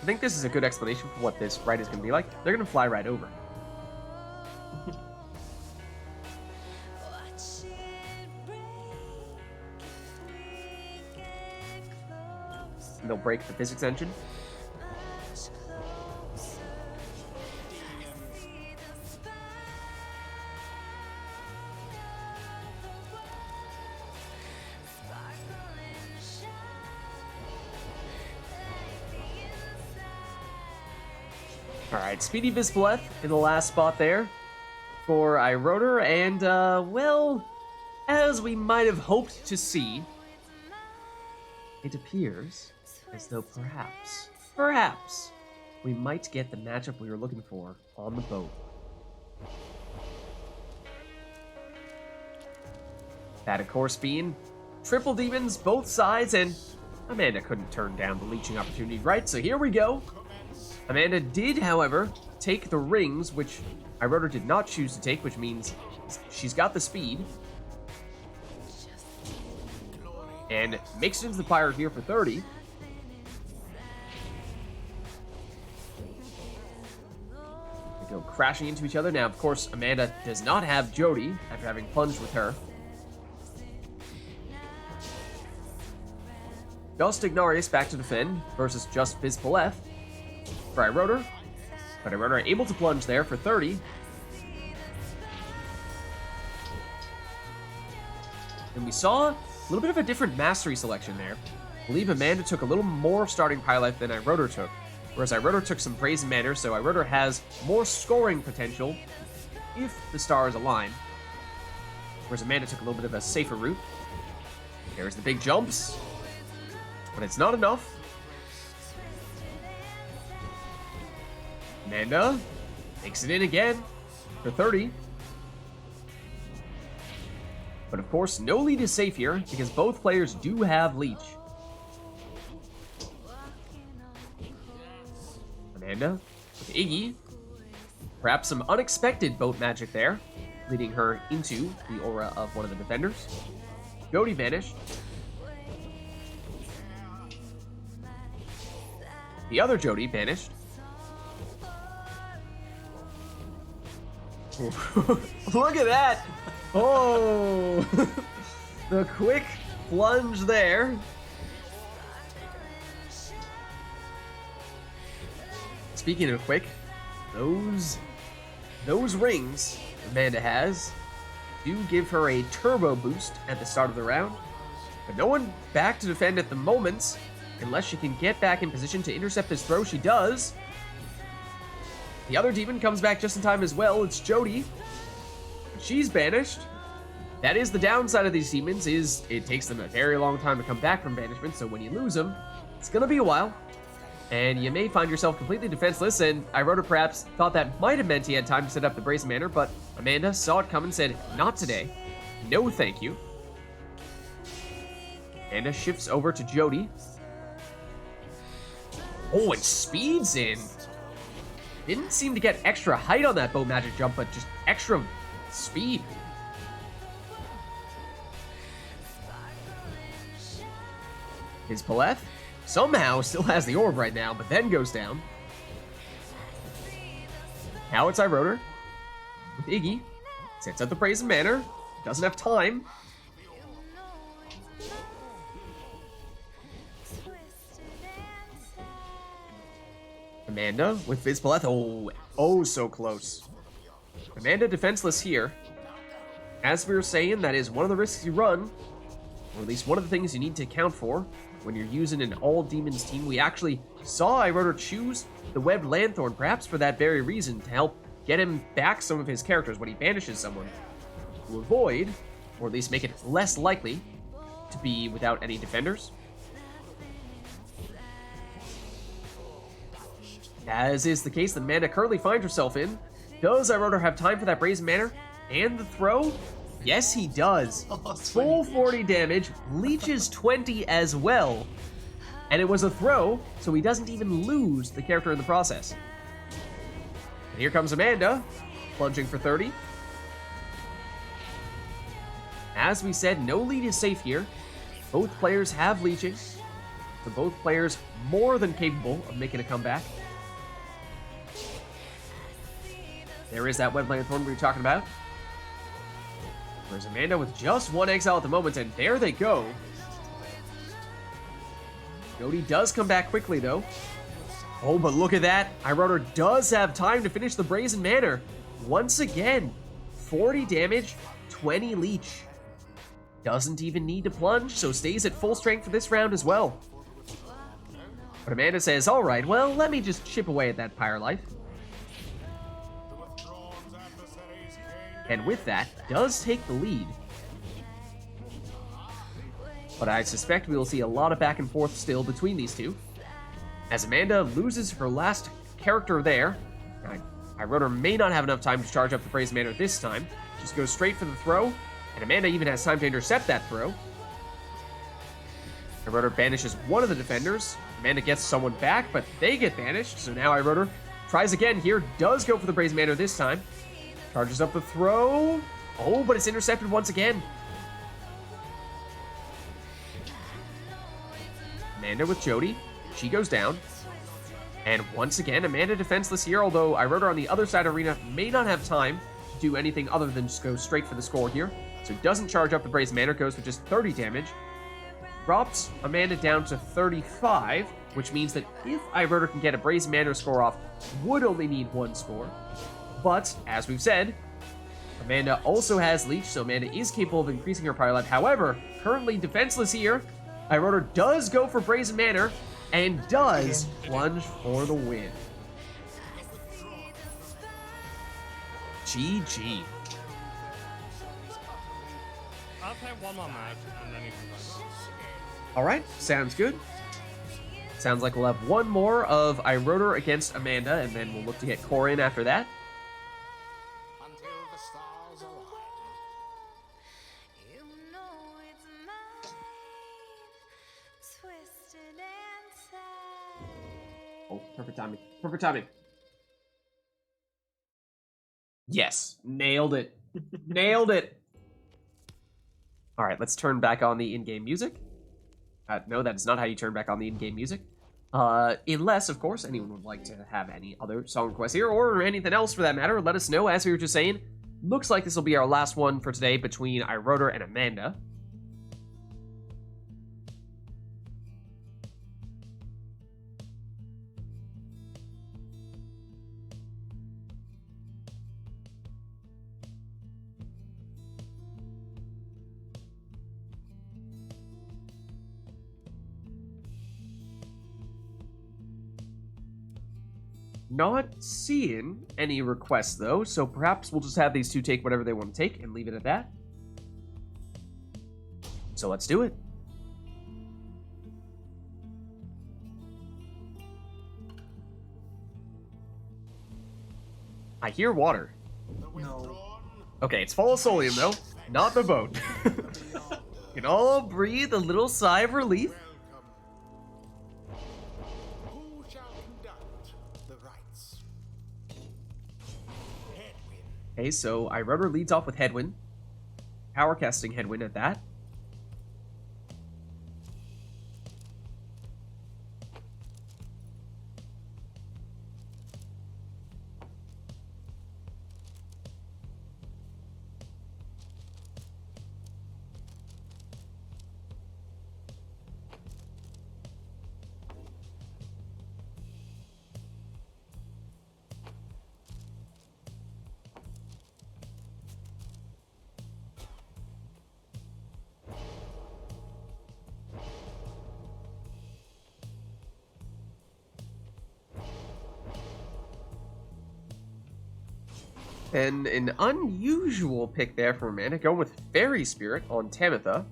I think this is a good explanation for what this ride is going to be like. They're going to fly right over. And they'll break the physics engine. Alright, Speedy Vispleth in the last spot there for iRotor, and, well, as we might have hoped to see, it appears as though perhaps, we might get the matchup we were looking for on the boat. That, of course, being triple demons, both sides, and Amanda couldn't turn down the leeching opportunity, right? So here we go. Amanda did, however, take the rings, which iRotor did not choose to take, which means she's got the speed. And makes it into the Pyre here for 30. They go crashing into each other. Now, of course, Amanda does not have Jody after having plunged with her. Just Ignarius back to defend versus just Vizpaleth for iRotor. But iRotor able to plunge there for 30. And we saw a little bit of a different mastery selection there. I believe Amanda took a little more starting Pyre life than iRotor took. Whereas iRotor took some Brazen Manor, so iRotor has more scoring potential if the stars align. Whereas Amanda took a little bit of a safer route. There's the big jumps. But it's not enough. Amanda makes it in again for 30. But of course, no lead is safe here because both players do have leech. Amanda with Iggy. Perhaps some unexpected boat magic there, leading her into the aura of one of the defenders. Jody vanished. The other Jody vanished. Look at that! Oh! The quick plunge there. Speaking of quick, those rings Amanda has do give her a turbo boost at the start of the round. But no one back to defend at the moment, unless she can get back in position to intercept this throw. She does. The other demon comes back just in time as well. It's Jody. She's banished. That is the downside of these demons, is it takes them a very long time to come back from banishment, so when you lose them, it's gonna be a while. And you may find yourself completely defenseless, and iRotor perhaps thought that might have meant he had time to set up the Brazen Manor, but Amanda saw it come and said, not today. No thank you. Amanda shifts over to Jody. Oh, and speeds in. Didn't seem to get extra height on that bow magic jump, but just extra speed. His Paleth somehow still has the orb right now, but then goes down. Now it's iRotor with Iggy. Sets up the Brazen Manor. Doesn't have time. Amanda with Vids Paleth. Oh, so close. Amanda defenseless here. As we were saying, that is one of the risks you run, or at least one of the things you need to account for when you're using an all-demons team. We actually saw iRotor choose the Webbed Lanthorn, perhaps for that very reason, to help get him back some of his characters when he banishes someone, to avoid, or at least make it less likely, to be without any defenders. As is the case that Amanda currently finds herself in. Does iRotor have time for that Brazen Manor and the throw? Yes, he does. Full 40 damage, leeches 20 as well. And it was a throw, so he doesn't even lose the character in the process. And here comes Amanda, plunging for 30. As we said, no lead is safe here. Both players have leeching, so both players more than capable of making a comeback. There is that Web Lanthorn we were talking about. There's Amanda with just one exile at the moment, and there they go. Jody does come back quickly, though. Oh, but look at that. iRotor does have time to finish the Brazen Manor. Once again, 40 damage, 20 leech. Doesn't even need to plunge, so stays at full strength for this round as well. But Amanda says, all right, well, let me just chip away at that Pyre life. And with that, does take the lead. But I suspect we will see a lot of back and forth still between these two, as Amanda loses her last character there. iRotor may not have enough time to charge up the Brazen Manor this time. Just goes straight for the throw, and Amanda even has time to intercept that throw. iRotor banishes one of the defenders. Amanda gets someone back, but they get banished, so now iRotor tries again here, does go for the Brazen Manor this time. Charges up the throw. Oh, but it's intercepted once again. Amanda with Jody. She goes down. And once again, Amanda defenseless here, although iRotor on the other side of arena may not have time to do anything other than just go straight for the score here. So doesn't charge up the Brazen Manor, goes for just 30 damage. Drops Amanda down to 35, which means that if iRotor can get a Brazen Manor score off, would only need one score. But, as we've said, Amanda also has leech, so Amanda is capable of increasing her Pyre life. However, currently defenseless here, iRotor does go for Brazen Manor, and does plunge for the win. GG. I'll play one more match, and then you can play. Alright, sounds good. Sounds like we'll have one more of iRotor against Amanda, and then we'll look to get Core in after that. Until the stars align. You know it's mine, twisted and tight. Oh, perfect timing. Perfect timing. Yes, nailed it. Nailed it. All right, let's turn back on the in-game music. No, that is not how you turn back on the in-game music. Unless, of course, anyone would like to have any other song requests here, or anything else for that matter, let us know. As we were just saying, looks like this will be our last one for today between iRotor and Amanda. Not seeing any requests, though, so perhaps we'll just have these two take whatever they want to take and leave it at that. So let's do it. I hear water. No. Okay, it's full of Solium, though, not the boat. Can all breathe a little sigh of relief. Who shall Okay, so iRotor leads off with Headwind. Power casting Headwind at that. And an unusual pick there for Amanda, going with Fairy Spirit on Tamitha.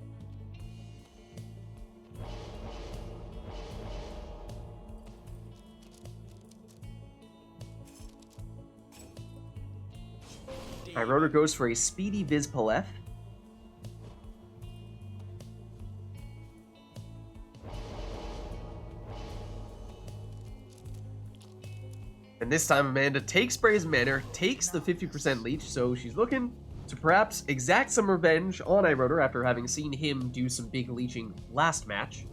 iRotor goes for a speedy Vizpalef. And this time Amanda takes Brazen Manor, takes the 50% leech, so she's looking to perhaps exact some revenge on iRotor after having seen him do some big leeching last match.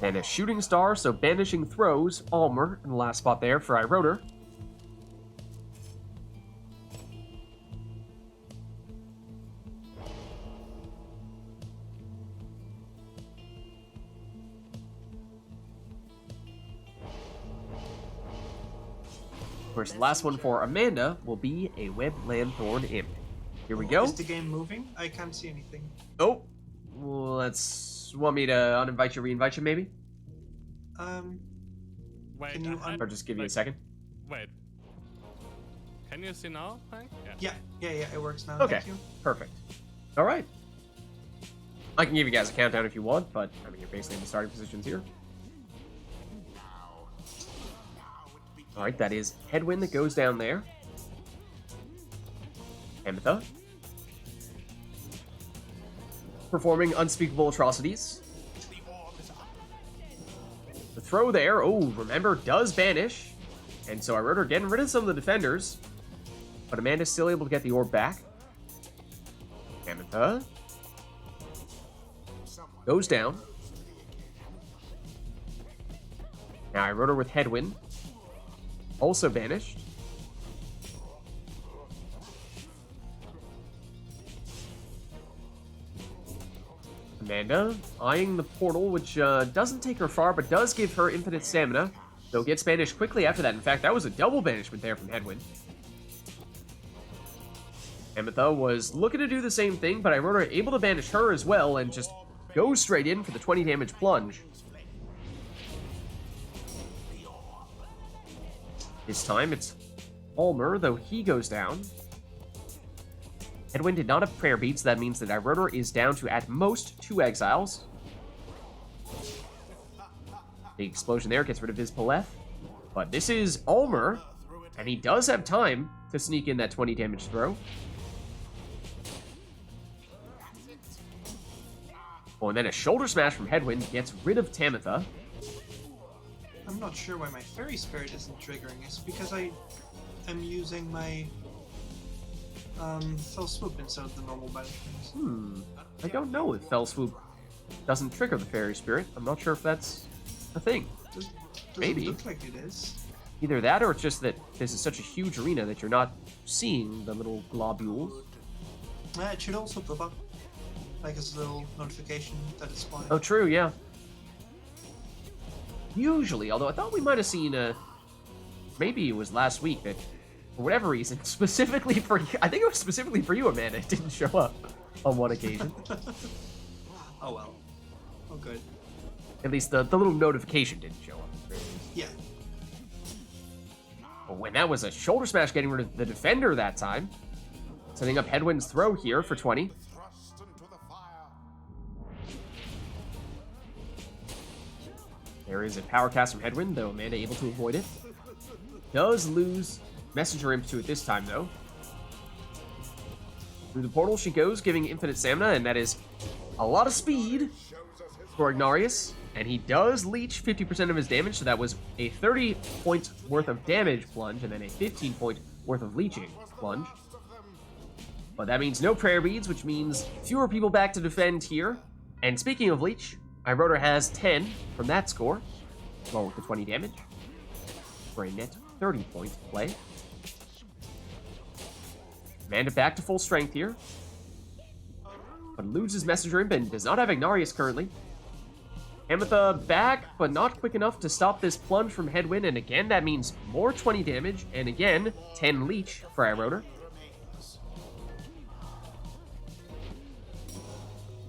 And a Shooting Star, so banishing throws, Almer in the last spot there for iRotor. Of course, the last one for Amanda will be a Web Landthorn Imp. Here we go. Is the game moving? I can't see anything. Oh, well, let's... Want me to uninvite you, reinvite you, maybe? Wait, Can you Or just give you a second? Wait. Can you see now, Hank? Yeah, it works now. Okay, Thank you. perfect. All right. I can give you guys a countdown if you want, but, I mean, you're basically in the starting positions here. All right, that is Headwind that goes down there. Tamitha. Performing unspeakable atrocities. The throw there, oh, remember, does banish. And so iRotor getting rid of some of the defenders. But Amanda's still able to get the orb back. Tamitha. Goes down. Now iRotor with Headwind. Also banished. Amanda eyeing the portal, which doesn't take her far, but does give her infinite stamina. Though gets banished quickly after that. In fact, that was a double banishment there from Headwind. Tamitha was looking to do the same thing, but iRotor able to banish her as well and just go straight in for the 20 damage plunge. This time it's Almer, though he goes down. Headwind did not have prayer beads, so that means that iRotor is down to at most 2 exiles. The explosion there gets rid of his Paleth. But this is Almer, and he does have time to sneak in that 20 damage throw. Oh, and then a shoulder smash from Headwind gets rid of Tamitha. I'm not sure why my Fairy Spirit isn't triggering. It's because I am using my Fell Swoop instead of the normal banishment. I don't know if Fell Swoop doesn't trigger the Fairy Spirit. I'm not sure if that's a thing. Doesn't Maybe. look like it is. Either that, or it's just that this is such a huge arena that you're not seeing the little globules. It should also pop up, like as a little notification that it's fine. Oh, true, yeah. Usually, although I thought we might have seen maybe it was last week that, for whatever reason, specifically for I think it was specifically for you, Amanda, it didn't show up on one occasion. Oh well. Oh good. At least the little notification didn't show up. Yeah. But when that was a shoulder smash getting rid of the defender that time, setting up Headwind's throw here for 20. Thrust into the fire. There is a power cast from Headwind, though Amanda able to avoid it. Does lose Messenger Imp to it this time, though. Through the portal she goes, giving infinite stamina, and that is a lot of speed for Ignarius, and he does leech 50% of his damage, so that was a 30 points worth of damage plunge, and then a 15 point worth of leeching plunge. But that means no prayer beads, which means fewer people back to defend here. And speaking of leech, iRotor has 10 from that score, along with the 20 damage, for a net 30 point play. Amanda back to full strength here, but loses Messenger Imp and does not have Ignarius currently. Ametha back, but not quick enough to stop this plunge from Headwind, and again, that means more 20 damage, and again, 10 leech for iRotor.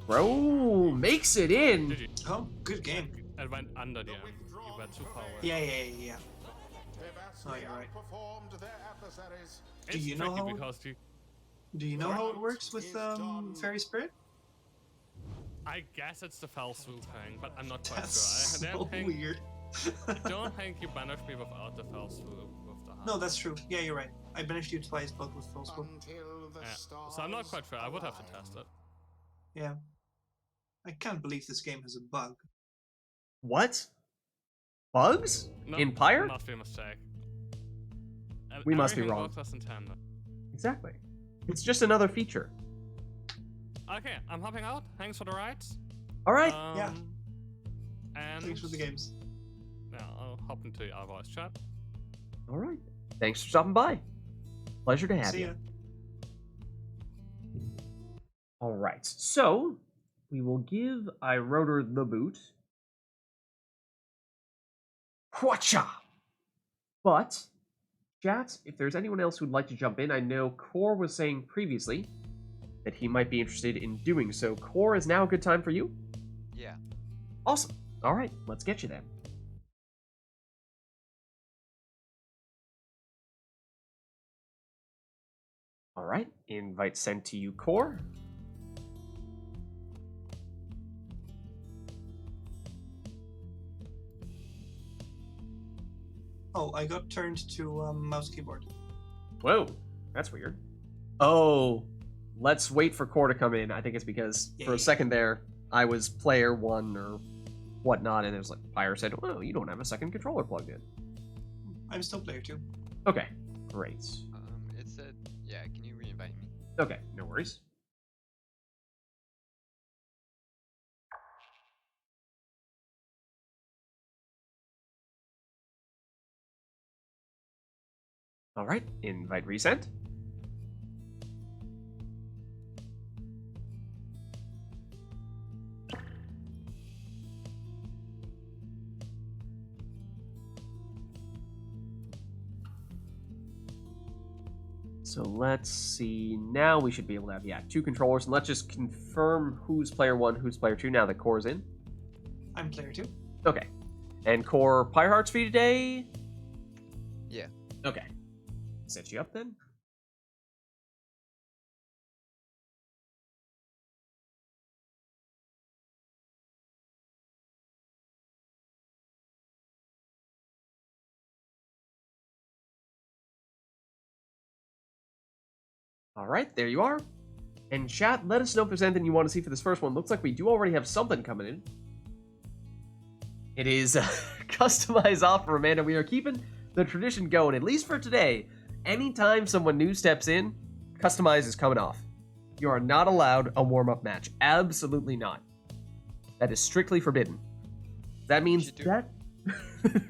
Bro makes it in. Oh, good game. It went under the end. You were too far away. Yeah. Oh, you're right. It's Do you know tricky how- because Do you know how it works with Fairy Spirit? I guess it's the fell swoop thing, but I'm not quite That's sure. I so don't think, weird. I don't think you banish me without the fell swoop with the hand. No, that's true. Yeah, you're right. I banished you twice, both with full swoop. Yeah. So I'm not quite sure. I would have to test it. Yeah. I can't believe this game has a bug. What? Bugs? No, In Pyre? Must be a mistake. And We must be everything wrong. works as intended. Exactly. It's just another feature. Okay, I'm hopping out. Thanks for the rides. All right. Yeah. And Thanks for the games. Yeah, I'll hop into our voice chat. All right. Thanks for stopping by. Pleasure to have See you. ya. All right. So we will give iRotor the boot. Whatcha? But, chat, if there's anyone else who'd like to jump in, I know Core was saying previously that he might be interested in doing so. Core, is now a good time for you? Yeah. Awesome. All right, let's get you then. All right, invite sent to you, Core. Oh, I got turned to mouse keyboard. Whoa, that's weird. Oh, let's wait for Core to come in. I think it's because for Yeah. a second there, I was player one or whatnot, and it was like Pyre said, "Oh, you don't have a second controller plugged in." I'm still player 2. Okay, great. It said, yeah, can you re-invite me? Okay, no worries. All right, invite resent. So let's see. Now we should be able to have, yeah, 2 controllers. And let's just confirm who's player 1, who's player 2 now that Core's in. I'm player 2. Okay. And Core, Pyre Hearts for you today? Yeah. Okay. Set you up then. All right, there you are. And chat, let us know if there's anything you want to see for this first one. Looks like we do already have something coming in. It is customized offer, Amanda. We are keeping the tradition going, at least for today. Anytime someone new steps in, customize is coming off. You are not allowed a warm-up match. Absolutely not. That is strictly forbidden. That means should do- that...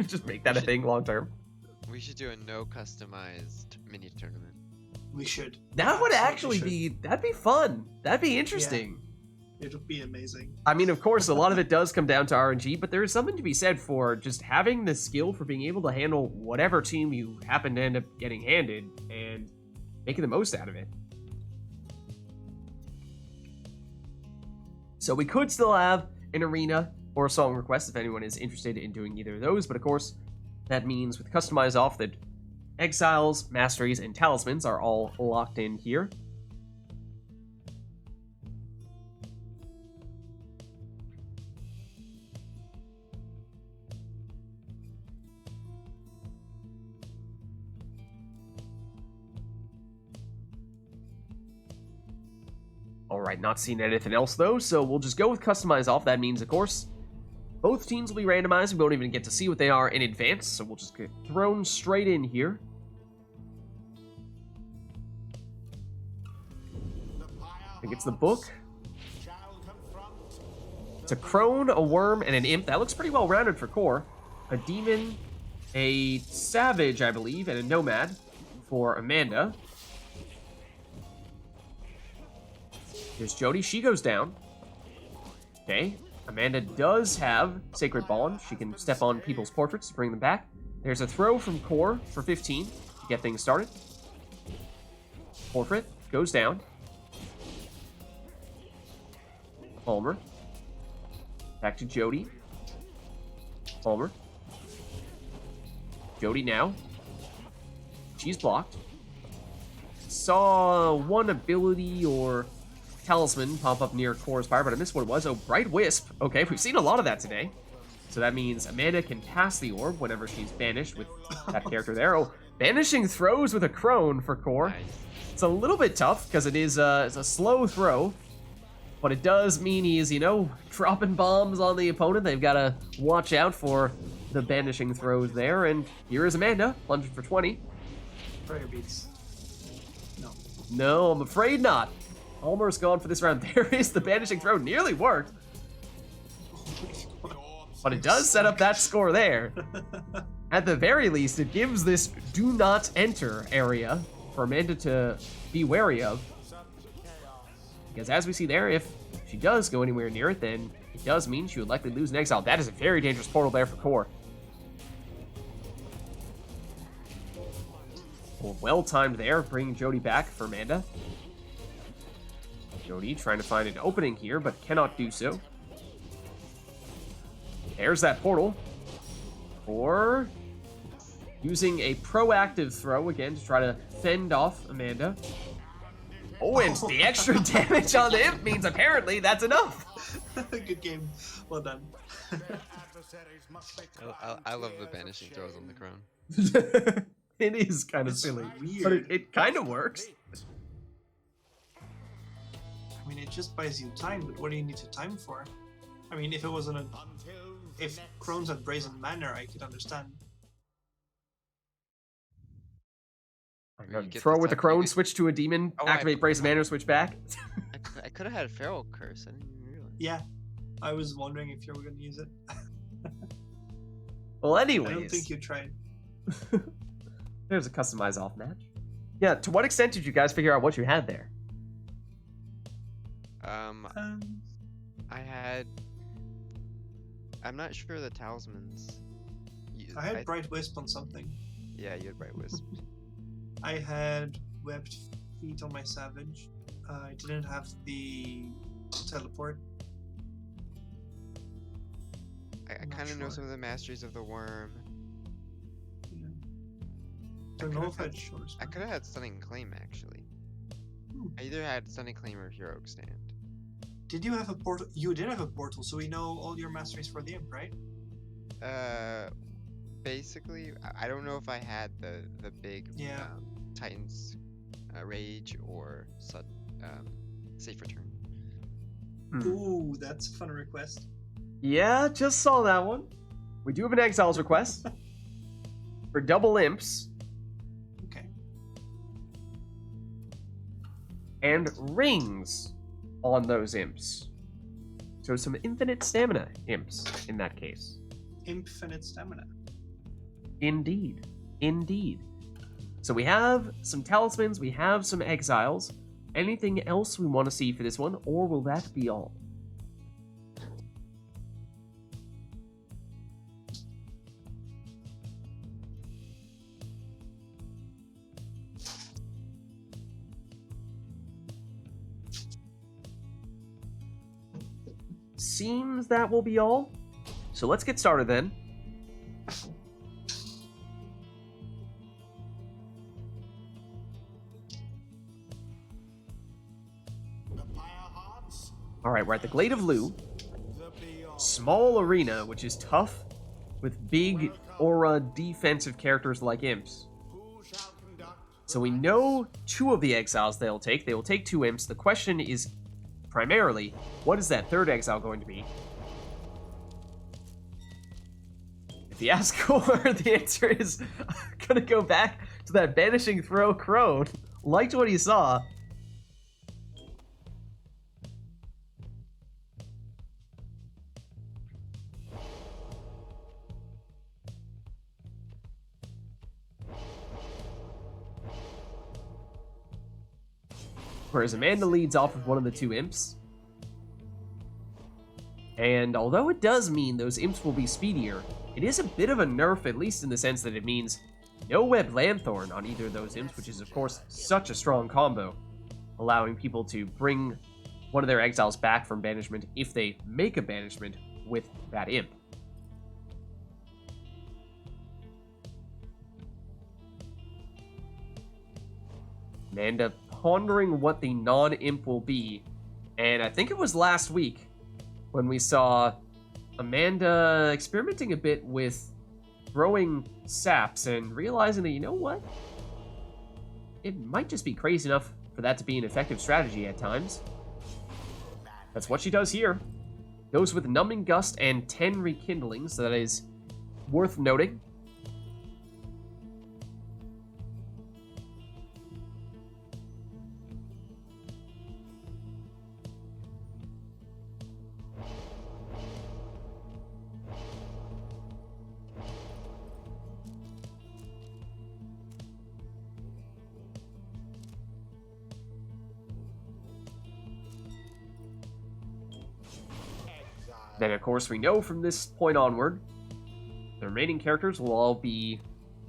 Just make that a thing long term. We should do a no customized mini tournament. We should. That would Absolutely actually should. be... That'd be fun. That'd be interesting. It would be amazing. I mean, of course, a lot of it does come down to RNG, but there is something to be said for just having the skill for being able to handle whatever team you happen to end up getting handed and making the most out of it. So we could still have an arena or a song request if anyone is interested in doing either of those, but of course, that means with Customize off that Exiles, Masteries, and Talismans are all locked in here. Alright, not seeing anything else though, so we'll just go with customize off. That means, of course, both teams will be randomized. We won't even get to see what they are in advance, so we'll just get thrown straight in here. I think it's the book. It's a crone, a worm, and an imp. That looks pretty well rounded for core. A demon, a savage, I believe, and a nomad for Amanda. Here's Jody. She goes down. Okay. Amanda does have Sacred Bond. She can step on people's portraits to bring them back. There's a throw from core for 15 to get things started. Portrait goes down. Palmer. Back to Jody. Palmer. Jody now. She's blocked. Saw one ability or talisman pop up near Core's Pyre, but I missed what it was. Oh, Bright Wisp. Okay, we've seen a lot of that today. So that means Amanda can pass the orb whenever she's banished with that character there. Oh, banishing throws with a crone for Core. Nice. It's a little bit tough because it's a slow throw, but it does mean he's, you know, dropping bombs on the opponent. They've got to watch out for the banishing throws there. And here is Amanda, plunging for 20. Prayer beats. No. No, I'm afraid not. Almost gone for this round. There is the banishing throw. Nearly worked. But it does set up that score there. At the very least, it gives this do not enter area for Amanda to be wary of. Because as we see there, if she does go anywhere near it, then it does mean she would likely lose an exile. That is a very dangerous portal there for Core. Well timed there, bringing Jody back for Amanda. Jody trying to find an opening here, but cannot do so. There's that portal. Or using a proactive throw again to try to fend off Amanda. Oh, and the extra damage on the imp means apparently that's enough. Good game. Well done. I love the banishing throws on the crown. It is kind of silly, weird. but it kind of works. I mean, it just buys you time, but what do you need to time for? I mean, if it wasn't a... If Crones had Brazen Manor, I could understand. You get Throw the with the time- crone, you get- switch to a demon, Oh, activate Brazen Manor, switch back. I could have had a Feral Curse. I didn't even realize. Yeah, I was wondering if you were going to use it. Well, I anyways. don't think you tried. There's a customize off match. Yeah, to what extent did you guys figure out what you had there? I had. I'm not sure of the talismans. I had Bright Wisp on something. Yeah, you had Bright Wisp. I had Webbed Feet on my Savage. I didn't have the teleport. I I'm not kind of know sure. some of the masteries of the worm. Yeah. I Don't know could've if I had- had Shores. I could have had Stunning Claim actually. I either had Stunning Claim or Heroic Stand. Did you have a portal? You did have a portal, so we know all your masteries for the imp, right? Basically, I don't know if I had the big Yeah. Titan's Rage or Safe Return. Ooh, that's a fun request. Yeah, just saw that one. We do have an Exiles request. For double imps. Okay. And rings on those imps. So some infinite stamina imps in that case. Infinite stamina. Indeed. Indeed. So we have some talismans, we have some exiles. Anything else we want to see for this one, or will that be all? Seems that will be all. So let's get started then. Alright, we're at the Glade of Lu. Small arena, which is tough, with big aura defensive characters like imps. So we know two of the exiles they'll take. They will take two imps. The question is, primarily, what is that third exile going to be? If you ask Core, the answer is gonna go back to that Banishing Throw Crone. Liked what he saw. Whereas Amanda leads off with one of the two imps. And although it does mean those imps will be speedier, it is a bit of a nerf, at least in the sense that it means no Web Lanthorn on either of those imps, which is of course such a strong combo, allowing people to bring one of their exiles back from banishment if they make a banishment with that imp. Amanda pondering what the non-imp will be, and I think it was last week when we saw Amanda experimenting a bit with throwing saps and realizing that, you know what? It might just be crazy enough for that to be an effective strategy at times. That's what she does here. Goes with Numbing Gust and 10 Rekindlings, so that is worth noting. Then, of course, we know from this point onward, the remaining characters will all be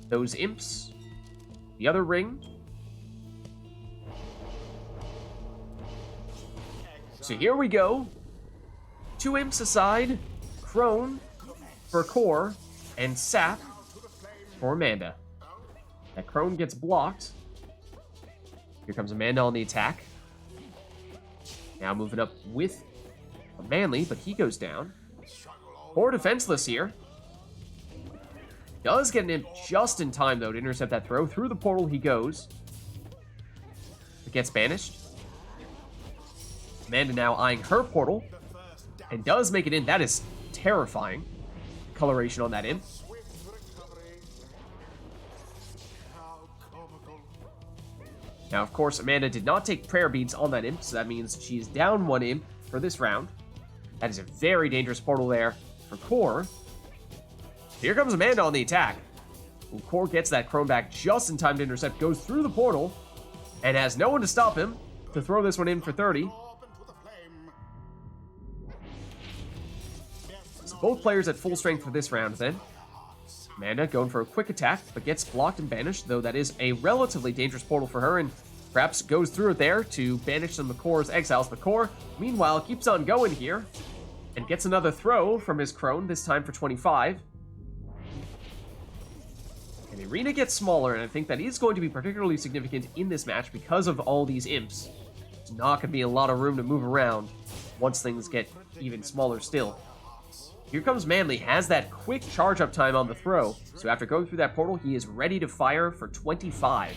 those imps, the other ring. So here we go. 2 imps aside, Crone for Core, and Sap for Amanda. That Crone gets blocked. Here comes Amanda on the attack. Now moving up with Manly, but he goes down. Core defenseless here. Does get an imp just in time, though, to intercept that throw. Through the portal he goes. It gets banished. Amanda now eyeing her portal. And does make it in. That is terrifying. Coloration on that imp. Now, of course, Amanda did not take prayer beads on that imp, so that means she's down 1 imp for this round. That is a very dangerous portal there for Core. Here comes Amanda on the attack. Ooh, Core gets that Crone back just in time to intercept, goes through the portal, and has no one to stop him to throw this one in for 30. So both players at full strength for this round then. Amanda going for a quick attack, but gets blocked and banished, though that is a relatively dangerous portal for her, and perhaps goes through it there to banish some of Core's exiles. But Core, meanwhile, keeps on going here and gets another throw from his Crone, this time for 25. And the arena gets smaller, and I think that is going to be particularly significant in this match because of all these imps. There's not going to be a lot of room to move around once things get even smaller still. Here comes Manly, has that quick charge up time on the throw, so after going through that portal, he is ready to fire for 25.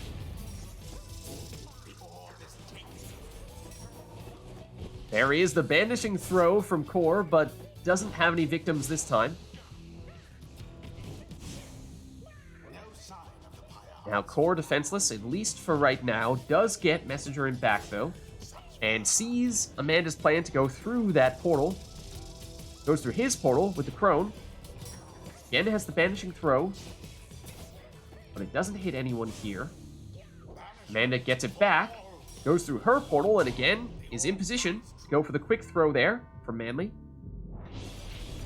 There is the banishing throw from Core, but doesn't have any victims this time. Now Core defenseless, at least for right now, does get Messenger in back though, and sees Amanda's plan to go through that portal. Goes through his portal with the Crone. Again has the banishing throw, but it doesn't hit anyone here. Amanda gets it back, goes through her portal, and again is in position to go for the quick throw there from Manly.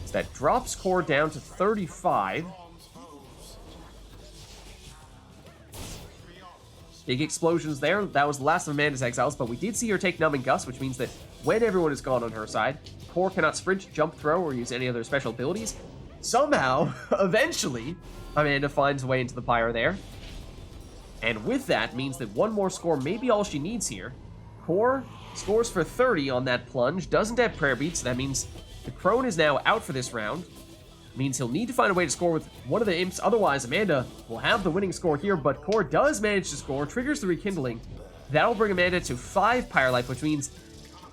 So that drops Core down to 35. Big explosions there. That was the last of Amanda's exiles, but we did see her take Numbing Gust, which means that when everyone is gone on her side, Core cannot sprint, jump, throw, or use any other special abilities. Somehow, eventually, Amanda finds a way into the Pyre there. And with that, means that one more score may be all she needs here. Core scores for 30 on that plunge, doesn't have prayer beats, so that means the Crone is now out for this round. Means he'll need to find a way to score with one of the imps, otherwise Amanda will have the winning score here, but Core does manage to score, triggers the rekindling. That'll bring Amanda to 5 Pyre Life, which means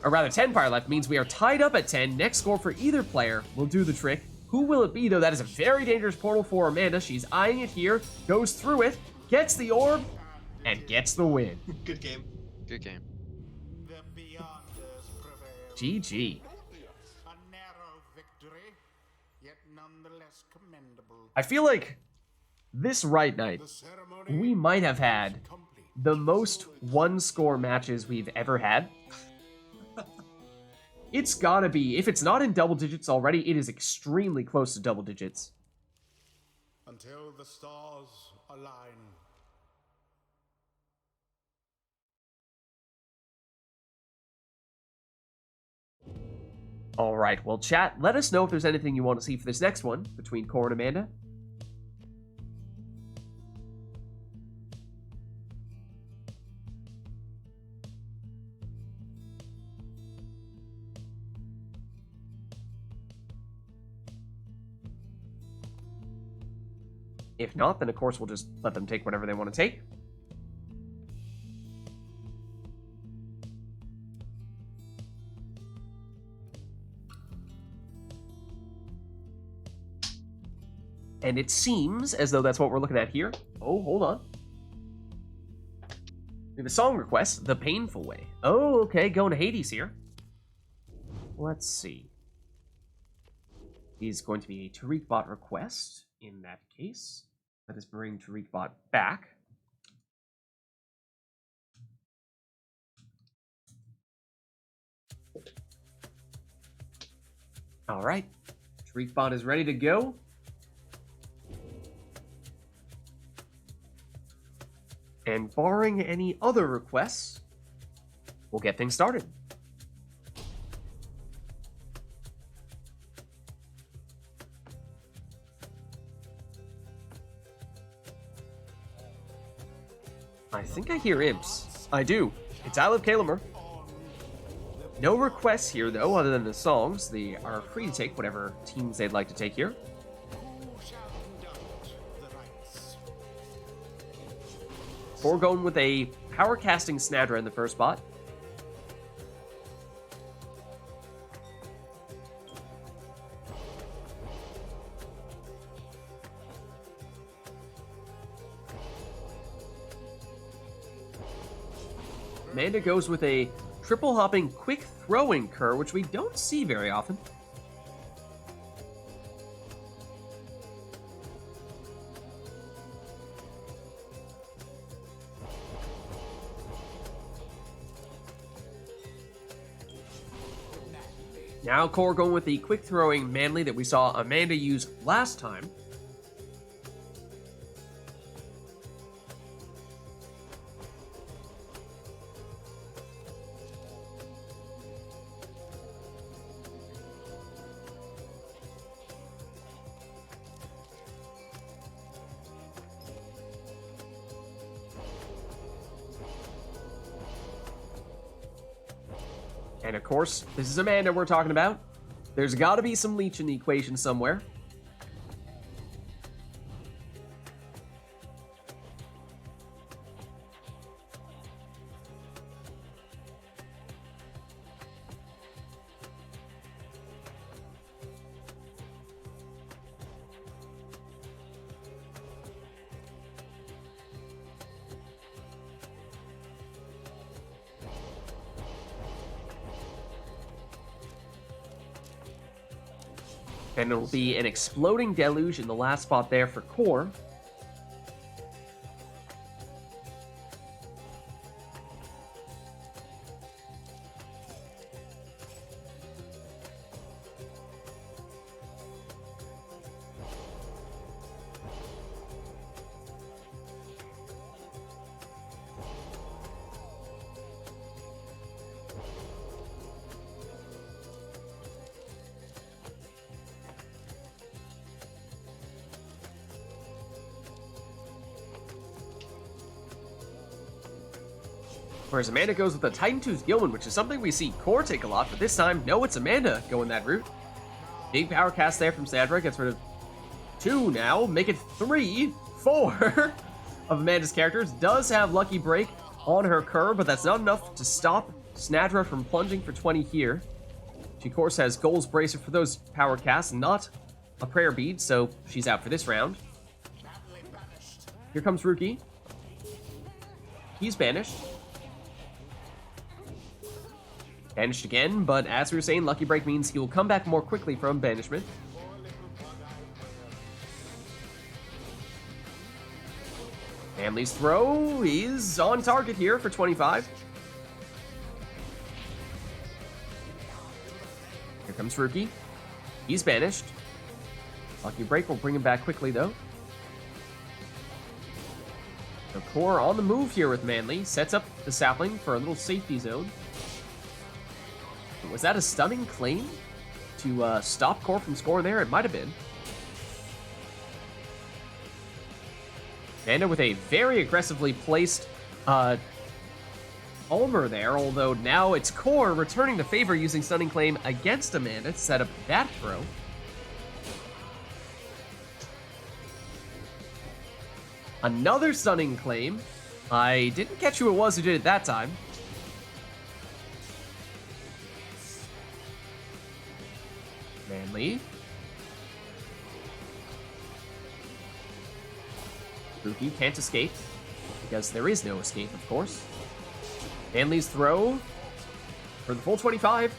or rather 10 Pyre left, means we are tied up at 10. Next score for either player will do the trick. Who will it be, though? That is a very dangerous portal for Amanda. She's eyeing it here, goes through it, gets the orb, and gets the win. Good game. Good game. The Beyonders prevail. GG. A narrow victory, yet nonetheless commendable. I feel like this Rite Night, The ceremony we might have had is complete. the most one-score matches we've ever had. It's gotta be, if it's not in double digits already, it is extremely close to double digits. Until the stars align. Alright, well chat, let us know if there's anything you want to see for this next one between Core and Amanda. If not, then of course we'll just let them take whatever they want to take. And it seems as though that's what we're looking at here. Oh, hold on. We have a song request, The Painful Way. Oh, okay, going to Hades here. Let's see. Is going to be a TariqBot request in that case. Let us bring TariqBot back. All right, TariqBot is ready to go. And barring any other requests, we'll get things started. I think I hear imps. I do. It's I Love Kalamer. No requests here, though, other than the songs. They are free to take whatever teams they'd like to take here. Who shall conduct the rites? We're going with a power casting Snadra in the first spot. Amanda goes with a triple hopping quick throwing Kerr, which we don't see very often. Now Core going with the quick throwing Manly that we saw Amanda use last time. And of course, this is Amanda we're talking about. There's got to be some leech in the equation somewhere. And it'll be an exploding deluge in the last spot there for Core. Whereas Amanda goes with the Titan Tooth Gilman, which is something we see Core take a lot, but this time, no, it's Amanda going that route. Big power cast there from Sadra, gets rid of 2 now, make it 3, 4 of Amanda's characters. Does have Lucky Break on her Kerr, but that's not enough to stop Snadra from plunging for 20 here. She, of course, has Goal's Bracer for those power casts, not a Prayer Bead, so she's out for this round. Here comes Ruki. He's banished. Banished again, but as we were saying, Lucky Break means he will come back more quickly from banishment. Manly's throw is on target here for 25. Here comes Ruki. He's banished. Lucky Break will bring him back quickly, though. The core on the move here with Manly. Sets up the sapling for a little safety zone. Was that a stunning claim to stop core from scoring there? It might have been. Amanda with a very aggressively placed Ulmer there, although now it's core returning the favor using stunning claim against Amanda to set up that throw. Another stunning claim. I didn't catch who it was who did it that time. Manly. Ruki can't escape, because there is no escape, of course. Manly's throw for the full 25.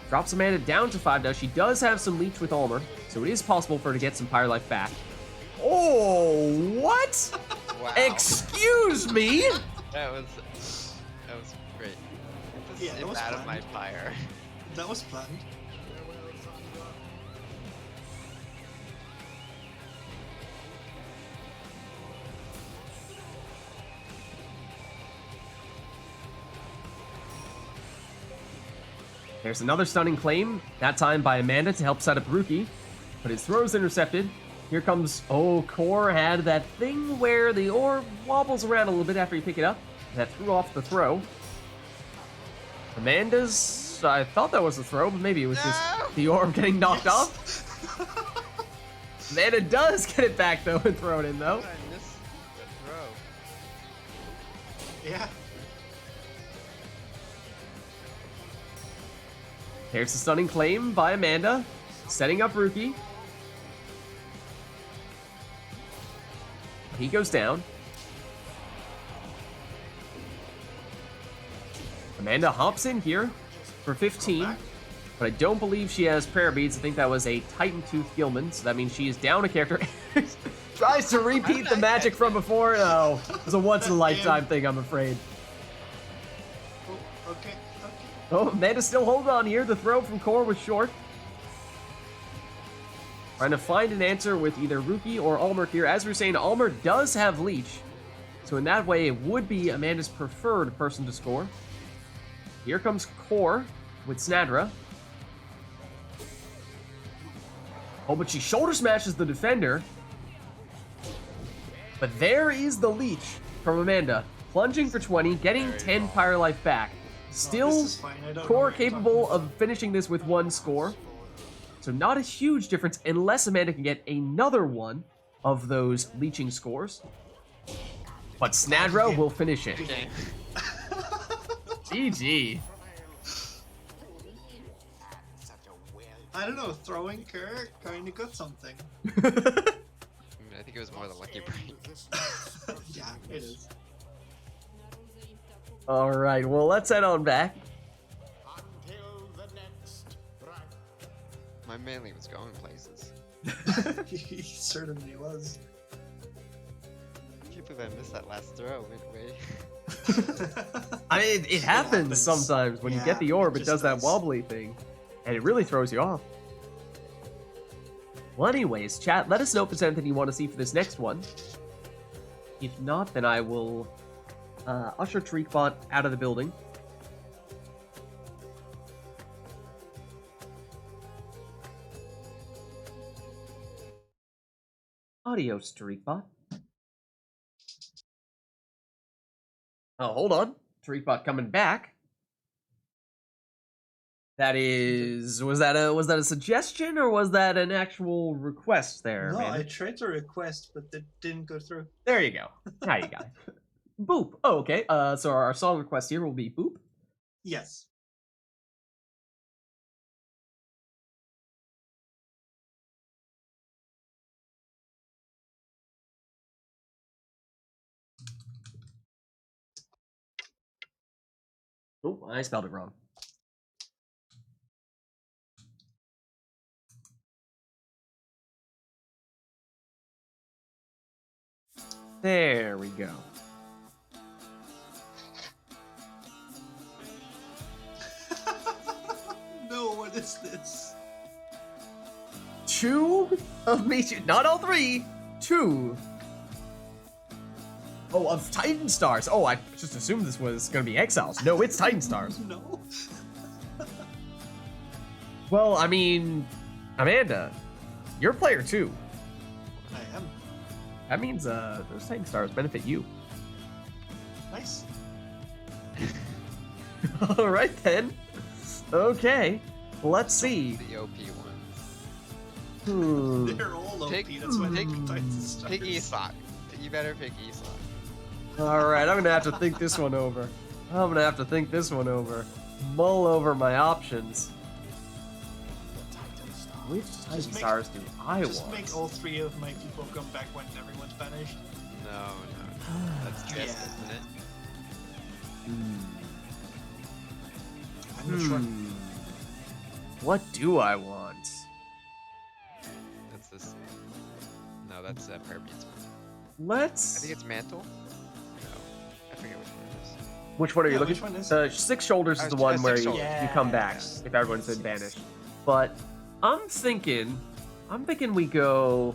Drops Amanda down to 5 now. She does have some leech with Ulmer, so it is possible for her to get some Pyre life back. Oh, what? Wow. Excuse me? That was great. Yeah, that was out of planned. my fire. That was planned. There's another stunning claim, that time by Amanda to help set up Ruki, but his throw's intercepted. Here comes, oh, Core had that thing where the orb wobbles around a little bit after you pick it up. That threw off the throw. Amanda's, I thought that was the throw, but maybe it was just the orb getting knocked off. Amanda does get it back though and throw it in though. I missed the throw. Yeah. There's the stunning claim by Amanda, setting up Ruki. He goes down. Amanda hops in here for 15, but I don't believe she has prayer beads. I think that was a Titan Tooth Gilman, so that means she is down a character. Tries to repeat the magic from before. No, it was a once-in-a-lifetime thing, I'm afraid. Oh, okay. Oh, Amanda's still holding on here. The throw from Core was short. Trying to find an answer with either Ruki or Ulmer here. As we were saying, Ulmer does have Leech, so in that way it would be Amanda's preferred person to score. Here comes Core with Snadra. Oh, but she shoulder smashes the defender. But there is the Leech from Amanda. Plunging for 20, getting 10 Pyre life back. Still, this is fine. I don't know Core what you're capable talking of finishing this with one score. So not a huge difference unless Amanda can get another one of those leeching scores. But Snadra will finish it. Dang. GG. I don't know, throwing Kerr kinda got something. I think it was more the lucky break. Yeah, it is. Alright, well, let's head on back. Until the next rite. My Manly was going places. He certainly was. I can't believe I missed that last throw midway. I mean, it happens sometimes. When you get the orb, it just does that wobbly thing. And it really throws you off. Well, anyways, chat, let us know if there's anything you want to see for this next one. If not, then I will usher TariqBot out of the building. Adios, TariqBot. Oh, hold on. TariqBot coming back. That is, was that a suggestion or was that an actual request there? No, man? I tried to request, but it didn't go through. There you go. Now you got it. Boop. Oh, okay. So our song request here will be Boop. Yes. Oh, I spelled it wrong. There we go. No, what is this? 2 of me, not all 3, 2. Oh, of Titan Stars. Oh, I just assumed this was gonna be Exiles. No, it's Titan Stars. No. Well, I mean, Amanda, you're player 2. I am. That means those Titan Stars benefit you. Nice. All right then. Okay, let's see. The OP ones. Hmm. They're all OP. Pick- That's why they pick- pick Titan Stars. Pick Esoc. You better pick Esoc. All right, I'm gonna have to think this one over. Mull over my options. Which Titan Just make- Stars do I Just want? make all 3 of my people come back when everyone's banished. No. That's just, Yeah. isn't it? I'm not sure. What do I want? That's this. No, that's Pyre Beats. I Let's. think it's Mantle? No. I forget which one it is. Which one are you Yeah, looking? which one is The Six Shoulders is the one Six where Shoulders. you come back Yes. if everyone's been banished. But I'm thinking we go.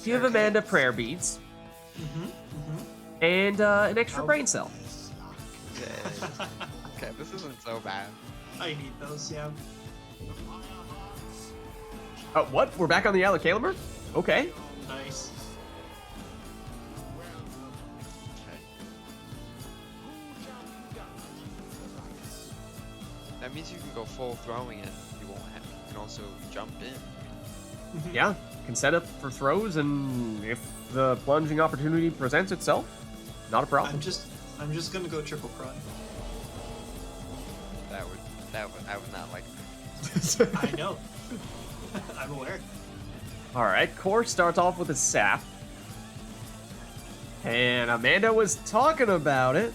Give Amanda prayer beads and an extra Oh. brain cell. Okay, this isn't so bad. I need those, yeah. Oh, what? We're back on the Alakalimer? Okay. Nice. Okay. That means you can go full throwing and you won't have. You can also jump in. Yeah, can set up for throws, and if the plunging opportunity presents itself, not a problem. I'm just gonna go triple prone. I would not like. I know. I'm aware. All right, Core starts off with a sap, and Amanda was talking about it.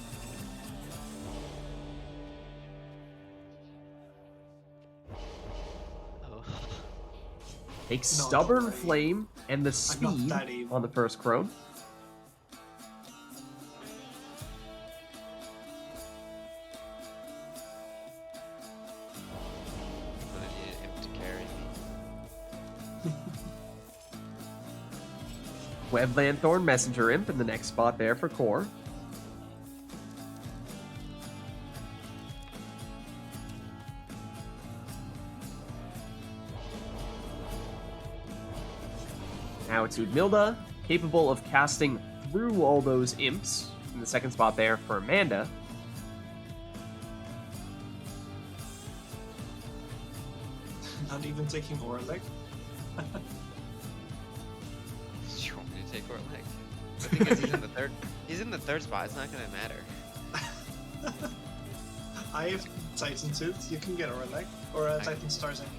Oh. Take No, Stubborn don't worry. Flame and the I'm not speed that evil. on the first crone. I'm gonna need him to carry me. Webland Thorn Messenger Imp in the next spot there for Core. Now it's Udmilda, capable of casting through all those imps in the second spot there for Amanda. Not even taking Orlick. You want me to take Orlick? The thing is, he's in the third. He's in the third spot. It's not gonna matter. I have Titan Tooth. You can get Orlick. Or Titan Stars, I mean.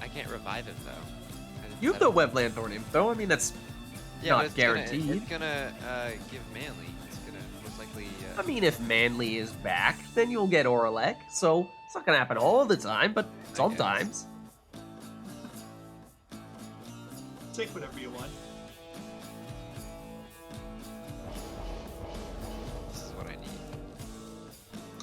I can't revive him though. I didn't You have set the him. Webland Thorn Imp, though. I mean, that's Yeah, not but it's guaranteed. It's gonna give Manly. It's gonna most likely. I mean, if Manly is back, then you'll get Oralek. So it's not gonna happen all the time, but sometimes. Take whatever you want. This is what I need.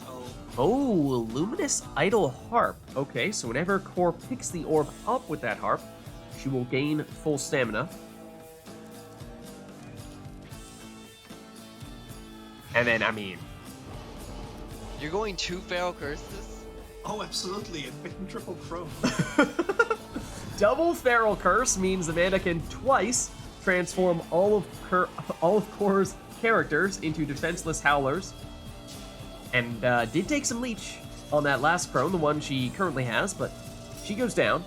Oh, Oh, Luminous Idol Harp. Okay, so whenever Core picks the orb up with that harp, she will gain full stamina. And then, I mean, You're going 2 Feral Curses? oh, absolutely. I'm picking triple prone. double Feral Curse means Amanda can twice transform all of Core's characters into defenseless howlers. And did take some leech on that last crone, the one she currently has, but she goes down.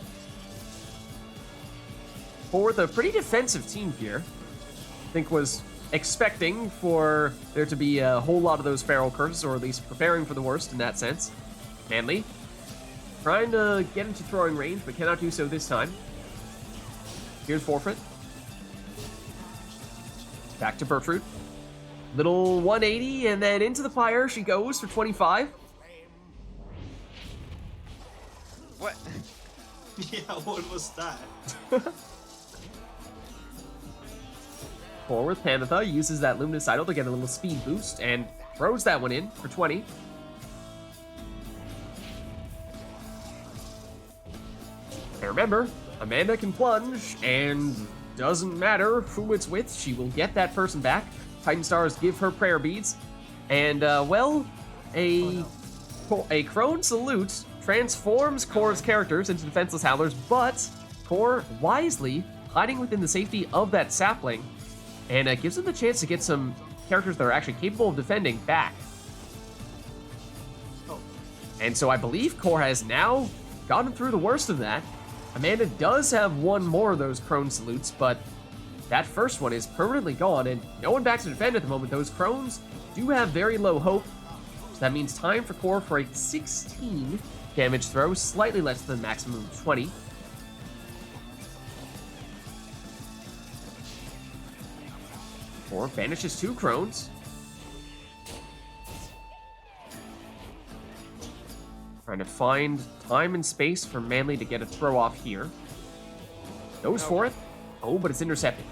For the pretty defensive team here, I think was expecting for there to be a whole lot of those feral curses, or at least preparing for the worst in that sense. Manly trying to get into throwing range, but cannot do so this time. Here's Forfeit. Back to Bertrude. Little 180, and then into the Pyre she goes for 25. What? Yeah, what was that? Core with Panatha uses that Luminous Idol to get a little speed boost, and throws that one in for 20. And remember, Amanda can plunge, and doesn't matter who it's with, she will get that person back. Titan Stars give her prayer beads, and well, a Crone Salute transforms Core's characters into defenseless howlers, but Core wisely hiding within the safety of that sapling, and it gives them the chance to get some characters that are actually capable of defending back. And so I believe Core has now gotten through the worst of that. Amanda does have one more of those Crone Salutes, but that first one is permanently gone, and no one back to defend at the moment. Those Crones do have very low hope, so that means time for Core for a 16 damage throw, slightly less than the maximum of 20. Core banishes 2 Crones. Trying to find time and space for Manly to get a throw off here. Goes for it. Oh, but it's intercepted.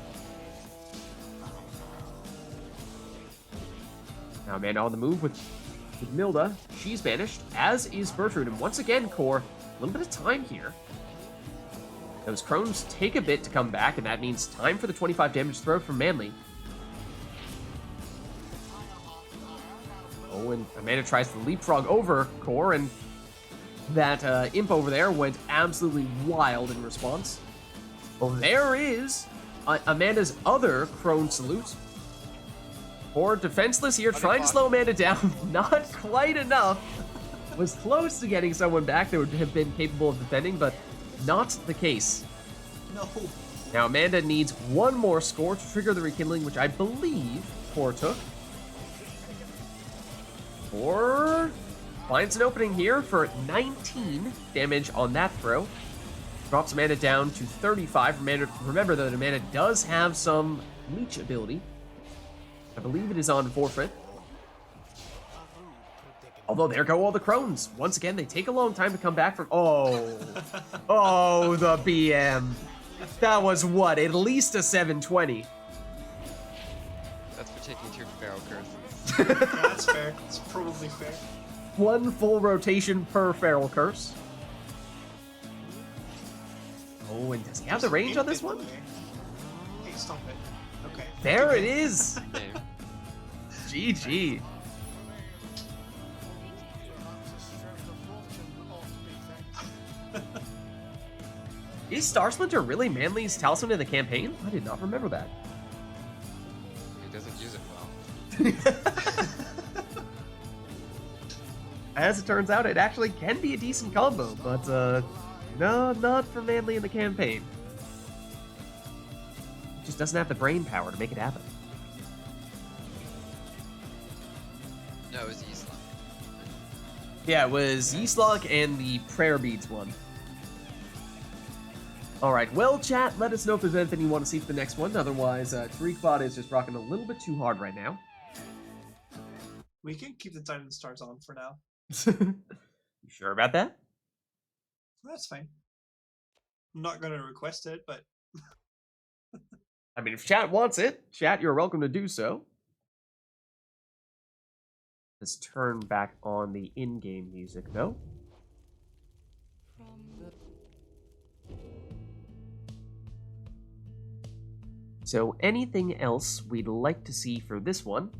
Now Amanda on the move with Milda. She's banished, as is Bertrude. And once again, Core, a little bit of time here. Those Crones take a bit to come back, and that means time for the 25 damage throw from Manly. Oh, and Amanda tries to leapfrog over Core, and that imp over there went absolutely wild in response. Well, there is Amanda's other Crone Salute. Core defenseless here, trying to slow Amanda down. Not quite enough. Was close to getting someone back that would have been capable of defending, but not the case. No. Now Amanda needs one more score to trigger the rekindling, which I believe Core took. Core finds an opening here for 19 damage on that throw. Drops Amanda down to 35. Remember that Amanda does have some leech ability. I believe it is on Forfeit. Although there go all the Crones. Once again, they take a long time to come back from... Oh. Oh, the BM. That was what? At least a 720. That's for taking 2 feral curses. Yeah, that's fair. It's probably fair. One full rotation per feral curse. Oh, and does he have the range on this one? Hey, stop it. Okay. There it is. Game. GG. Is Star Splinter really Manly's talisman in the campaign? I did not remember that. He doesn't use it well. As it turns out, it actually can be a decent combo, but no, not for Manly in the campaign. It just doesn't have the brain power to make it happen. No, it was Eastlock. Yeah, it was Yeastlock and the Prayer Beads one. Alright, well, chat, let us know if there's anything you want to see for the next one. Otherwise, TariqBot is just rocking a little bit too hard right now. We can keep the Titan Stars on for now. You sure about that? That's fine. I'm not going to request it, but... I mean, if chat wants it, chat, you're welcome to do so. Let's turn back on the in-game music, though. So, anything else we'd like to see for this one?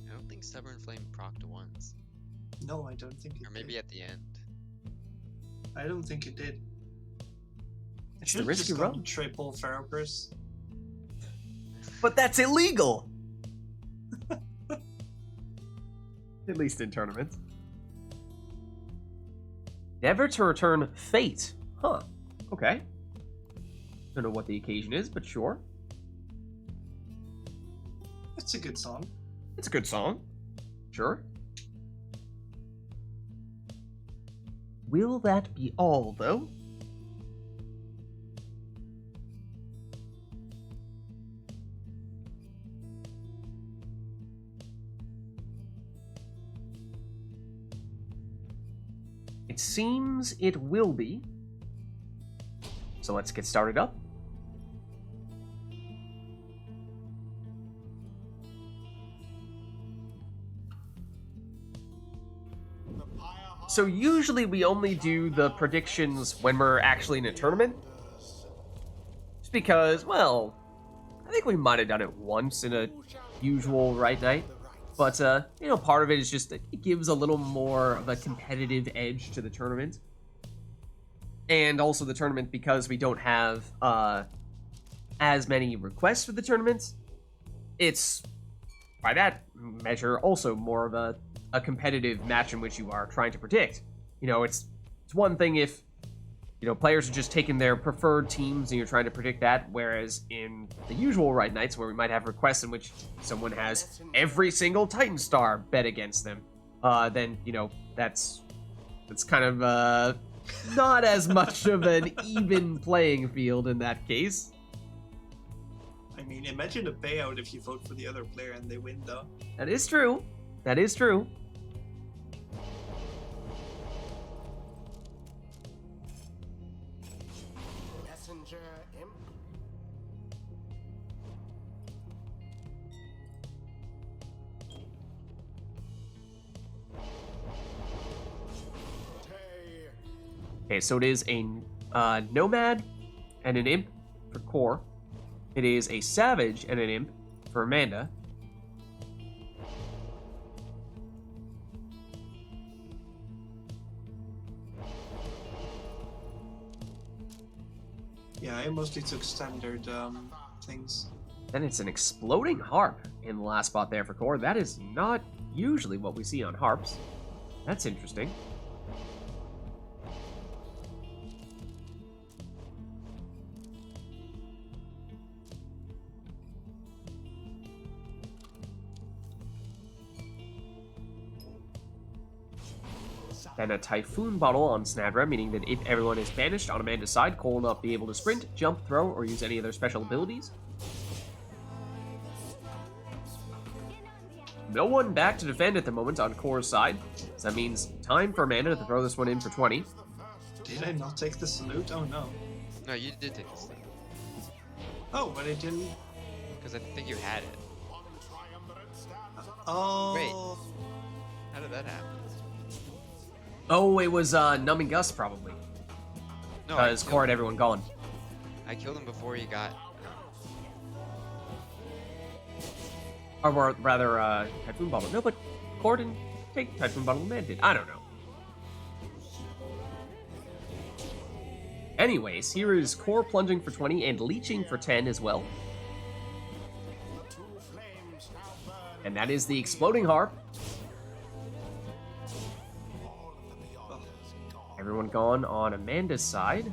I don't think Stubborn Flame proc to once. No, I don't think it Or maybe did. at the end. I don't think it did. I It's should the have risky just run. gone triple Pharaoh Curse. But that's illegal! At least in tournaments. Never to return fate. Huh. Okay. Don't know what the occasion is, but sure. It's a good song. It's a good song. Sure. Will that be all, though? It seems it will be. So let's get started up. So usually we only do the predictions when we're actually in a tournament. Just because, well, I think we might have done it once in a usual Rite Night. But, you know, part of it is just that it gives a little more of a competitive edge to the tournament. And also the tournament, because we don't have as many requests for the tournament, it's, by that measure, also more of a competitive match in which you are trying to predict. You know, it's one thing if, you know, players are just taking their preferred teams and you're trying to predict that, whereas in the usual Rite Nights where we might have requests in which someone has every single Titan star bet against them, then, you know, that's kind of not as much of an even playing field in that case. I mean, imagine the payout if you vote for the other player and they win, though. That is true. That is true. Messenger imp. Okay, so it is a nomad and an imp for Core. It is a savage and an imp for Amanda. Yeah, I mostly took standard things. Then it's an exploding harp in the last spot there for Core. That is not usually what we see on harps. That's interesting. Then a Typhoon Bottle on Snadra, meaning that if everyone is banished on Amanda's side, Cole will not be able to sprint, jump, throw, or use any other special abilities. No one back to defend at the moment on Core's side, so that means time for Amanda to throw this one in for 20. Did I not take the salute? Oh no. No, you did take this thing. Oh, but I didn't. Because I think you had it. Oh. Wait. How did that happen? Oh, it was Numbing Gust, probably. No, I Because Core had killed, everyone gone. I killed him before he got... Or rather, Typhoon Bottle. No, but Core didn't take Typhoon Bottle, man did. I don't know. Anyways, here is Core plunging for 20 and leeching for 10 as well. And that is the Exploding Harp. Everyone gone on Amanda's side,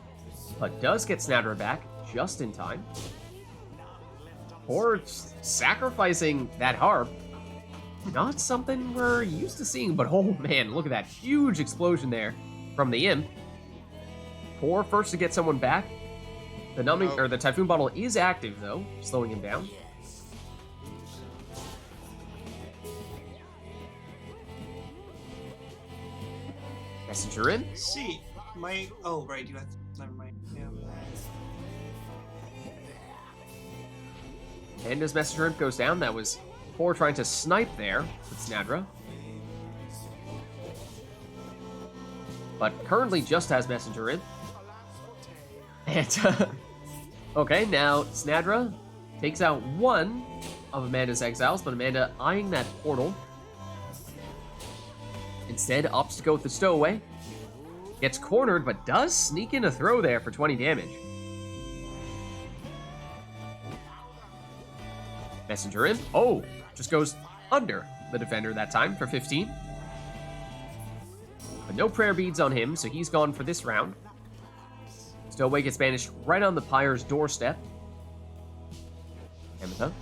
but does get Snadra back just in time. Or sacrificing that harp. Not something we're used to seeing, but oh man, look at that huge explosion there from the imp. Core first to get someone back. The numbing or the Typhoon Bottle is active though, slowing him down. Messenger in. See, my... Oh, right, you had... Never mind. Yeah. And as Messenger Imp goes down, that was Core trying to snipe there with Snadra. But currently just has Messenger Imp. And, okay, now Snadra takes out one of Amanda's exiles, but Amanda eyeing that portal. Instead, opts to go with the stowaway. Gets cornered, but does sneak in a throw there for 20 damage. Messenger Imp. Oh, just goes under the defender that time for 15. But no prayer beads on him, so he's gone for this round. Stowaway gets banished right on the Pyre's doorstep. Ametha.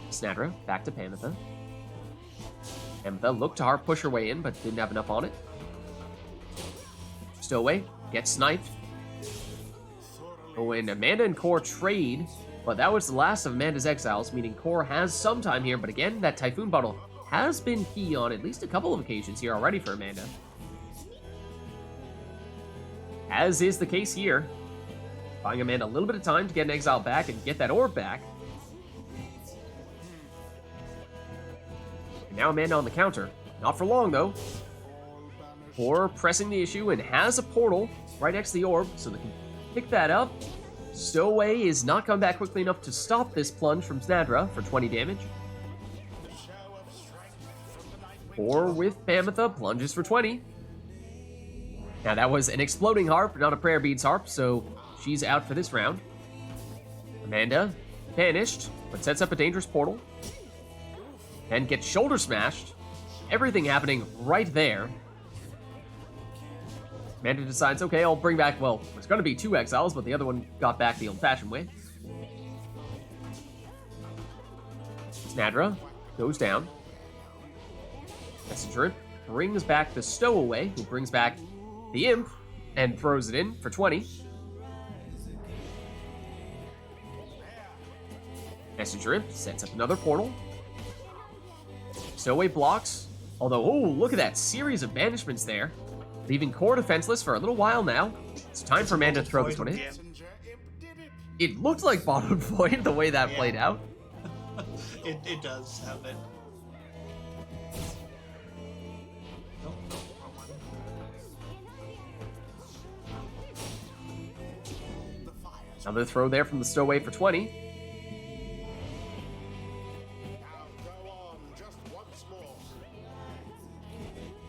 Snadra, back to Pamitha. Ametha looked to harp push her way in, but didn't have enough on it. Stowaway gets sniped. Oh, and Amanda and Core trade, but that was the last of Amanda's exiles, meaning Core has some time here, but again, that Typhoon bottle has been key on at least a couple of occasions here already for Amanda. As is the case here. Buying Amanda a little bit of time to get an exile back and get that orb back. And now Amanda on the counter. Not for long, though. Core pressing the issue and has a portal right next to the orb, so they can pick that up. Stowaway is not coming back quickly enough to stop this plunge from Snadra for 20 damage. Core with Pamitha plunges for 20. Now that was an exploding harp, not a prayer beads harp, so she's out for this round. Amanda, banished, but sets up a dangerous portal. And gets shoulder smashed. Everything happening right there. Amanda decides, okay, I'll bring back, well, there's going to be 2 exiles, but the other one got back the old-fashioned way. Snadra goes down. Messenger brings back the Stowaway, who brings back the Imp, and throws it in for 20. Messenger Imp sets up another portal. Stowaway blocks, although, oh, look at that series of banishments there. Leaving Core defenseless for a little while now. It's time for Amanda to throw this one in. It looked like bottom void the way that played out. It does have it. Nope, wrong one. Another throw there from the Stowaway for 20.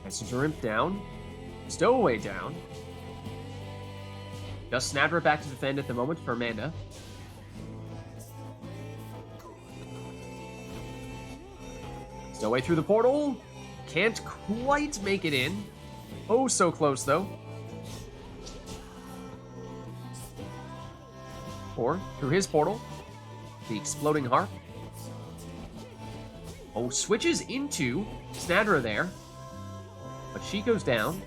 Messenger Imp down. Stowaway down. Just Snadra back to defend at the moment for Amanda. Stowaway through the portal. Can't quite make it in. Oh, so close though. Or through his portal. The exploding harp. Oh, switches into Snadra there. But she goes down.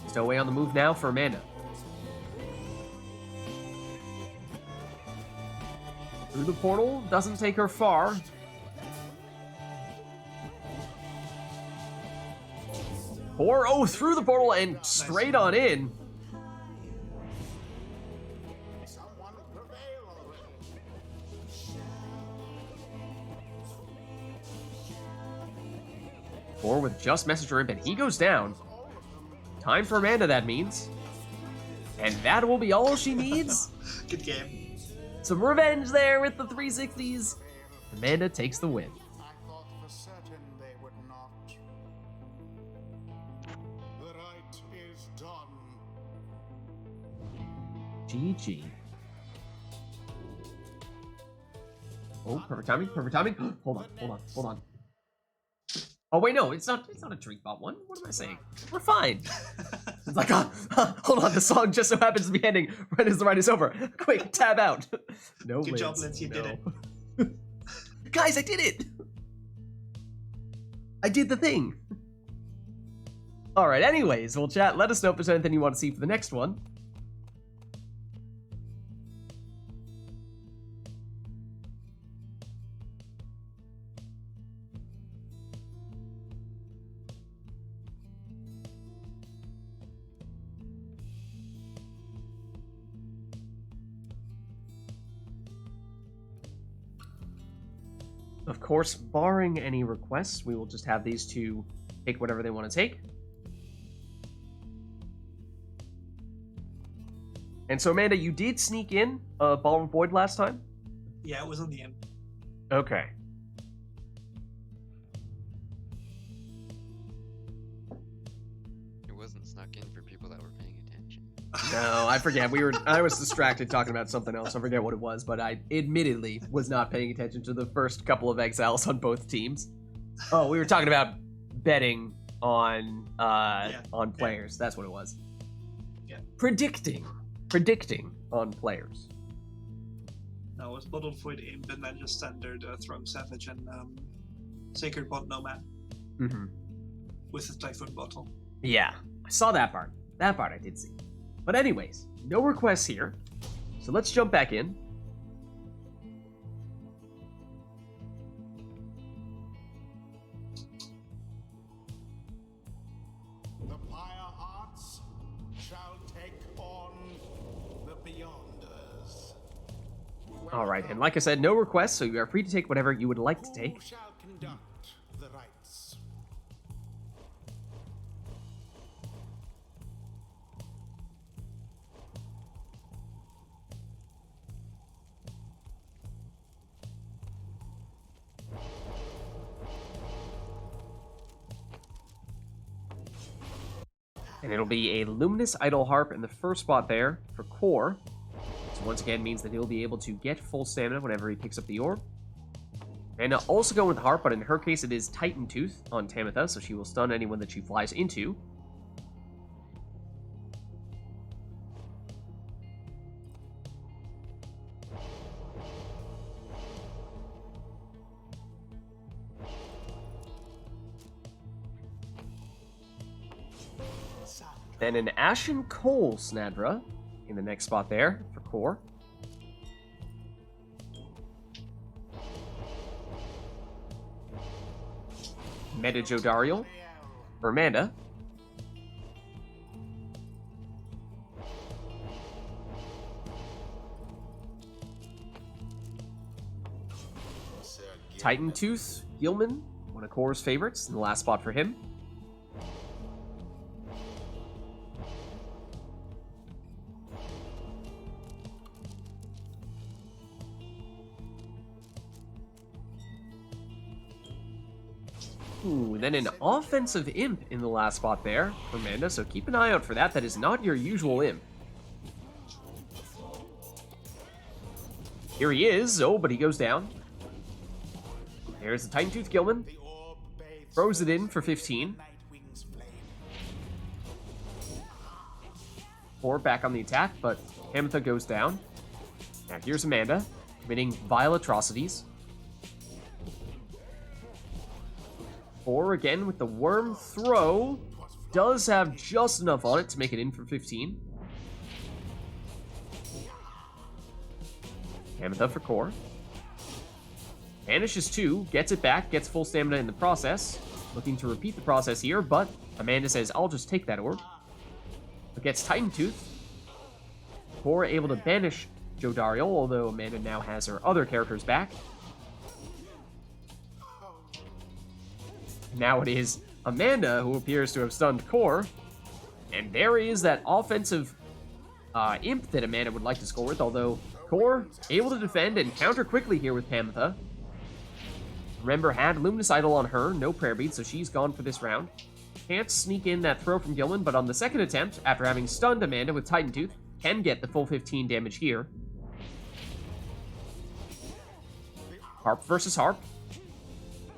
Stowaway on the move now for Amanda. Through the portal, doesn't take her far. Or, oh, through the portal and straight on in. Or with just Messenger Imp, and he goes down. Time for Amanda, that means. And that will be all she needs. Good game. Some revenge there with the 360s. Amanda takes the win. I thought for certain they would not. The rite is done. GG. Oh, perfect timing, perfect timing. Hold on. Oh wait, no, it's not a drink bot one. What am I saying? We're fine. It's like, hold on, the song just so happens to be ending right as the ride is over. Quick, tab out. No Good job, wins. Lindsay, you did it. Guys, I did it! I did the thing. Alright, anyways, well, chat, let us know if there's anything you want to see for the next one. Of course, barring any requests, we will just have these two take whatever they want to take. And so, Amanda, you did sneak in a Ball of Void last time? Yeah, it was on the end. Okay. It wasn't snuck in for people that were paying attention. No, I forget. I was distracted talking about something else. I forget what it was, but I admittedly was not paying attention to the first couple of exiles on both teams. Oh, we were talking about betting on players. That's what it was. Yeah. Predicting on players. No, it was Bottle Void Imp and then just standard Throwing Savage and Sacred Bot Nomad Mm-hmm. with the Typhoon Bottle. Yeah, I saw that part. That part I did see. But anyways, no requests here. So let's jump back in. The Pyre hearts shall take on the Beyonders. All right, and like I said, no requests, so you are free to take whatever you would like to take. Who shall conduct the rites? And it'll be a Luminous Idol Harp in the first spot there for Core. So once again means that he'll be able to get full stamina whenever he picks up the orb. And also going with the Harp, but in her case it is Titan Tooth on Tamitha, so she will stun anyone that she flies into. Then an Ashen Coal Snadra in the next spot there for Core. Meta Jodariel for Amanda. Titan Tooth Gilman, one of Core's favorites, in the last spot for him. Ooh, then an offensive imp in the last spot there for Amanda, so keep an eye out for that. That is not your usual imp. Here he is. Oh, but he goes down. There's the Titan Tooth Gilman. Throws it in for 15. 4 back on the attack, but Tamitha goes down. Now here's Amanda, committing vile atrocities. 4 again with the Worm Throw. Does have just enough on it to make it in for 15. Tamitha for Core. Vanishes 2, gets it back, gets full stamina in the process. Looking to repeat the process here, but Amanda says, I'll just take that orb. But gets Titan Tooth. Core able to banish Jodariel, although Amanda now has her other characters back. Now it is Amanda who appears to have stunned Core. And there is that offensive imp that Amanda would like to score with, although Core able to defend and counter quickly here with Tamitha. Remember, had Luminous Idol on her, no prayer bead, so she's gone for this round. Can't sneak in that throw from Gilman, but on the second attempt, after having stunned Amanda with Titan Tooth, can get the full 15 damage here. Harp versus Harp.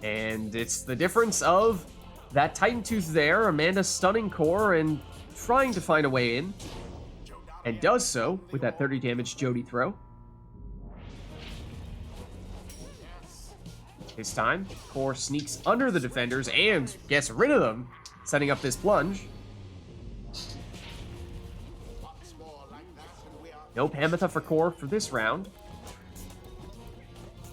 And it's the difference of that Titan Tooth there, Amanda stunning Core and trying to find a way in. And does so with that 30 damage Jody throw. This time, Core sneaks under the defenders and gets rid of them, setting up this plunge. No Tamitha for Core for this round.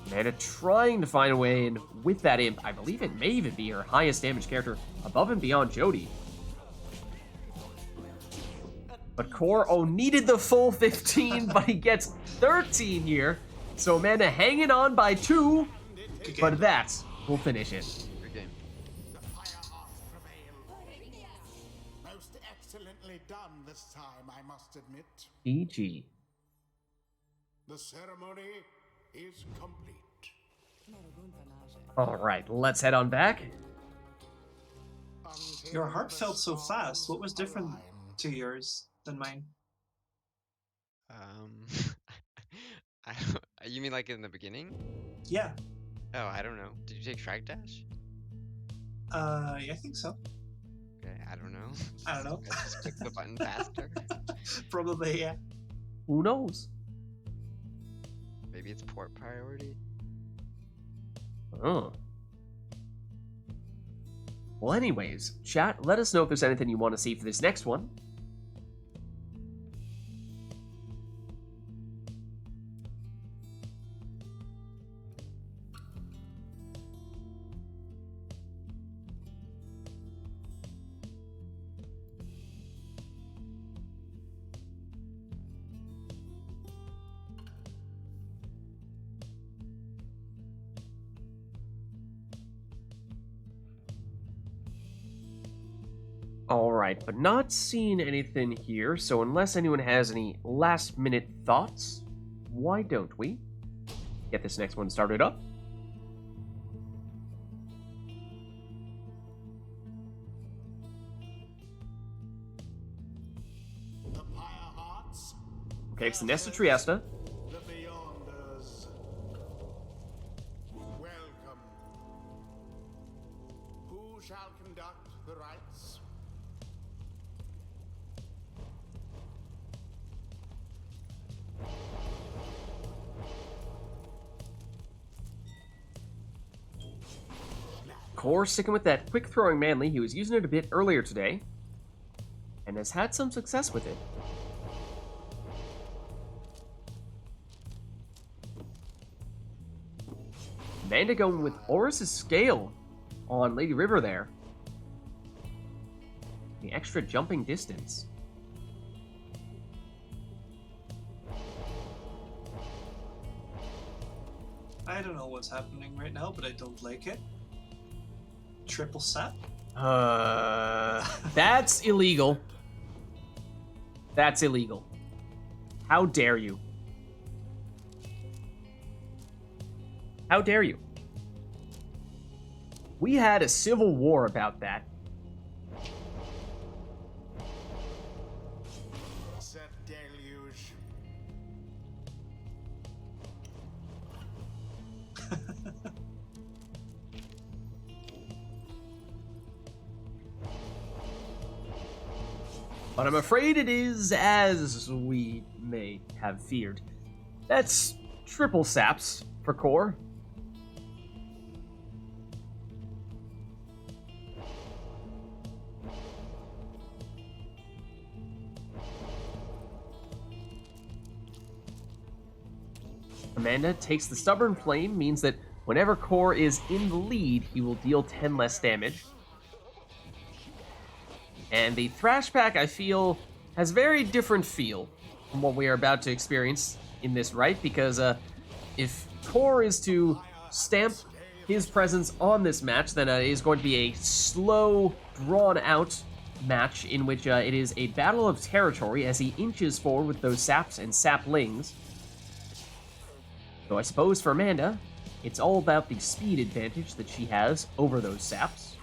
Amanda trying to find a way in with that imp. I believe it may even be her highest damage character above and beyond Jody. But Core, oh, needed the full 15, but he gets 13 here. So Amanda hanging on by 2, but that will finish it. Good game. The Fire Hearts prevail. Most excellently done this time, I must admit. GG. The ceremony is complete. All right, let's head on back. Your heart felt so fast. What was different to yours than mine? I don't, you mean like in the beginning? Yeah. Oh, I don't know. Did you take Shrag Dash? Yeah, I think so. Okay, I don't know. I don't know. I just clicked the button faster. Probably, yeah. Who knows? Maybe it's port priority. Oh. Well, anyways, chat, let us know if there's anything you want to see for this next one. Alright, but not seeing anything here, so unless anyone has any last-minute thoughts, why don't we get this next one started up? The Pyre Hearts, Okay, it's the Nesta Triesta. the Beyonders. Welcome. Who shall conduct the rites? Core sticking with that quick throwing manly. He was using it a bit earlier today, and has had some success with it. Amanda going with Horus's Scale on Lady River there. The extra jumping distance. I don't know what's happening right now, but I don't like it. Triple sap? That's illegal. That's illegal. How dare you? How dare you? We had a civil war about that. Set deluge. But I'm afraid it is as we may have feared. That's triple saps for Core. Amanda takes the Stubborn Flame, means that whenever Core is in the lead, he will deal 10 less damage. And the Thrash Pack, I feel, has very different feel from what we are about to experience in this rite, because if Core is to stamp his presence on this match, then it is going to be a slow, drawn-out match in which it is a battle of territory as he inches forward with those saps and saplings. So I suppose for Amanda, it's all about the speed advantage that she has over those saps.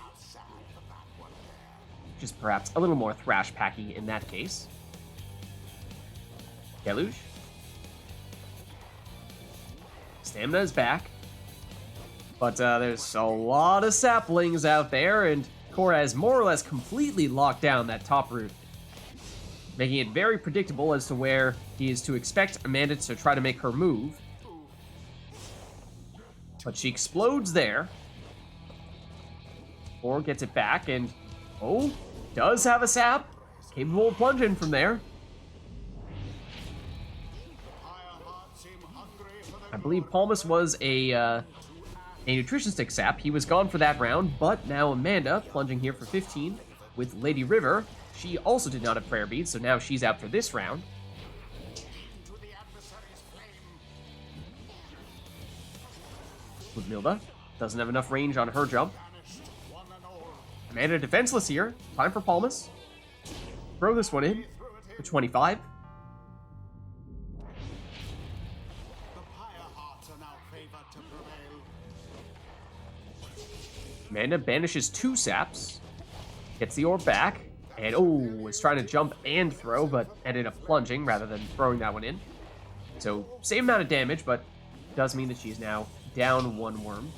Which is perhaps a little more thrash packy in that case. Deluge. Stamina is back. But there's a lot of saplings out there, and Core has more or less completely locked down that top route, making it very predictable as to where he is to expect Amanda to try to make her move. But she explodes there. Core gets it back, and oh, does have a sap. Capable of plunging from there. I believe Palmas was a nutrition stick sap. He was gone for that round, but now Amanda plunging here for 15 with Lady River. She also did not have prayer beads, so now she's out for this round. With Milda, doesn't have enough range on her jump. Amanda defenseless here. Time for Palmas. Throw this one in for 25. Amanda banishes 2 saps. Gets the orb back. And oh, was trying to jump and throw, but ended up plunging rather than throwing that one in. So, same amount of damage, but does mean that she's now down 1 worm.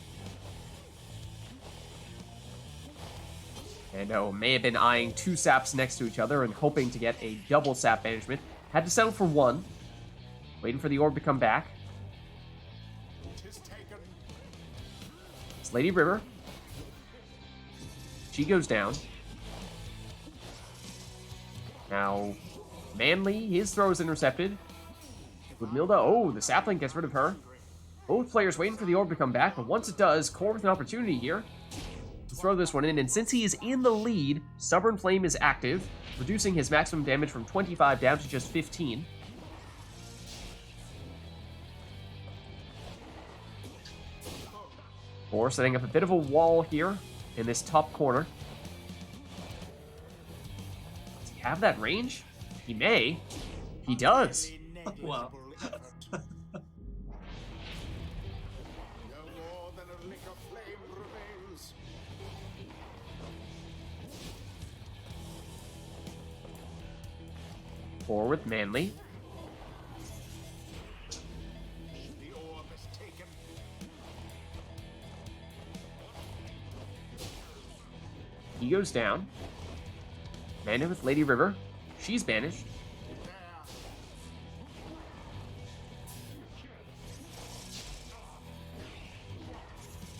And may have been eyeing 2 saps next to each other and hoping to get a double sap banishment. Had to settle for 1. Waiting for the orb to come back. It's Lady River. She goes down. Now, Manly, his throw is intercepted. With Milda, oh, the sapling gets rid of her. Both players waiting for the orb to come back, but once it does, Core with an opportunity here to throw this one in, and since he is in the lead, Stubborn Flame is active, reducing his maximum damage from 25 down to just 15. Core setting up a bit of a wall here in this top corner. Does he have that range? He may. He does. Wow. No more than a lick of flame remains. Core with Manly. The orb is taken. He goes down. Amanda with Lady River. She's banished.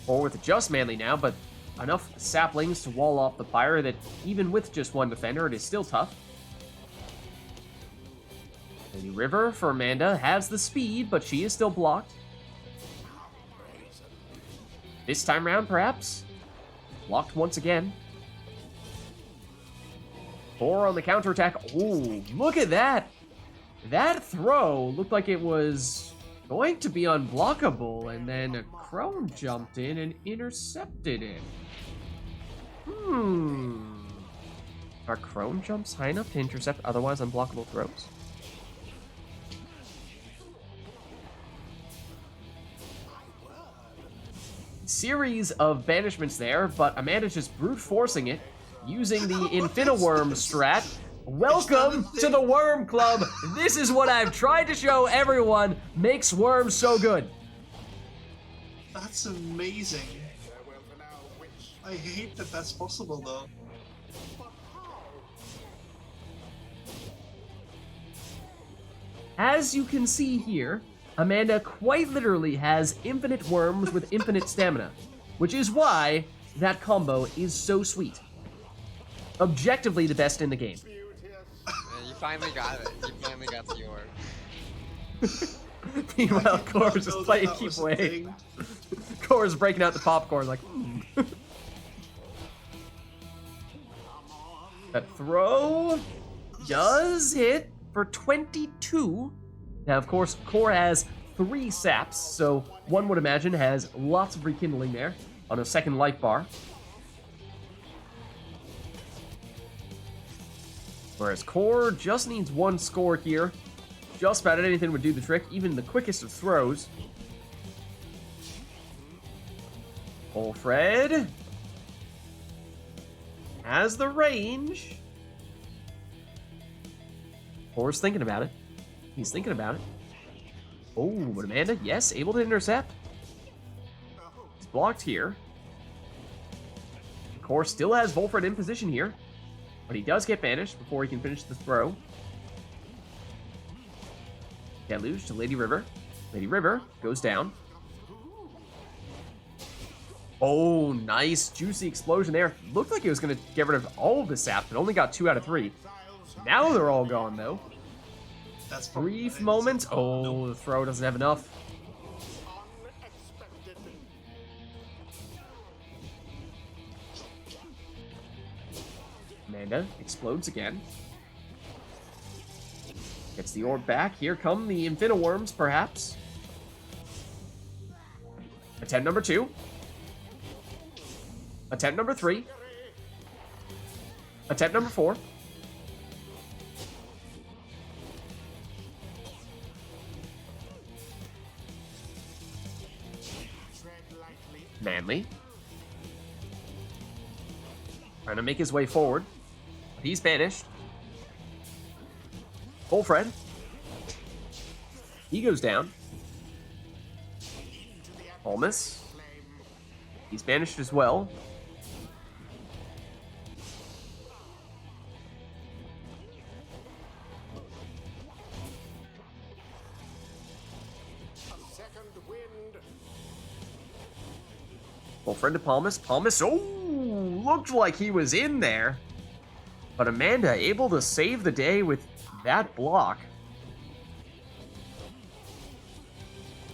Or with just Manly now, but enough saplings to wall off the Pyre that even with just 1 defender, it is still tough. Lady River for Amanda has the speed, but she is still blocked. This time round, perhaps. Blocked once again. 4 on the counterattack. Ooh, look at that! That throw looked like it was going to be unblockable, and then a Crone jumped in and intercepted it. Are Crone jumps high enough to intercept otherwise unblockable throws? Series of banishments there, but Amanda just brute forcing it, using the Infiniworm strat. Welcome to the Worm Club! This is what I've tried to show everyone makes worms so good. That's amazing. I hate that that's possible though. As you can see here, Amanda quite literally has infinite worms with infinite stamina, which is why that combo is so sweet. Objectively the best in the game. Yeah, you finally got it. You finally got the orb. Meanwhile, Core's just Know playing that keep was a away. thing. Core's breaking out the popcorn like, That throw does hit for 22. Now, of course, Core has 3 saps, so one would imagine has lots of rekindling there on a second life bar. Whereas Core just needs 1 score here. Just about anything would do the trick, even the quickest of throws. Fred has the range. Core's thinking about it. He's thinking about it. Oh, but Amanda, yes, able to intercept. He's blocked here. Core still has Volfred in position here, but he does get banished before he can finish the throw. Deluge to Lady River. Lady River goes down. Oh, nice juicy explosion there. Looked like it was going to get rid of all of the sap, but only got 2 out of 3. Now they're all gone, though. That's Brief moment. Oh, no. the throw doesn't have enough. Amanda explodes again. Gets the orb back. Here come the Infiniworms, perhaps. Attempt number 2. Attempt number 3. Attempt number 4. Manly. Trying to make his way forward. But he's banished. Volfred. He goes down. Almas. He's banished as well. Full friend to Palmas. Palmas, oh, looked like he was in there. But Amanda able to save the day with that block.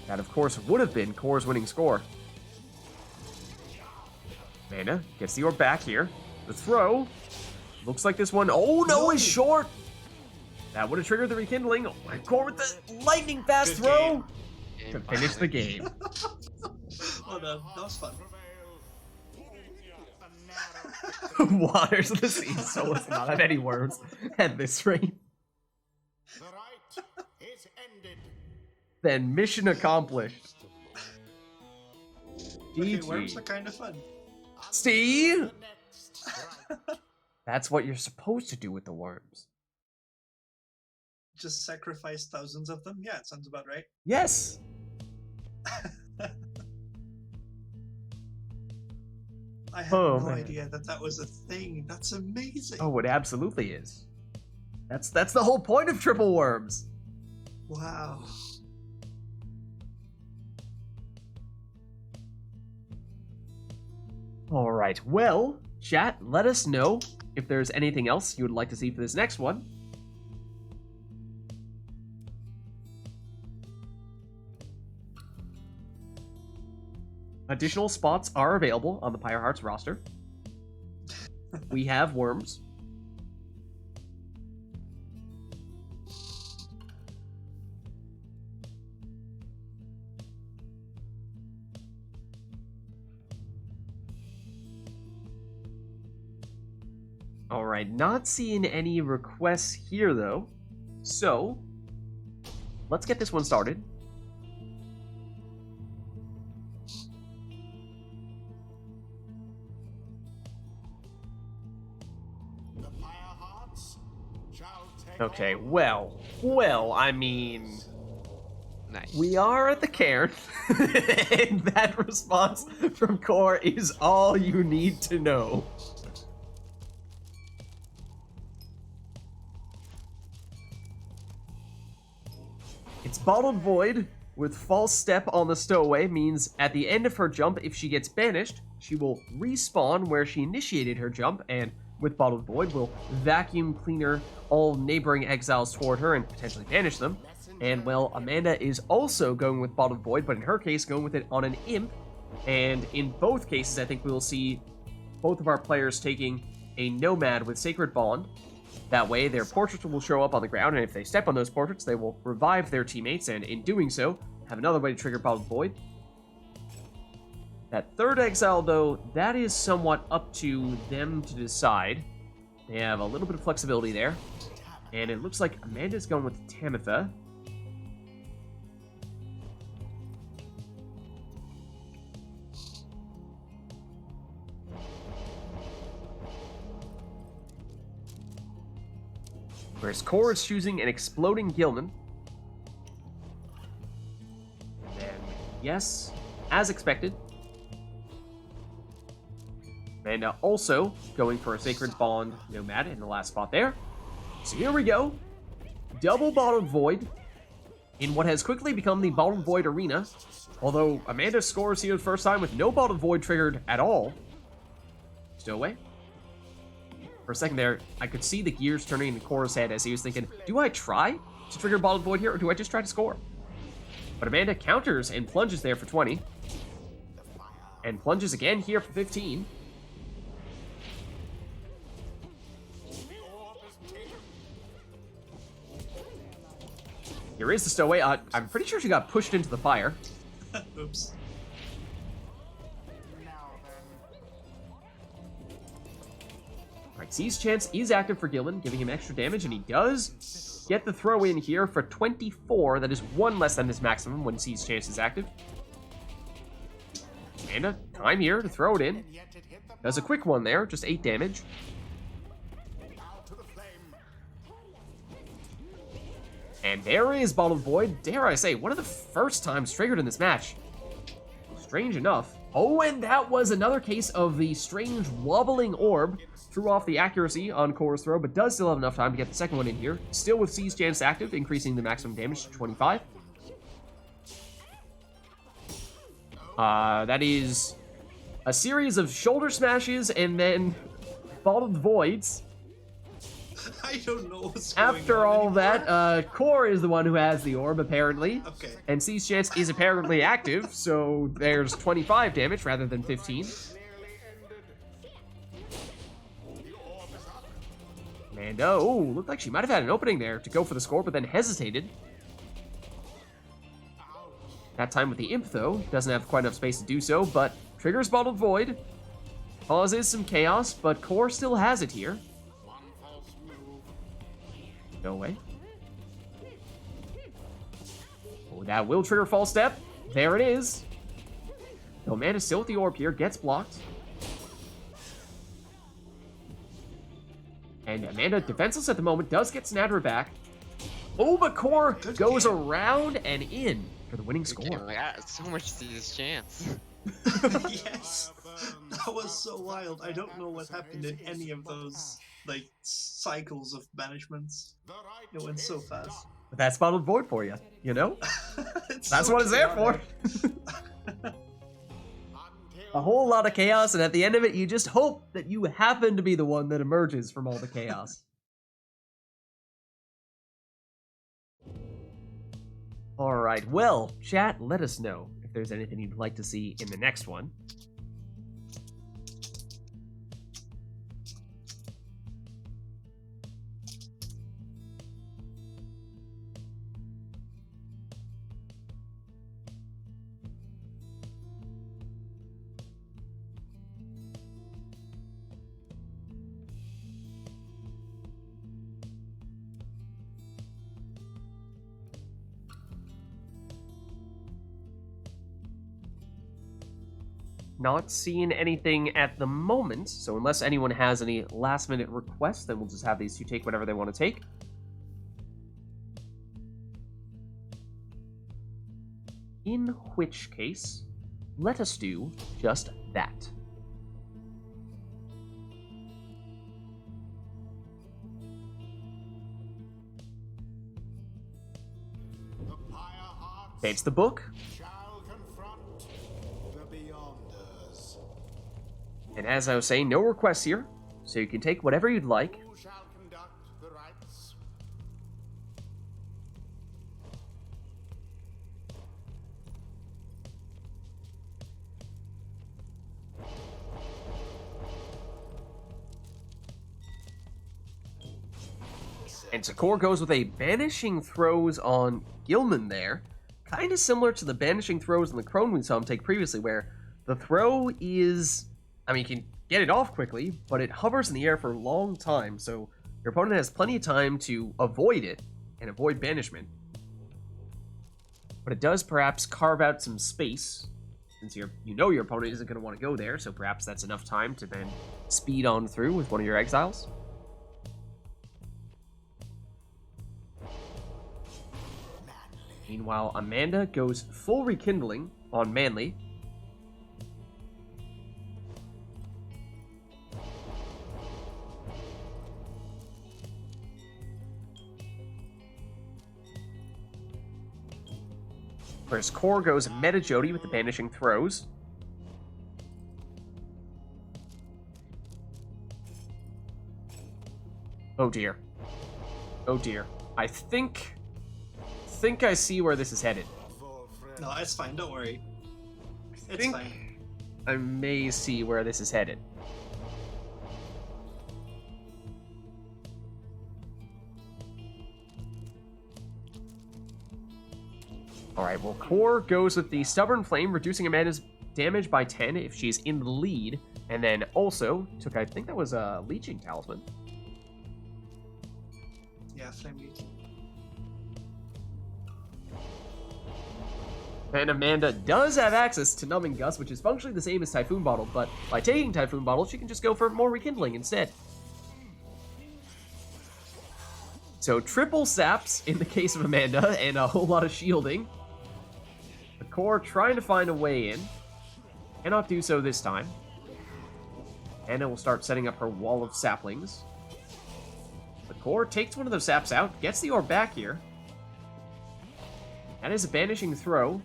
That, of course, would have been Core's winning score. Amanda gets the orb back here. The throw. Looks like this one, oh no, is short. That would have triggered the rekindling. Oh, and Core with the lightning fast Good throw Game to finish the finally. game. Well done. That was fun. Waters of the sea, so let's not have any worms at this rate. The rite is ended. Then mission accomplished. Okay, worms GG. are kind of fun. See? The next rite. That's what you're supposed to do with the worms. Just sacrifice thousands of them? Yeah, it sounds about right. Yes. I had Oh, no man. idea that that was a thing. That's amazing. Oh, it absolutely is. That's the whole point of triple worms. Wow. All right. Well, chat, let us know if there's anything else you would like to see for this next one. Additional spots are available on the Pyre Hearts roster. We have worms. All right, not seeing any requests here though. So, let's get this one started. The Pyre Hearts shall take Okay, over. well, I mean, Nice. we are at the cairn, and that response from Core is all you need to know. It's Bottled Void with False Step on the Stowaway means at the end of her jump, if she gets banished, she will respawn where she initiated her jump, and with Bottled Void will vacuum cleaner all neighboring exiles toward her and potentially banish them. And well, Amanda is also going with Bottled Void, but in her case, going with it on an imp. And in both cases, I think we will see both of our players taking a Nomad with Sacred Bond. That way, their portraits will show up on the ground, and if they step on those portraits, they will revive their teammates, and in doing so, have another way to trigger Bottled Void. That third exile, though, that is somewhat up to them to decide. They have a little bit of flexibility there. And it looks like Amanda's going with Tamitha. Whereas Core is choosing an Exploding Gilman. And then, yes, as expected. Amanda also going for a Sacred Bond Nomad in the last spot there. So here we go. Double Bottled Void in what has quickly become the Bottled Void arena. Although Amanda scores here the first time with no Bottled Void triggered at all. Stowaway. For a second there, I could see the gears turning in Core's head as he was thinking, do I try to trigger Bottled Void here, or do I just try to score? But Amanda counters and plunges there for 20. And plunges again here for 15. Here is the Stowaway. I'm pretty sure she got pushed into the fire. Oops. Now then. Alright, Seize Chance is active for Gilman, giving him extra damage, and he does get the throw in here for 24. That is one less than his maximum when Seize Chance is active. Amanda, time here to throw it in. And yet it hit the Does a quick one there, just 8 damage. now to the flame. And there is Bottled Void. Dare I say, one of the first times triggered in this match. Strange enough. Oh, and that was another case of the strange wobbling orb. Threw off the accuracy on Core's throw, but does still have enough time to get the second one in here. Still with Seize Chance active, increasing the maximum damage to 25. That is A series of shoulder smashes and then bottled voids. I don't know what's going on After all anymore. that, Core is the one who has the orb, apparently. Okay. And Cease Chance is apparently active, so there's 25 damage rather than 15. Amanda, oh, looked like she might have had an opening there to go for the score, but then hesitated. That time with the Imp, though, doesn't have quite enough space to do so, but triggers Bottled Void. Causes some chaos, but Core still has it here. No way. Oh, that will trigger False Step. There it is. No, Amanda's still with the orb here, gets blocked. And Amanda, defenseless at the moment, does get Snadder back. Oh, but Core goes around and in for the winning score. Like, so much to this chance. Yes. That was so wild. I don't know what happened in any of those, like, cycles of banishments. It went so fast. But that's Bottled Void for you, you know? It's That's so what it's there for. chaotic. A whole lot of chaos, and at the end of it, you just hope that you happen to be the one that emerges from all the chaos. Alright, well, chat, let us know if there's anything you'd like to see in the next one. Not seeing anything at the moment, so unless anyone has any last-minute requests, then we'll just have these two take whatever they want to take. In which case, let us do just that. It's the book. Shall confront the Beyonders. And as I was saying, no requests here, so you can take whatever you'd like. Who shall conduct the rites? And Sakor goes with a Banishing Throws on Gilman there. Kind of similar to the Banishing Throws on the Crone we saw him take previously, where the throw is... I mean, you can get it off quickly, but it hovers in the air for a long time, so your opponent has plenty of time to avoid it and avoid banishment. But it does perhaps carve out some space, since you know your opponent isn't going to want to go there, so perhaps that's enough time to then speed on through with one of your exiles. Meanwhile, Amanda goes full Rekindling on Manly. Whereas Core goes Meta Jody with the Banishing Throws. Oh dear. Oh dear. I think I see where this is headed. No, it's fine. Don't worry. It's think fine. I may see where this is headed. Alright, well, Core goes with the Stubborn Flame, reducing Amanda's damage by 10 if she's in the lead, and then also took, I think that was a Leeching Talisman. Yeah, flame leech. And Amanda does have access to Numbing Gust, which is functionally the same as Typhoon Bottle, but by taking Typhoon Bottle, she can just go for more Rekindling instead. So triple saps in the case of Amanda, and a whole lot of shielding. The Core trying to find a way in. Cannot do so this time. Anna will start setting up her wall of saplings. The Core takes one of those saps out, gets the orb back here. That is a Banishing Throw.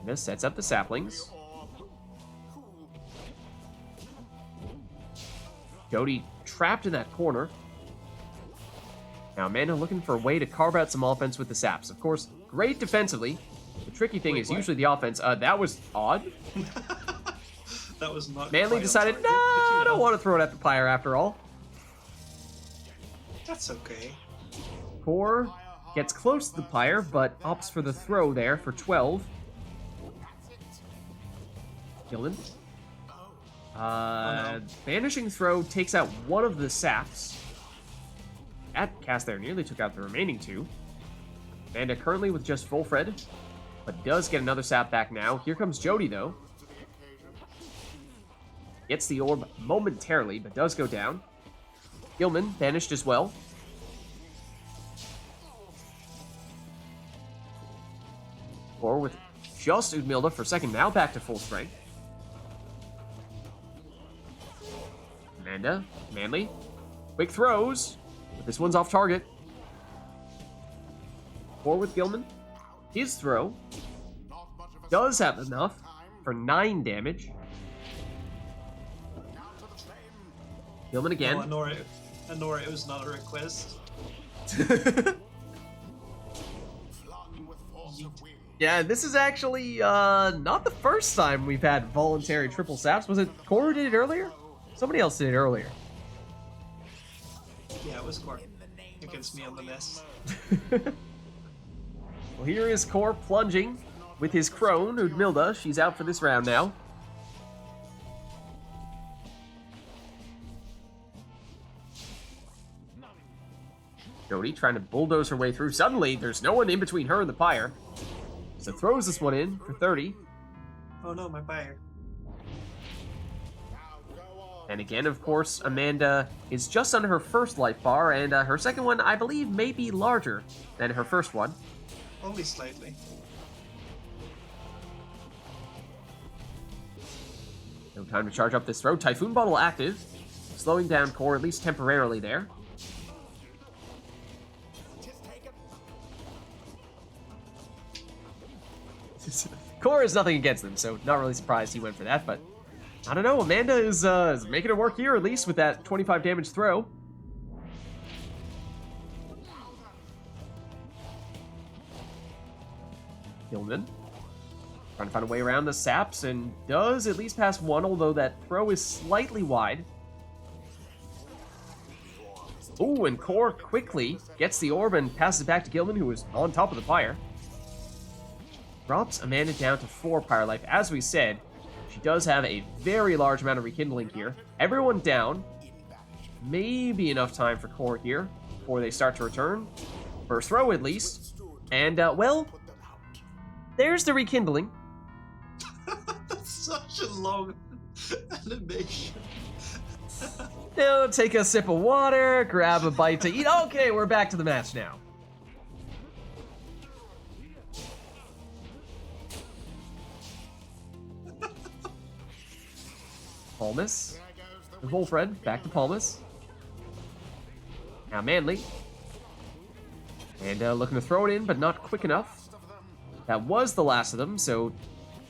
This sets up the saplings. Jody trapped in that corner. Now Amanda looking for a way to carve out some offense with the saps. Of course, great defensively. The tricky thing is usually the offense. That was odd. That was not. Manly quite on decided, target, no, but you I don't know, want to throw it at the Pyre after all. That's okay. Core gets close to the Pyre, but opts for the throw there for 12. Gildan. Banishing throw takes out one of the saps. That cast there nearly took out the remaining two. Amanda currently with just full Fred, but does get another sap back now. Here comes Jody though. Gets the orb momentarily, but does go down. Gilman banished as well. Or with just Udmilda for a second, now back to full strength. Amanda, Manly, quick throws. But this one's off target. Or with Gilman. His throw does have enough for 9 damage. Gilman again. No, Anora, it was not a request. Yeah, this is actually not the first time we've had voluntary triple saps. Was it Core who did it earlier? Somebody else did it earlier. Yeah, it was Core against me on the nest. Well, here is Core plunging with his crone, Udmilda. She's out for this round now. Jody trying to bulldoze her way through. Suddenly, there's no one in between her and the Pyre. So throws this one in for 30. Oh no, my Pyre. And again, of course, Amanda is just under her first life bar, and her second one, I believe, may be larger than her first one. Only slightly. No time to charge up this throw. Typhoon Bottle active, slowing down Core, at least temporarily there. Core is nothing against them, so not really surprised he went for that, but I don't know, Amanda is making it work here, at least with that 25 damage throw. Gilman trying to find a way around the saps, and does at least pass one, although that throw is slightly wide. Ooh, and Core quickly gets the orb and passes it back to Gilman, who is on top of the Pyre. Drops Amanda down to 4 Pyre life. As we said, she does have a very large amount of rekindling here. Everyone down. Maybe enough time for Core here before they start to return. First throw, at least. And, well, there's the rekindling. That's such a long animation. Now, take a sip of water, grab a bite to eat. Okay, we're back to the match now. Palmas. Volfred, back to Palmas. Now Manly. And looking to throw it in, but not quick enough. That was the last of them, so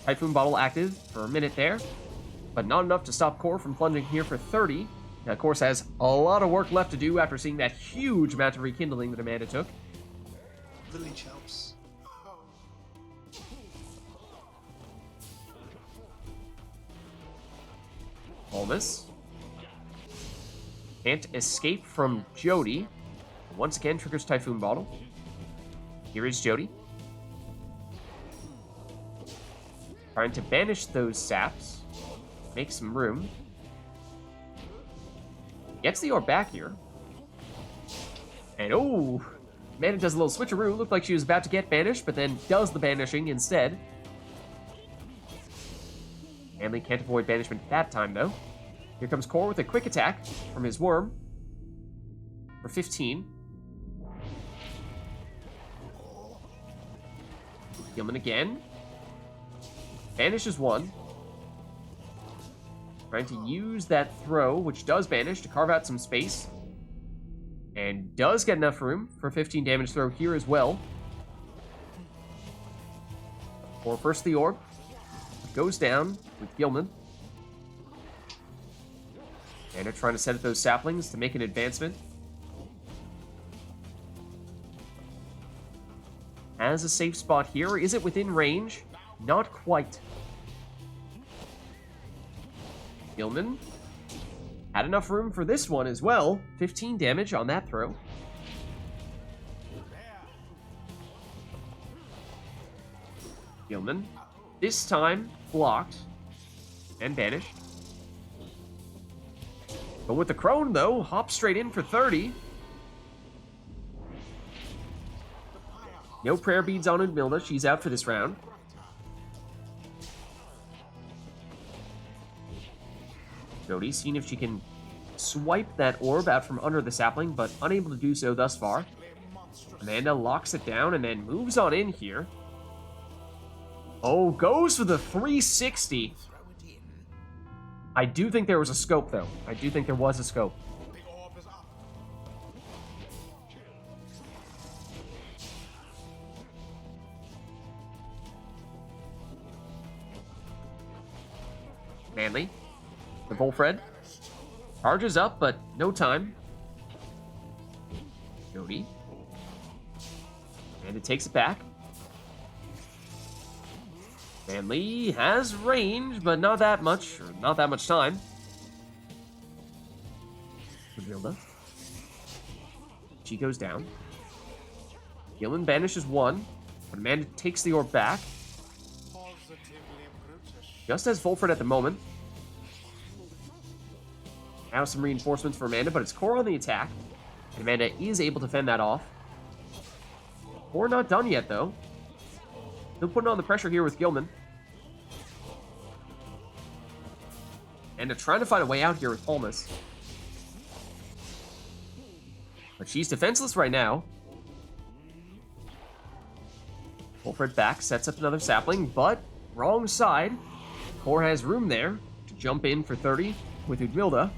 Typhoon Bottle active for a minute there. But not enough to stop Core from plunging here for 30. Now, of course, has a lot of work left to do after seeing that huge amount of rekindling that Amanda took. The leech helps. Palmas. Can't escape from Jody. Once again, triggers Typhoon Bottle. Here is Jody. Trying to banish those saps. Make some room. Gets the orb back here. And oh, Amanda does a little switcheroo. Looked like she was about to get banished, but then does the banishing instead. Manly can't avoid banishment that time, though. Here comes Core with a quick attack from his worm for 15. Gilman again. Banishes one. Trying to use that throw, which does banish, to carve out some space. And does get enough room for 15 damage throw here as well. Or first the orb. goes down with Gilman. And they're trying to set up those saplings to make an advancement. Has a safe spot here. Is it within range? Not quite. Gilman had enough room for this one as well. 15 damage on that throw. Gilman, this time blocked and banished. But with the Crone, though, hop straight in for 30. No prayer beads on Udmilda. She's out for this round. Jody seeing if she can swipe that orb out from under the sapling, but unable to do so thus far. Amanda locks it down and then moves on in here. Oh, goes for the 360. I do think there was a scope, though. I do think there was a scope. Manly. The Volfred. Charges up, but no time. Jody. And it takes it back. Manly has range, but not that much, or not that much time. Matilda. She goes down. Gillen banishes one, but Amanda takes the orb back. Just as Volfred at the moment. Now some reinforcements for Amanda, but it's Core on the attack. And Amanda is able to fend that off. Core not done yet, though. Still putting on the pressure here with Gilman. And they're trying to find a way out here with Palmas. But she's defenseless right now. Wolfred back, sets up another sapling, but wrong side. Core has room there to jump in for 30 with Udmilda.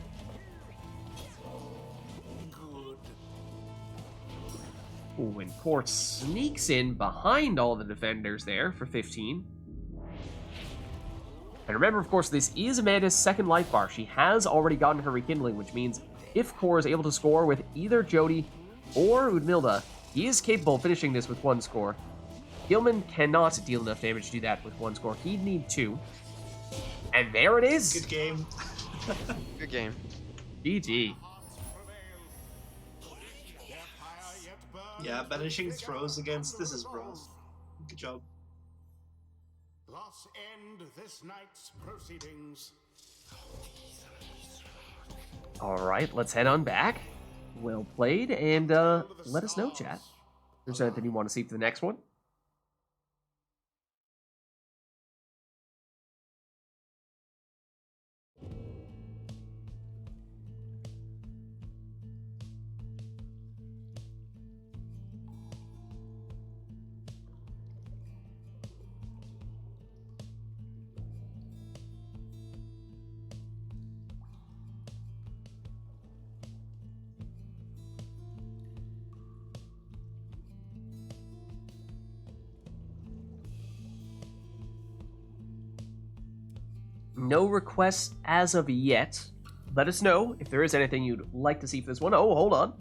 Ooh, and Core sneaks in behind all the defenders there for 15. And remember, of course, this is Amanda's second life bar. She has already gotten her rekindling, which means if Core is able to score with either Jody or Udmilda, he is capable of finishing this with one score. Gilman cannot deal enough damage to do that with one score. He'd need two. And there it is. Good game. Good game. GG. Yeah, banishing throws against this is rough. Good job. Thus end this night's proceedings. All right, let's head on back. Well played, and let us know, chat. If there's anything you want to see for the next one. No requests as of yet. Let us know if there is anything you'd like to see for this one. Oh, hold on.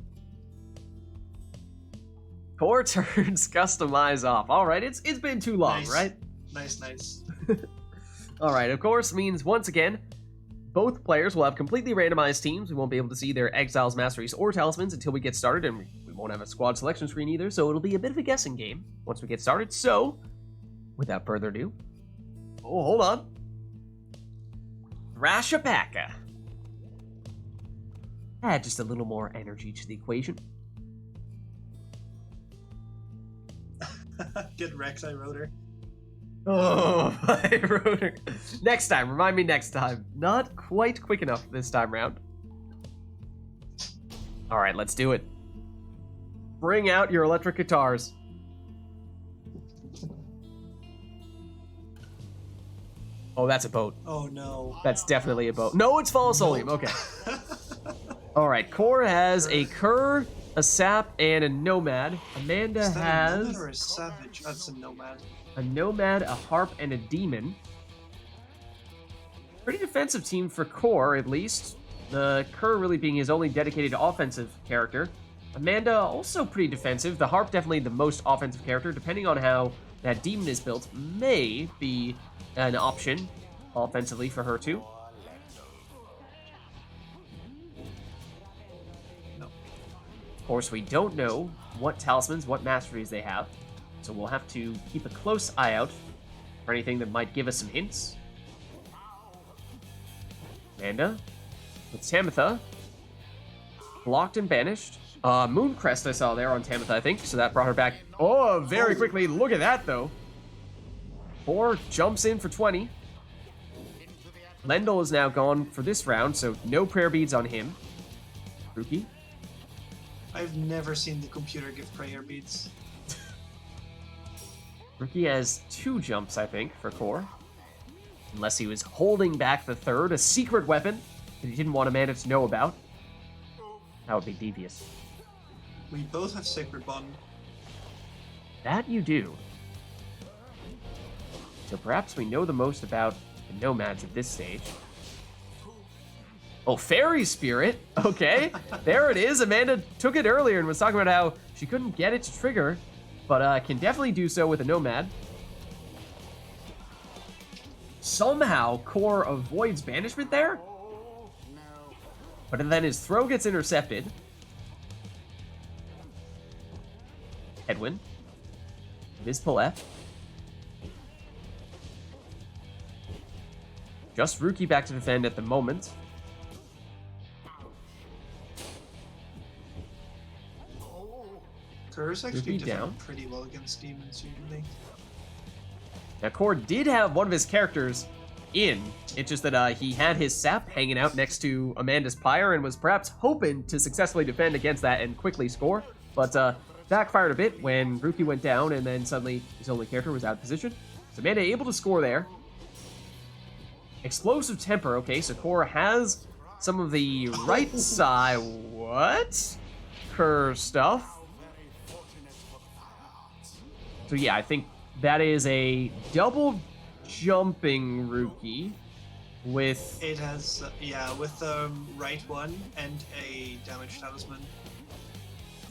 Core turns customize off. All right, it's been too long, Nice. right? Nice. All right, of course, means once again, both players will have completely randomized teams. We won't be able to see their exiles, masteries, or talismans until we get started, and we won't have a squad selection screen either, so it'll be a bit of a guessing game once we get started. So, without further ado, oh, hold on. Rashapaka. Add just a little more energy to the equation. Get Rex, I wrote her. Oh, I wrote her. Next time, remind me next time. Not quite quick enough this time round. All right, let's do it. Bring out your electric guitars. Oh, that's a boat. Oh no. That's definitely a boat. No, it's Follisolium. Okay. All right, Core has a Cur, a Sap, and a Nomad. Amanda Is that a nomad has or a savage? That's a nomad. a Nomad, a Harp, and a Demon. Pretty defensive team for Core, at least. The Kerr really being his only dedicated offensive character. Amanda also pretty defensive. The Harp definitely the most offensive character. Depending on how that Demon is built, may be an option offensively for her too. No. Of course, we don't know what talismans, what masteries they have. So we'll have to keep a close eye out for anything that might give us some hints. Amanda with Tamitha. Blocked and banished. Mooncrest I saw there on Tamitha, I think, so that brought her back. Oh, very quickly. Look at that, though. 4 jumps in for 20. Lendl is now gone for this round, so no prayer beads on him. Rookie. I've never seen the computer give prayer beads. Rookie has 2 jumps, I think, for Core. Unless he was holding back the third, a secret weapon that he didn't want Amanda to know about. That would be devious. We both have Sacred Bond. That you do. So perhaps we know the most about the Nomads at this stage. Oh, Fairy Spirit. Okay, there it is. Amanda took it earlier and was talking about how she couldn't get it to trigger, but can definitely do so with a Nomad. Somehow, Core avoids banishment there, but then his throw gets intercepted. Edwin. Vizpaleth. Just Rookie back to defend at the moment. Kerr's actually Rookie defended down. pretty well against demons usually. Now, Core did have one of his characters in. It's just that he had his sap hanging out next to Amanda's Pyre and was perhaps hoping to successfully defend against that and quickly score. But backfired a bit when Rookie went down and then suddenly his only character was out of position. So Amanda able to score there. Explosive Temper. Okay, so Core has some of the right side. What? Kerr stuff. So yeah, I think that is a double jumping Rookie with... It has, yeah, with right one and a damage talisman.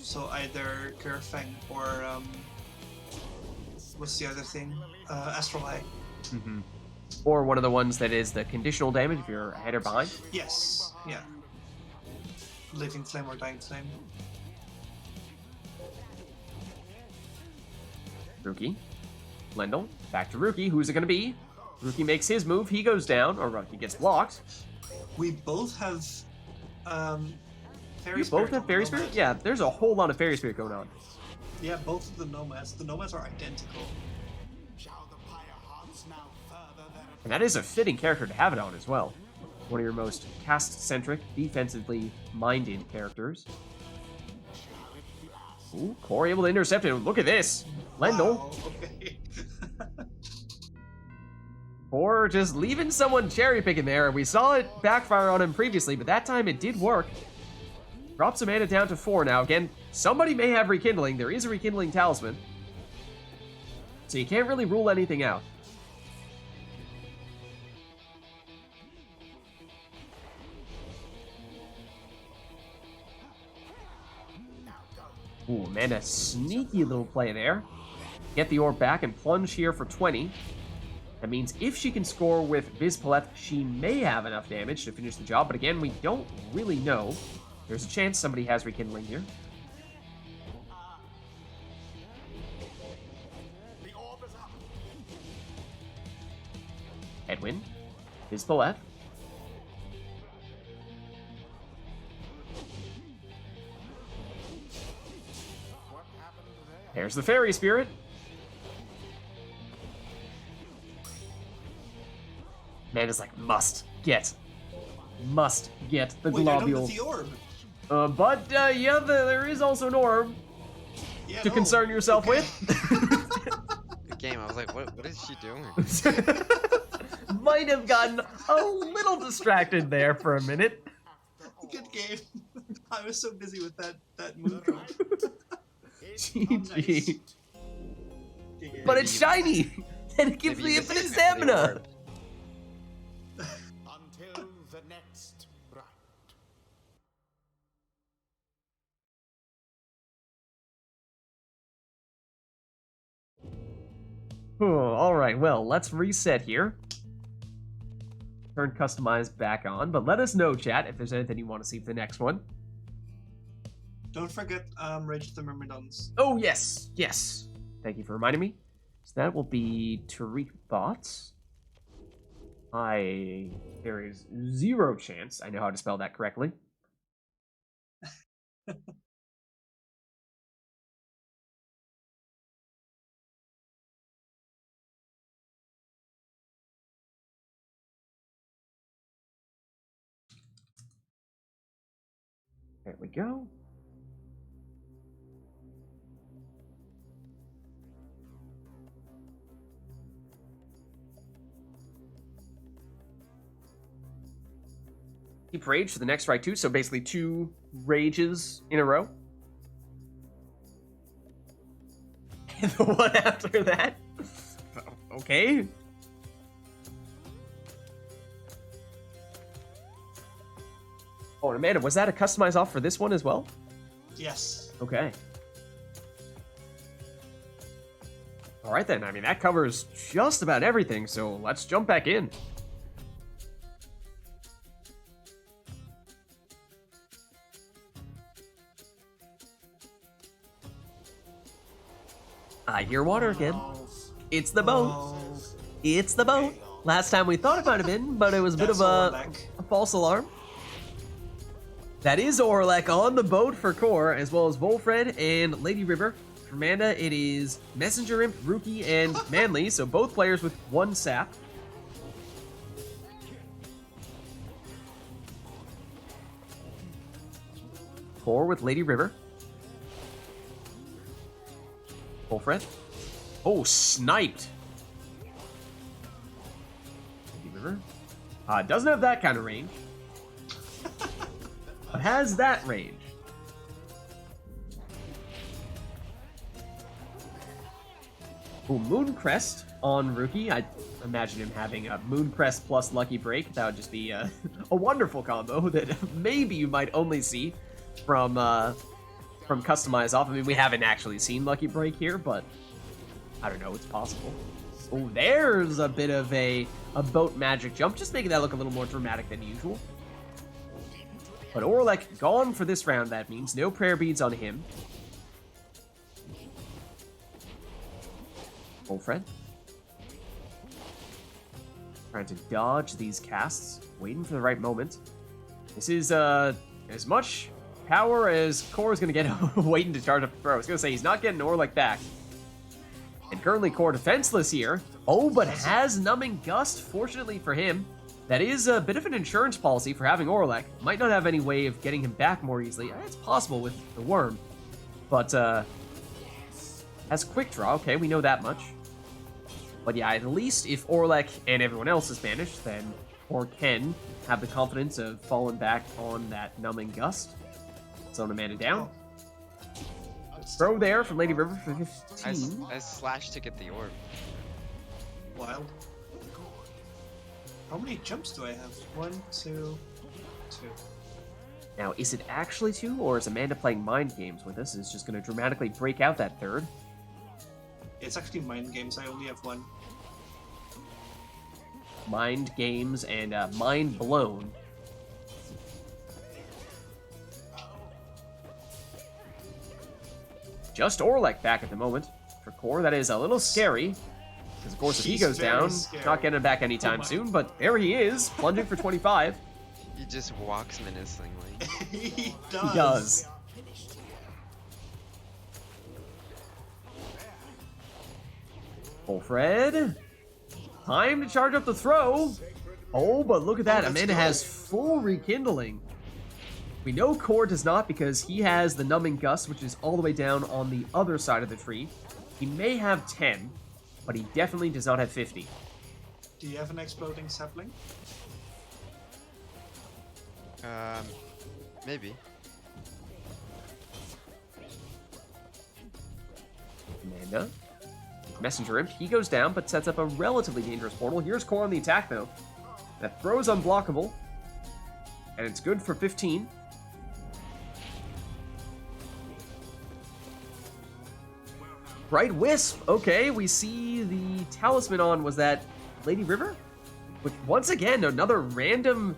So either Kerfang or, what's the other thing? Astral Eye. Mm-hmm. Or one of the ones that is the conditional damage if you're ahead or behind. Yes, yeah. Living Flame or Dying Flame. Rookie. Lendl. Back to Rookie. Who's it going to be? Rookie makes his move. He goes down. Or Rookie gets blocked. We both have Fairy You Spirit. both have on Fairy the Spirit? Nomad. Yeah, there's a whole lot of Fairy Spirit going on. Yeah, both of the Nomads. The Nomads are identical. Shall the Pyre hearts now further their And that is a fitting character to have it on as well. One of your most cast-centric, defensively minded characters. Ooh, Core able to intercept it. Look at this. Lendl. Wow, okay. Or just leaving someone cherry picking there. We saw it backfire on him previously, but that time it did work. Drops Amanda down to 4 now. Again, somebody may have Rekindling. There is a Rekindling Talisman. So you can't really rule anything out. Ooh, Amanda, sneaky little play there. Get the orb back and plunge here for 20. That means if she can score with Vizpaleth, she may have enough damage to finish the job, but again, we don't really know. There's a chance somebody has Rekindling here. the orb is up. Edwin. Vizpaleth. What happened there? There's the Fairy Spirit. Amanda's like, must get the Wait, I know globule. with the orb. But yeah, there is also an orb Yeah, to no, concern yourself okay. The game, I was like, what is she doing? with. Might have gotten a little distracted there for a minute. Good game. I was so busy with that move. GG. But it's shiny, and it gives Maybe me you missed infinite it. stamina. the next rite. Alright, well, let's reset here. Turn customize back on, but let us know, chat, if there's anything you want to see for the next one. Don't forget Rage of the Myrmidons. Oh, yes, yes. Thank you for reminding me. So that will be Tariq Bots. There is 0 chance I know how to spell that correctly. There we go. Keep rage for the next rite too, so basically 2 rages in a row. And the one after that? Okay. Oh, and Amanda, was that a customize off for this one as well? Yes. Okay. Alright then, I mean, that covers just about everything, so let's jump back in. I hear water again. It's the boat. Oh, It's the boat. Last time we thought it might have been, but it was a bit of a false alarm. That is Orlek on the boat for Core, as well as Volfred and Lady River. For Amanda, it is Messenger Imp, Rookie, and Manly, so both players with 1 sap. Core with Lady River. Volfred. Oh, sniped. Lady River. Doesn't have that kind of range. But has that range. Ooh, Mooncrest on Rookie. I imagine him having a Mooncrest plus Lucky Break. That would just be a wonderful combo that maybe you might only see from Customize off. I mean, we haven't actually seen Lucky Break here, but I don't know, it's possible. Oh, there's a bit of a boat magic jump, just making that look a little more dramatic than usual. But Orlek gone for this round, that means. No prayer beads on him. Volfred. Trying to dodge these casts, waiting for the right moment. This is as much power as Core is going to get waiting to charge up the throw. I was going to say, he's not getting Orlek back. And currently Core defenseless here. Oh, but has Numbing Gust, fortunately for him. That is a bit of an insurance policy for having Orlek. Might not have any way of getting him back more easily. It's possible with the Worm. But, has Quick Draw. Okay, we know that much. But yeah, at least if Orlek and everyone else is banished, then Core can have the confidence of falling back on that Numbing Gust. Zone Amanda down. Throw there from Lady River for 15. I slashed to get the orb. Wild. How many jumps do I have? 1, 2, 2. Now, is it actually 2, or is Amanda playing mind games with us? Is just going to dramatically break out that 3rd? It's actually mind games. I only have 1. Mind games and mind blown. Just Orlek back at the moment. For Core, that is a little scary. Because, of course, if he goes down, not getting him back anytime soon. But there he is, plunging for 25. He just walks menacingly. He does. He does. Volfred. Time to charge up the throw. Oh, but look at that. Amanda has full rekindling. We know Core does not because he has the Numbing Gust, which is all the way down on the other side of the tree. He may have 10, but he definitely does not have 50. Do you have an exploding sapling? Maybe. Amanda. Messenger Imp. He goes down, but sets up a relatively dangerous portal. Here's Core on the attack, though. That throw is unblockable. And it's good for 15. Bright Wisp. Okay, we see the talisman on. Was that Lady River? Which, once again, another random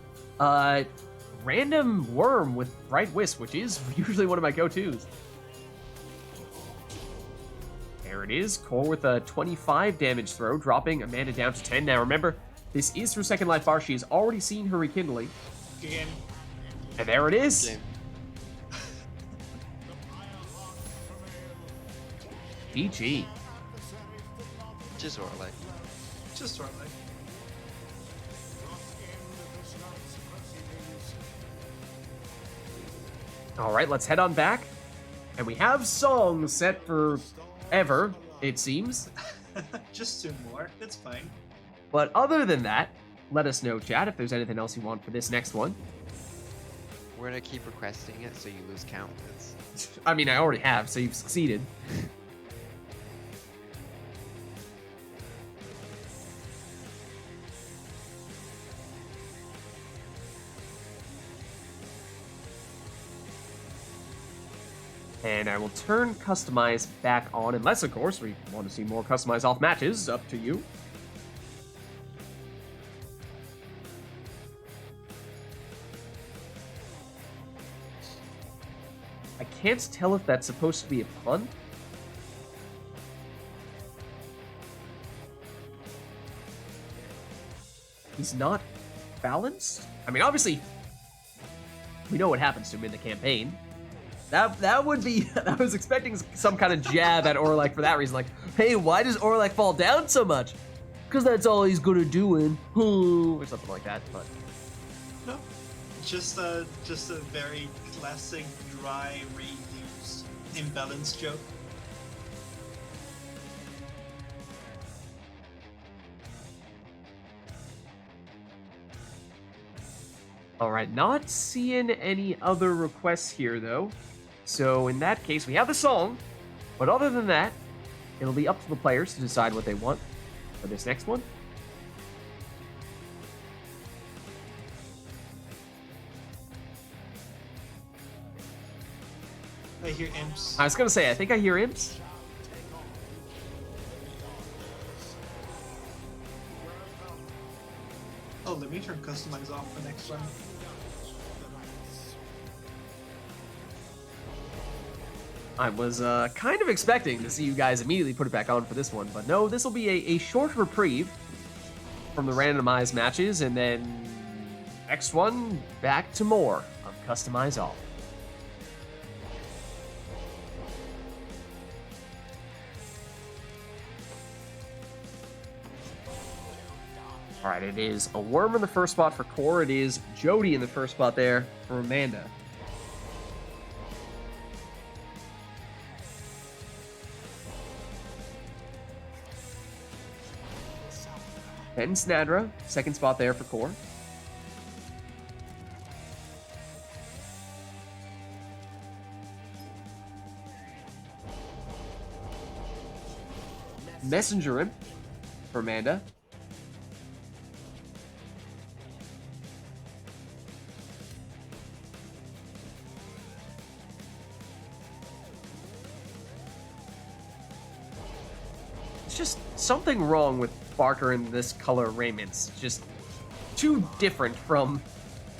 worm with Bright Wisp, which is usually one of my go-tos. There it is. Core with a 25 damage throw, dropping Amanda down to 10. Now remember, this is her second life bar. She has already seen her rekindling. Again. And there it is. Game. GG. Just Orlek. Just sort of like. All right, let's head on back. And we have songs set for ever, it seems. Just 2 more. It's fine. But other than that, let us know, chat, if there's anything else you want for this next one. We're gonna keep requesting it so you lose count. It's... I mean, I already have, so you've succeeded. And I will turn Customize back on, unless, of course, we want to see more Customize off matches. Up to you. I can't tell if that's supposed to be a pun. He's not balanced? I mean, obviously, we know what happens to him in the campaign. That would be... I was expecting some kind of jab at Orlek for that reason. Like, hey, why does Orlek fall down so much? Because that's all he's good at doing. Or something like that, but... No. Just a very classic, dry, reused, imbalanced joke. Alright, not seeing any other requests here, though. So in that case, we have the song. But other than that, it'll be up to the players to decide what they want for this next one. I hear imps. I was gonna say, I think I hear imps. Oh, let me turn Customize off the next one. I was kind of expecting to see you guys immediately put it back on for this one, but no, this will be a short reprieve from the randomized matches, and then next one, back to more of Customize All. Alright, it is a worm in the first spot for Core. It is Jody in the first spot there for Amanda. Ben Snadra, second spot there for Core. Messenger Imp for Amanda. It's just something wrong with Barker in this color raiments. Just too different from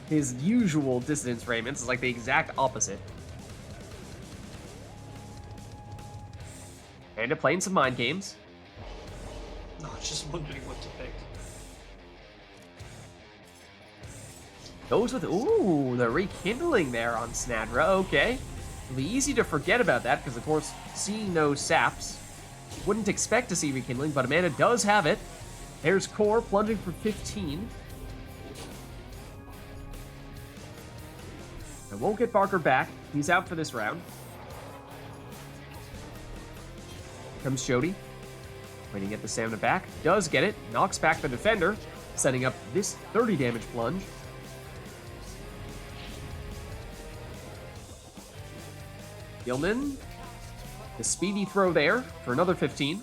his usual Dissidence raiments. It's like the exact opposite. And playing some mind games. No, just wondering what to pick. Goes with, ooh, the rekindling there on Snadra. Okay. It'll be easy to forget about that because, of course, seeing no saps, wouldn't expect to see rekindling, but Amanda does have it. There's Core plunging for 15. I won't get Barker back. He's out for this round. Here comes Jody. Waiting to get the stamina back. Does get it. Knocks back the defender, setting up this 30 damage plunge. Gilman. The speedy throw there for another 15.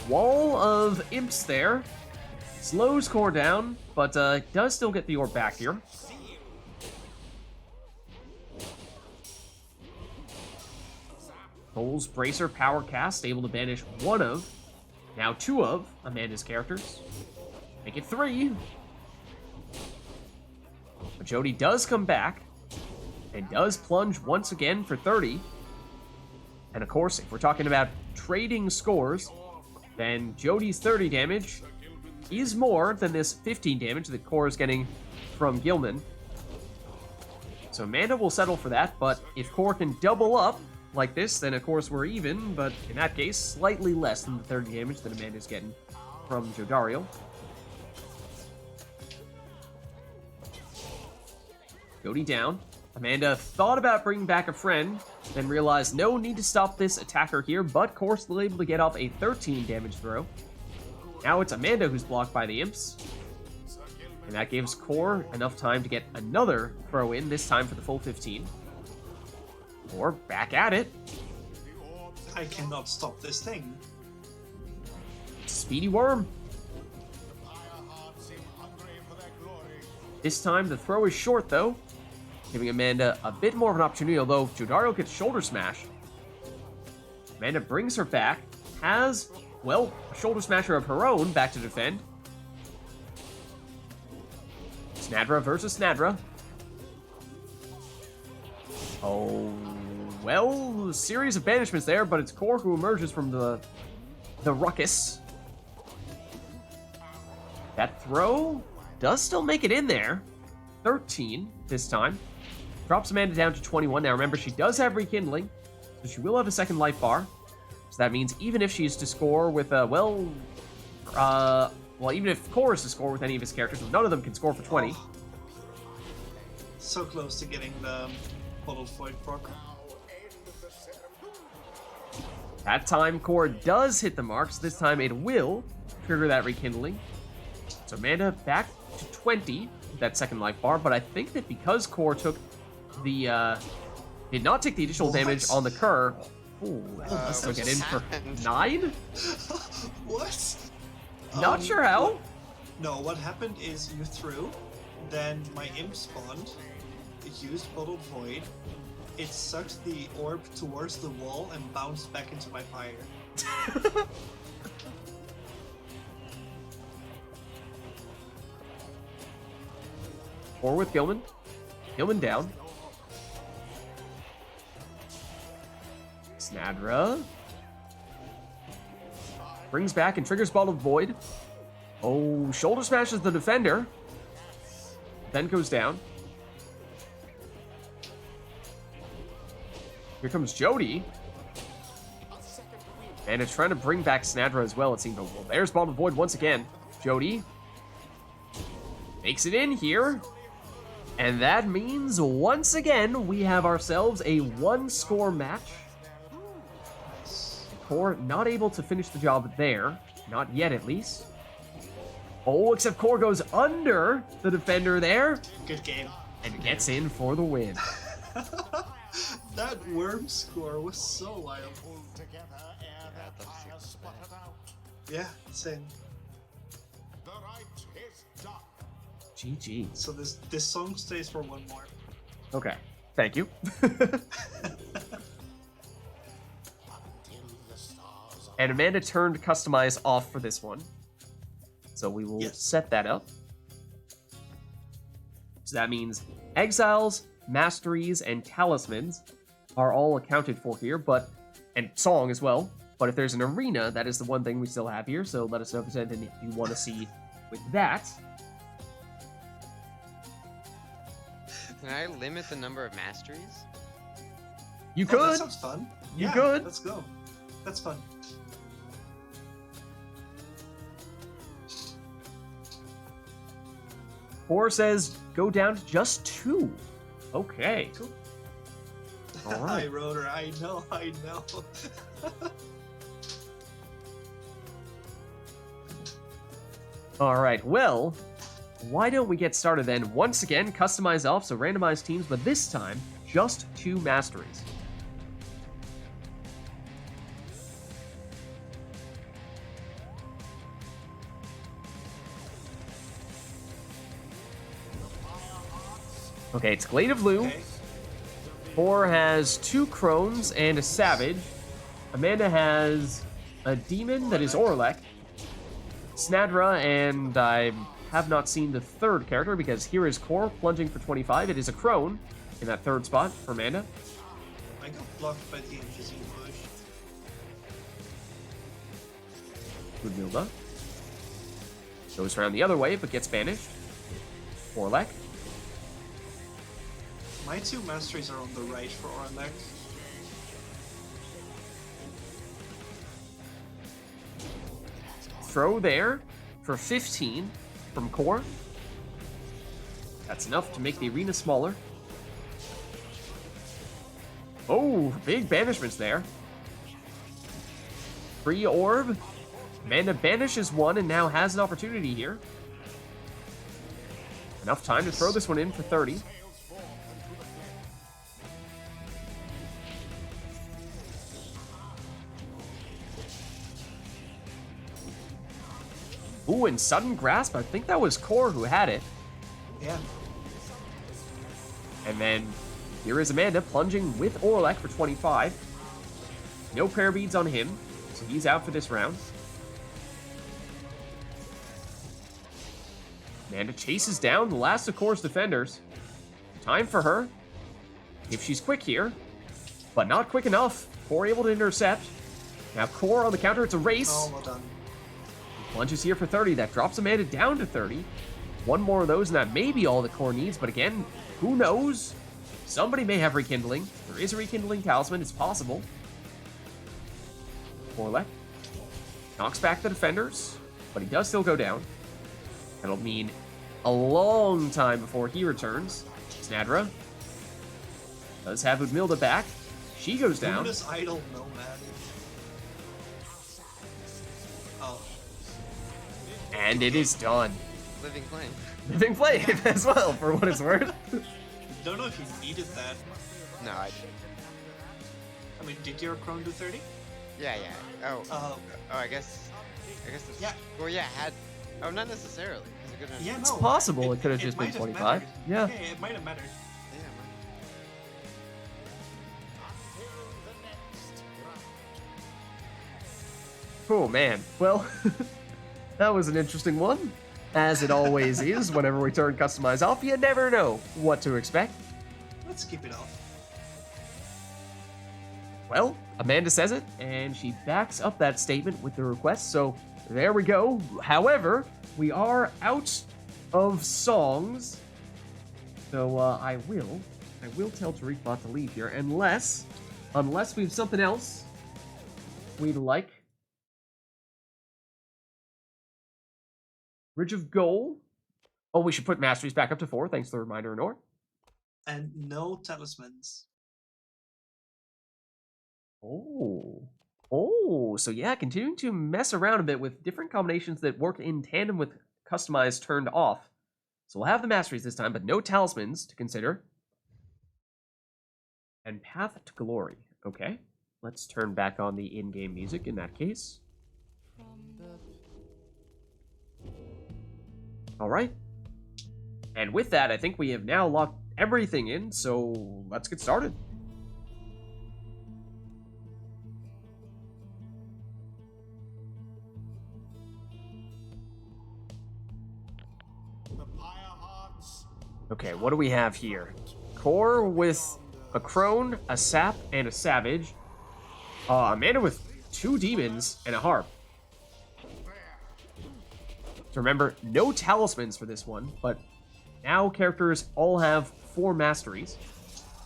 Wall of imps there. Slows Core down, but does still get the orb back here. Cole's Bracer Power Cast, able to banish one of, now two of, Amanda's characters. Make it 3. But Jody does come back, and does plunge once again for 30. And of course, if we're talking about trading scores, then Jody's 30 damage is more than this 15 damage that Core is getting from Gilman. So Amanda will settle for that, but if Core can double up like this, then of course we're even, but in that case, slightly less than the 30 damage that Amanda's getting from Jodario. Jody down. Amanda thought about bringing back a friend, then realized no need to stop this attacker here, but Core still able to get off a 13 damage throw. Now it's Amanda who's blocked by the imps. And that gives Core enough time to get another throw in, this time for the full 15. Or back at it. I cannot stop this thing. Speedy Worm. This time the throw is short though, giving Amanda a bit more of an opportunity, although Jodario gets shoulder smash. Amanda brings her back, has, well, a shoulder smasher of her own back to defend. Snadra versus Snadra. Oh, well, a series of banishments there, but it's Core who emerges from the ruckus. That throw does still make it in there. 13 this time. Drops Amanda down to 21. Now remember, she does have rekindling, so she will have a second life bar. So that means even if she's to score with a, well, even if Core is to score with any of his characters, none of them can score for 20. Oh. So close to getting the Bottled Void proc. That time, Core does hit the marks. This time it will trigger that rekindling. So Amanda back to 20 with that second life bar, but I think that because Core took the, did not take the additional damage on the Cur, let's still get in for 9? What? Not sure how. No, what happened is you threw, then my imp spawned, it used Bottled Void, it sucked the orb towards the wall and bounced back into my Pyre. Or with Gilman. Gilman down. Snadra. Brings back and triggers Bottled Void. Oh, shoulder smashes the defender. Then goes down. Here comes Jody. And it's trying to bring back Snadra as well, it seems. Well, there's Bottled Void once again. Jody makes it in here. And that means, once again, we have ourselves a one-score match. Core not able to finish the job there. Not yet, at least. Oh, except Core goes under the defender there. Good game. And gets in for the win. That worm score was so wild. Yeah, same. The right is done. GG. So this song stays for one more. Okay. Thank you. And Amanda turned Customize off for this one. So we will set that up. So that means Exiles, Masteries, and Talismans are all accounted for here, and Song as well. But if there's an Arena, that is the one thing we still have here, so let us know if there's anything you want to see with that. Can I limit the number of masteries? You Oh, that could. sounds fun. You Yeah, could. Let's go. That's fun. Core says go down to just 2. Okay. Cool. All Hi, right. Rotor. I know. All right. Well, why don't we get started then? Once again, customize off, so randomized teams, but this time just 2 masteries. Okay, it's Glade of Blue. Okay. Core has 2 Crones and a Savage. Amanda has a Demon that is Orlek. Snadra, and I have not seen the third character because here is Core plunging for 25. It is a Crone in that third spot for Amanda. I got blocked by the NPC push. Ludmilda goes around the other way but gets banished. Orlek. My 2 masteries are on the right for Orlek. Throw there for 15 from Core. That's enough to make the arena smaller. Oh, big banishments there. Free orb. Amanda banishes one and now has an opportunity here. Enough time to throw this one in for 30. Ooh, and sudden grasp. I think that was Core who had it. Yeah. And then here is Amanda plunging with Orlek for 25. No prayer beads on him, so he's out for this round. Amanda chases down the last of Core's defenders. Time for her. If she's quick here, but not quick enough. Core able to intercept. Now Core on the counter, it's a race. Oh, well done. Plunges here for 30. That drops Amanda down to 30. One more of those, and that may be all that Core needs. But again, who knows? Somebody may have Rekindling. There is a Rekindling Talisman. It's possible. Orlek knocks back the defenders, but he does still go down. That'll mean a long time before he returns. Snadra does have Udmilda back. She goes down. Luminous Idol Nomad. Oh. And it is done. Living flame. Living Flame as well, for what it's worth. Don't know if you needed that. No, I. I mean, did your Crone do 30? Yeah, yeah. Oh. Oh. Oh, I guess. It's, Yeah. Well, yeah, had. Oh, not necessarily. Is it good enough? Yeah, It's no, possible it could have just might been have 25. mattered. Yeah. Yeah, it might have mattered. Yeah, Oh man. Well, that was an interesting one. As it always is, whenever we turn Customize off, you never know what to expect. Let's keep it off. Well, Amanda says it, and she backs up that statement with the request, so there we go. However, we are out of songs, so I will tell TariqBot to leave here, unless we have something else we'd like. Bridge of Gold. Oh, we should put Masteries back up to 4, thanks to the reminder, Nor. And no talismans. Oh, so yeah, continuing to mess around a bit with different combinations that work in tandem with Customize turned off. So we'll have the Masteries this time, but no talismans to consider. And Path to Glory. Okay, let's turn back on the in-game music in that case. All right. And with that, I think we have now locked everything in, so let's get started. The Pyre Hearts. Okay, what do we have here? Core with a Crone, a Sap, and a Savage. Amanda with 2 Demons and a Harp. So remember, no talismans for this one, but now characters all have 4 masteries.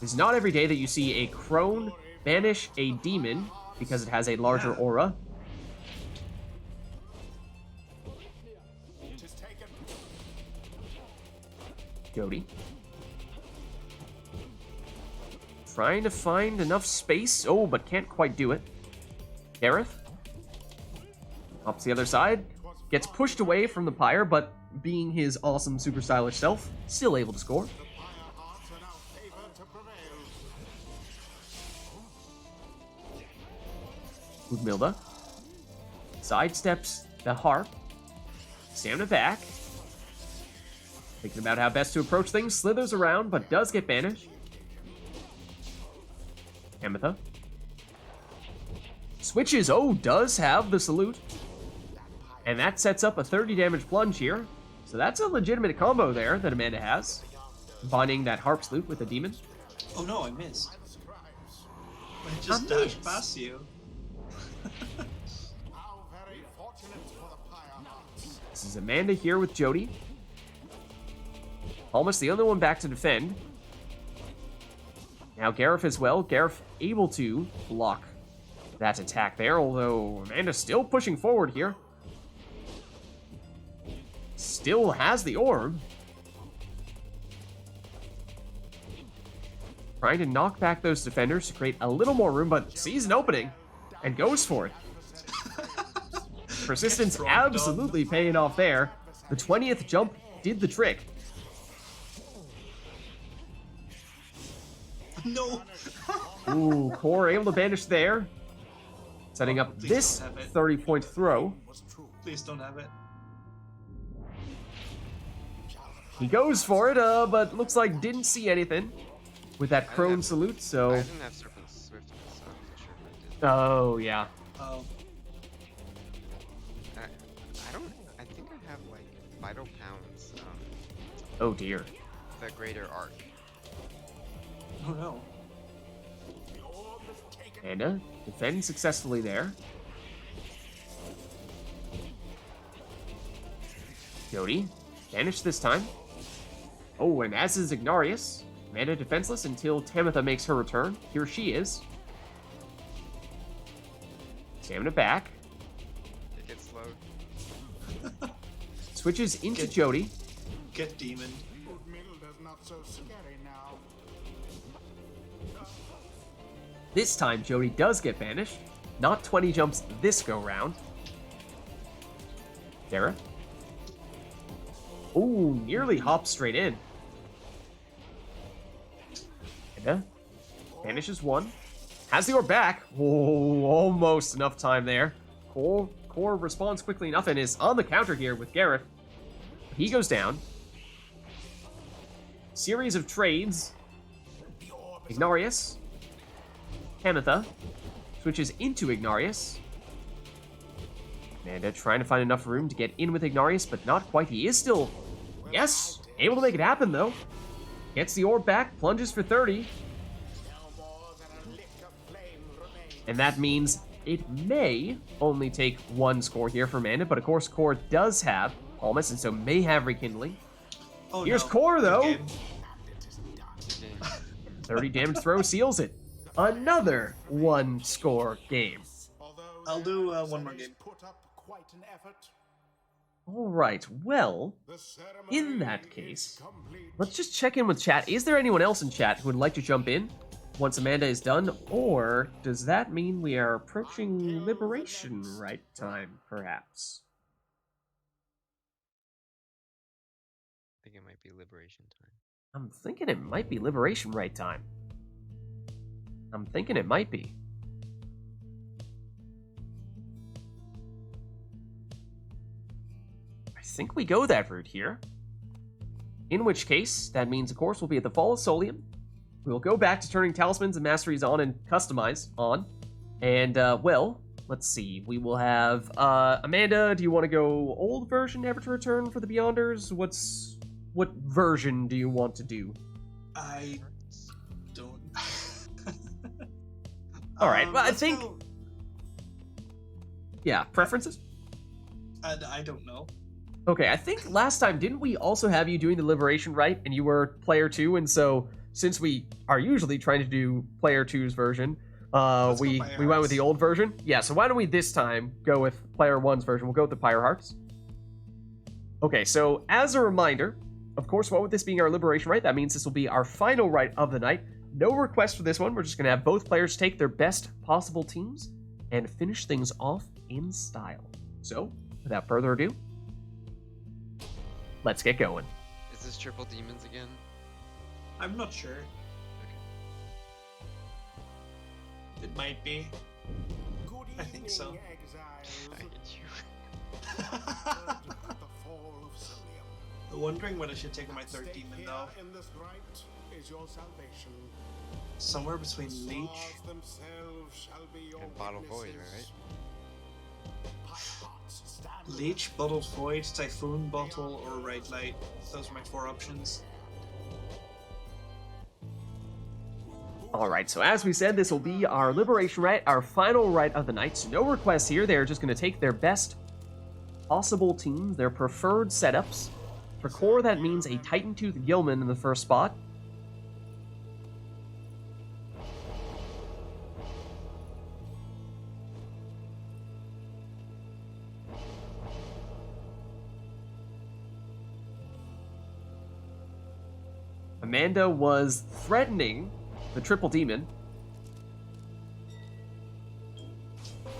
It's not every day that you see a Crone banish a demon because it has a larger aura. It is taken. Jody. Trying to find enough space. Oh, but can't quite do it. Gareth. Up to the other side. Gets pushed away from the Pyre, but being his awesome, super stylish self, still able to score. The Pyre Hearts are now favored to prevail. Ludmilda sidesteps the Harp. Stamina back. Thinking about how best to approach things, slithers around, but does get banished. Ametha. Switches, does have the salute. And that sets up a 30 damage plunge here. So that's a legitimate combo there that Amanda has. Combining that harp salute with a demon. Oh no, I missed. I just dashed past you. How very fortunate for the Pyre Hearts. This is Amanda here with Jody. Almost the only one back to defend. Now Gareth as well. Gareth able to block that attack there, although Amanda's still pushing forward here. Still has the orb. Trying to knock back those defenders to create a little more room, but sees an opening and goes for it. Persistence absolutely paying off there. The 20th jump did the trick. No. Ooh, Core able to banish there. Setting up Please this don't have it. 30-point throw. Please don't have it. He goes for it, but looks like didn't see anything with that crone salute, I so... didn't have Serpent Swiftness, so I wasn't sure if I did. Oh, yeah. Oh. I think I have like Vital Pounds, Oh, dear. the greater arc. Oh no. Amanda defends successfully there. Jody, banished this time. Oh, and as is Ignarius. Amanda defenseless until Tamitha makes her return. Here she is. Stamina back. It gets slowed. Switches into Jody. Get demon. Milda's not so scary now. This time, Jody does get banished. Not 20 jumps this go round. Dara. Ooh, nearly hops straight in. Amanda banishes one. Has the orb back. Oh, almost enough time there. Core responds quickly enough and is on the counter here with Gareth. He goes down. Series of trades. Ignarius. Tamitha switches into Ignarius. Amanda trying to find enough room to get in with Ignarius, but not quite. He is still, yes, able to make it happen though. Gets the orb back, plunges for 30. And that means it may only take one score here for Amanda, but of course Core does have Almas, and so may have Rekindling. Oh Here's no. Core though. Good game. 30 damage throw seals it. Another one score game. I'll do one more game. Put up quite an effort. All right, well, The ceremony in that is case, complete. let's just check in with chat. Is there anyone else in chat who would like to jump in once Amanda is done? Or does that mean we are approaching Liberation Rite time, perhaps? I think it might be Liberation time. I'm thinking it might be Liberation Rite time. I'm thinking it might be. I think we go that route here. In which case, that means, of course, we'll be at the Fall of Solium. We will go back to turning Talismans and Masteries on and Customize on. And, well, let's see. We will have, Amanda, do you want to go old version, Never to Return for the Beyonders? What version do you want to do? I don't. All right, well, I let's think- go- Yeah, preferences? I don't know. Okay, I think last time, didn't we also have you doing the Liberation Rite, and you were player 2, and so, since we are usually trying to do player 2's version, Let's go we Pyre went with Hearts. the old version? Yeah, so why don't we this time go with player 1's version? We'll go with the Pyre Hearts. Okay, so as a reminder, of course, what with this being our Liberation Rite, that means this will be our final rite of the night. No request for this one, we're just going to have both players take their best possible teams and finish things off in style. So, without further ado, let's get going. Is this triple demons again? I'm not sure. It might be. Good I think so. evening, exiles. I hate you. Heard the fall of Solium. Wondering what I should take on my third demon though. In this rite is your salvation. Somewhere between Leech. Stars themselves shall be your And Bottle Void, witnesses. Pirates stand Leech, Bottled Void, Typhoon Bottle, or Rite Night. Those are my 4 options. Alright, so as we said, this will be our Liberation Rite, our final rite of the night. So no requests here. They're just going to take their best possible teams, their preferred setups. For core, that means a Titan Tooth Gilman in the first spot. Amanda was threatening the triple demon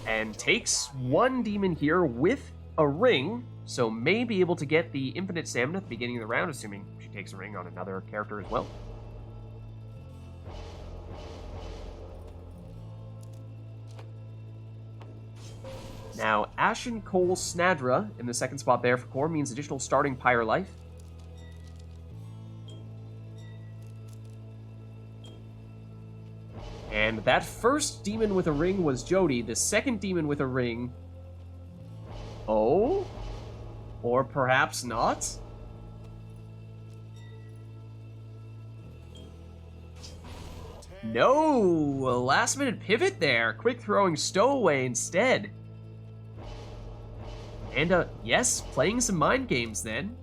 and takes one demon here with a ring, so may be able to get the infinite stamina at the beginning of the round, assuming she takes a ring on another character as well. Now, Ashen Coal Snadra in the second spot there for core means additional starting Pyre life. And that first demon with a ring was Jody. The second demon with a ring... Oh? Or perhaps not? No! A last minute pivot there. Quick throwing stowaway instead. And, yes, playing some mind games then.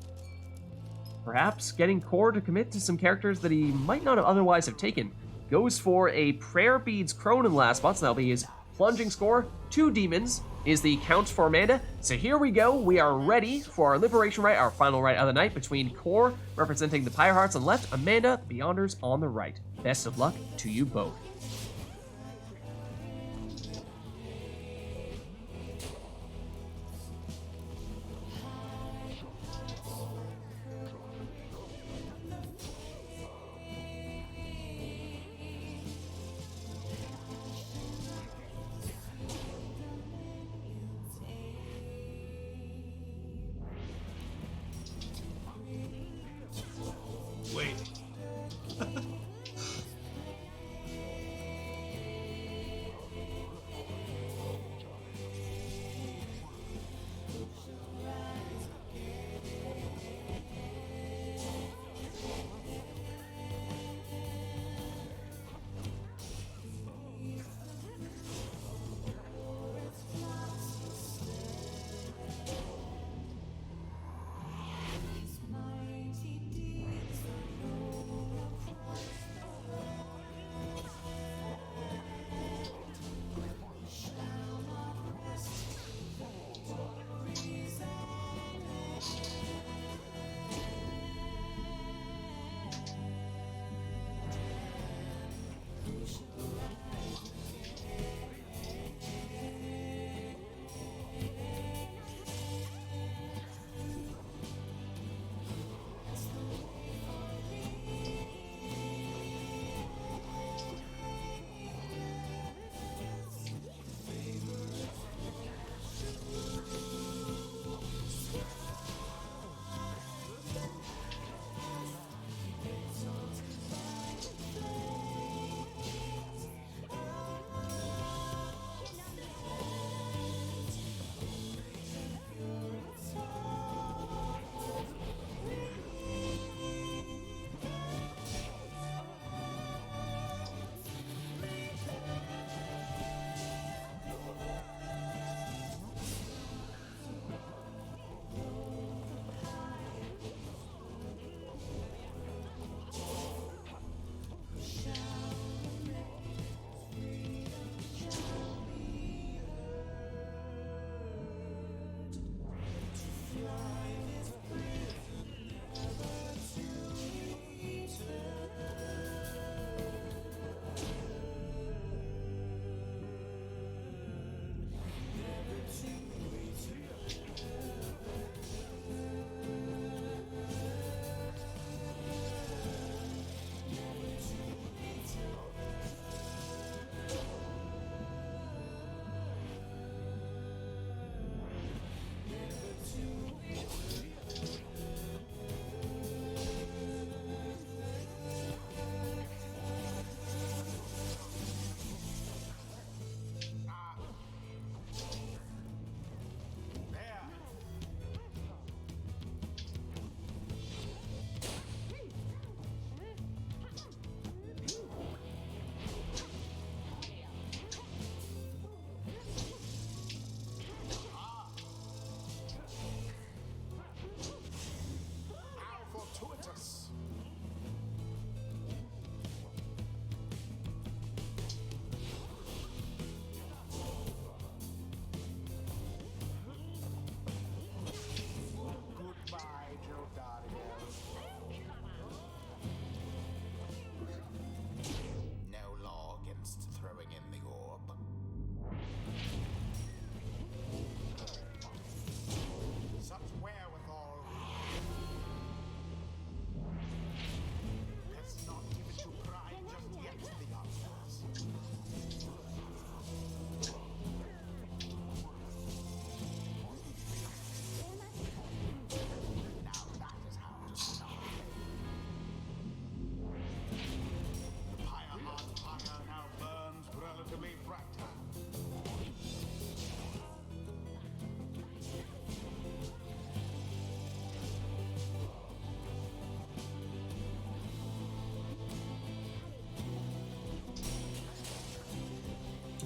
Perhaps getting Core to commit to some characters that he might not have otherwise have taken. Goes for a Prayer Beads Crone in the last spot, so that'll be his plunging score. 2 demons is the count for Amanda. So here we go. We are ready for our Liberation Rite, our final rite of the night, between Core, representing the Pyre Hearts on the left, Amanda, the Beyonders, on the right. Best of luck to you both. Wait.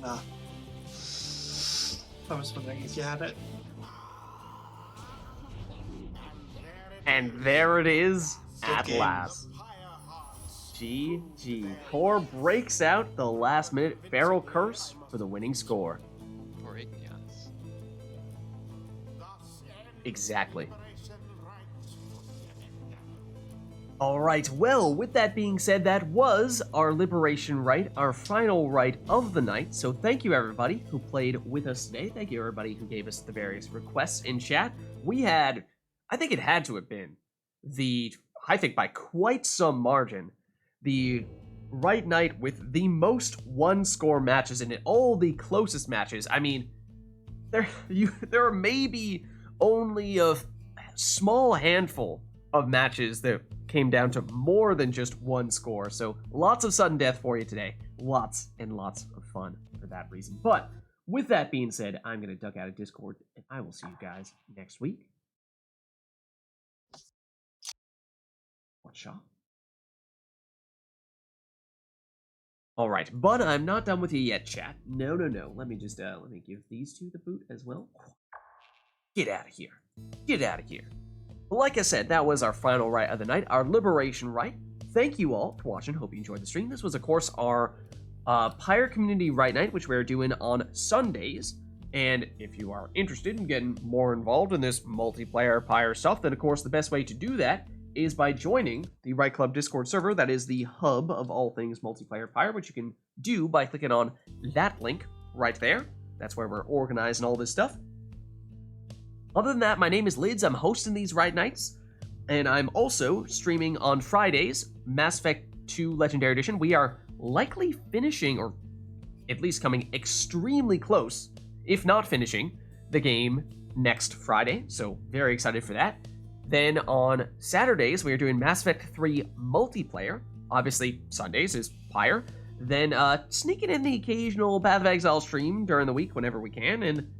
Ah. I was wondering if you had it. And there it is, Good at game. last. GG. Core breaks out the last minute Feral Curse for the winning score. Poor Igneous. Exactly. Alright, well, with that being said, that was our Liberation Rite, our final rite of the night. So thank you everybody who played with us today. Thank you everybody who gave us the various requests in chat. We had, I think it had to have been I think by quite some margin, the Rite Night with the most one-score matches in it, all the closest matches. I mean, there are maybe only a small handful of matches that came down to more than just one score. So lots of sudden death for you today. Lots and lots of fun for that reason. But with that being said, I'm going to duck out of Discord, and I will see you guys next week. What shot? All right, but I'm not done with you yet, chat. No. Let me just let me give these two the boot as well. Get out of here. Get out of here. But like I said, that was our final rite of the night, our Liberation Rite. Thank you all for watching. Hope you enjoyed the stream. This was, of course, our Pyre Community Rite Night, which we're doing on Sundays. And if you are interested in getting more involved in this multiplayer Pyre stuff, then, of course, the best way to do that is by joining the Rite Club Discord server. That is the hub of all things multiplayer Pyre, which you can do by clicking on that link right there. That's where we're organizing all this stuff. Other than that, my name is Lids. I'm hosting these Rite Nights, and I'm also streaming on Fridays, Mass Effect 2 Legendary Edition. We are likely finishing, or at least coming extremely close, if not finishing, the game next Friday, so very excited for that. Then on Saturdays, we are doing Mass Effect 3 multiplayer. Obviously, Sundays is Pyre. Then sneaking in the occasional Path of Exile stream during the week whenever we can. And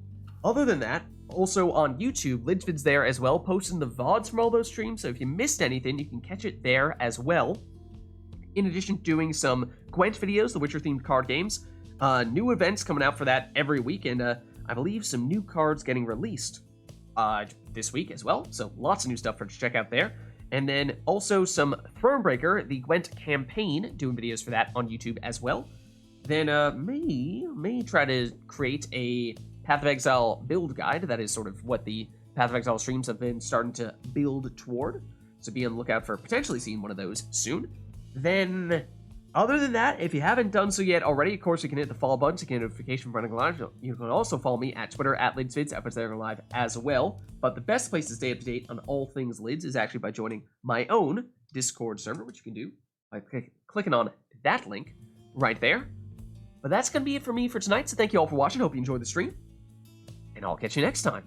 other than that, also on YouTube, Vids there as well, posting the VODs from all those streams. So if you missed anything, you can catch it there as well. In addition to doing some Gwent videos, the Witcher-themed card games. New events coming out for that every week. And I believe some new cards getting released this week as well, so lots of new stuff for to check out there. And then also some Thronebreaker, the Gwent campaign, doing videos for that on YouTube as well. Then may try to create a Path of Exile build guide. That is sort of what the Path of Exile streams have been starting to build toward, so be on the lookout for potentially seeing one of those soon. Then other than that, if you haven't done so yet already, of course, you can hit the follow button to get a notification for running live. You can also follow me at Twitter at LidsVids, efforts there live as well. But the best place to stay up to date on all things Lids is actually by joining my own Discord server, which you can do by clicking on that link right there. But that's going to be it for me for tonight, so thank you all for watching. Hope you enjoyed the stream, and I'll catch you next time.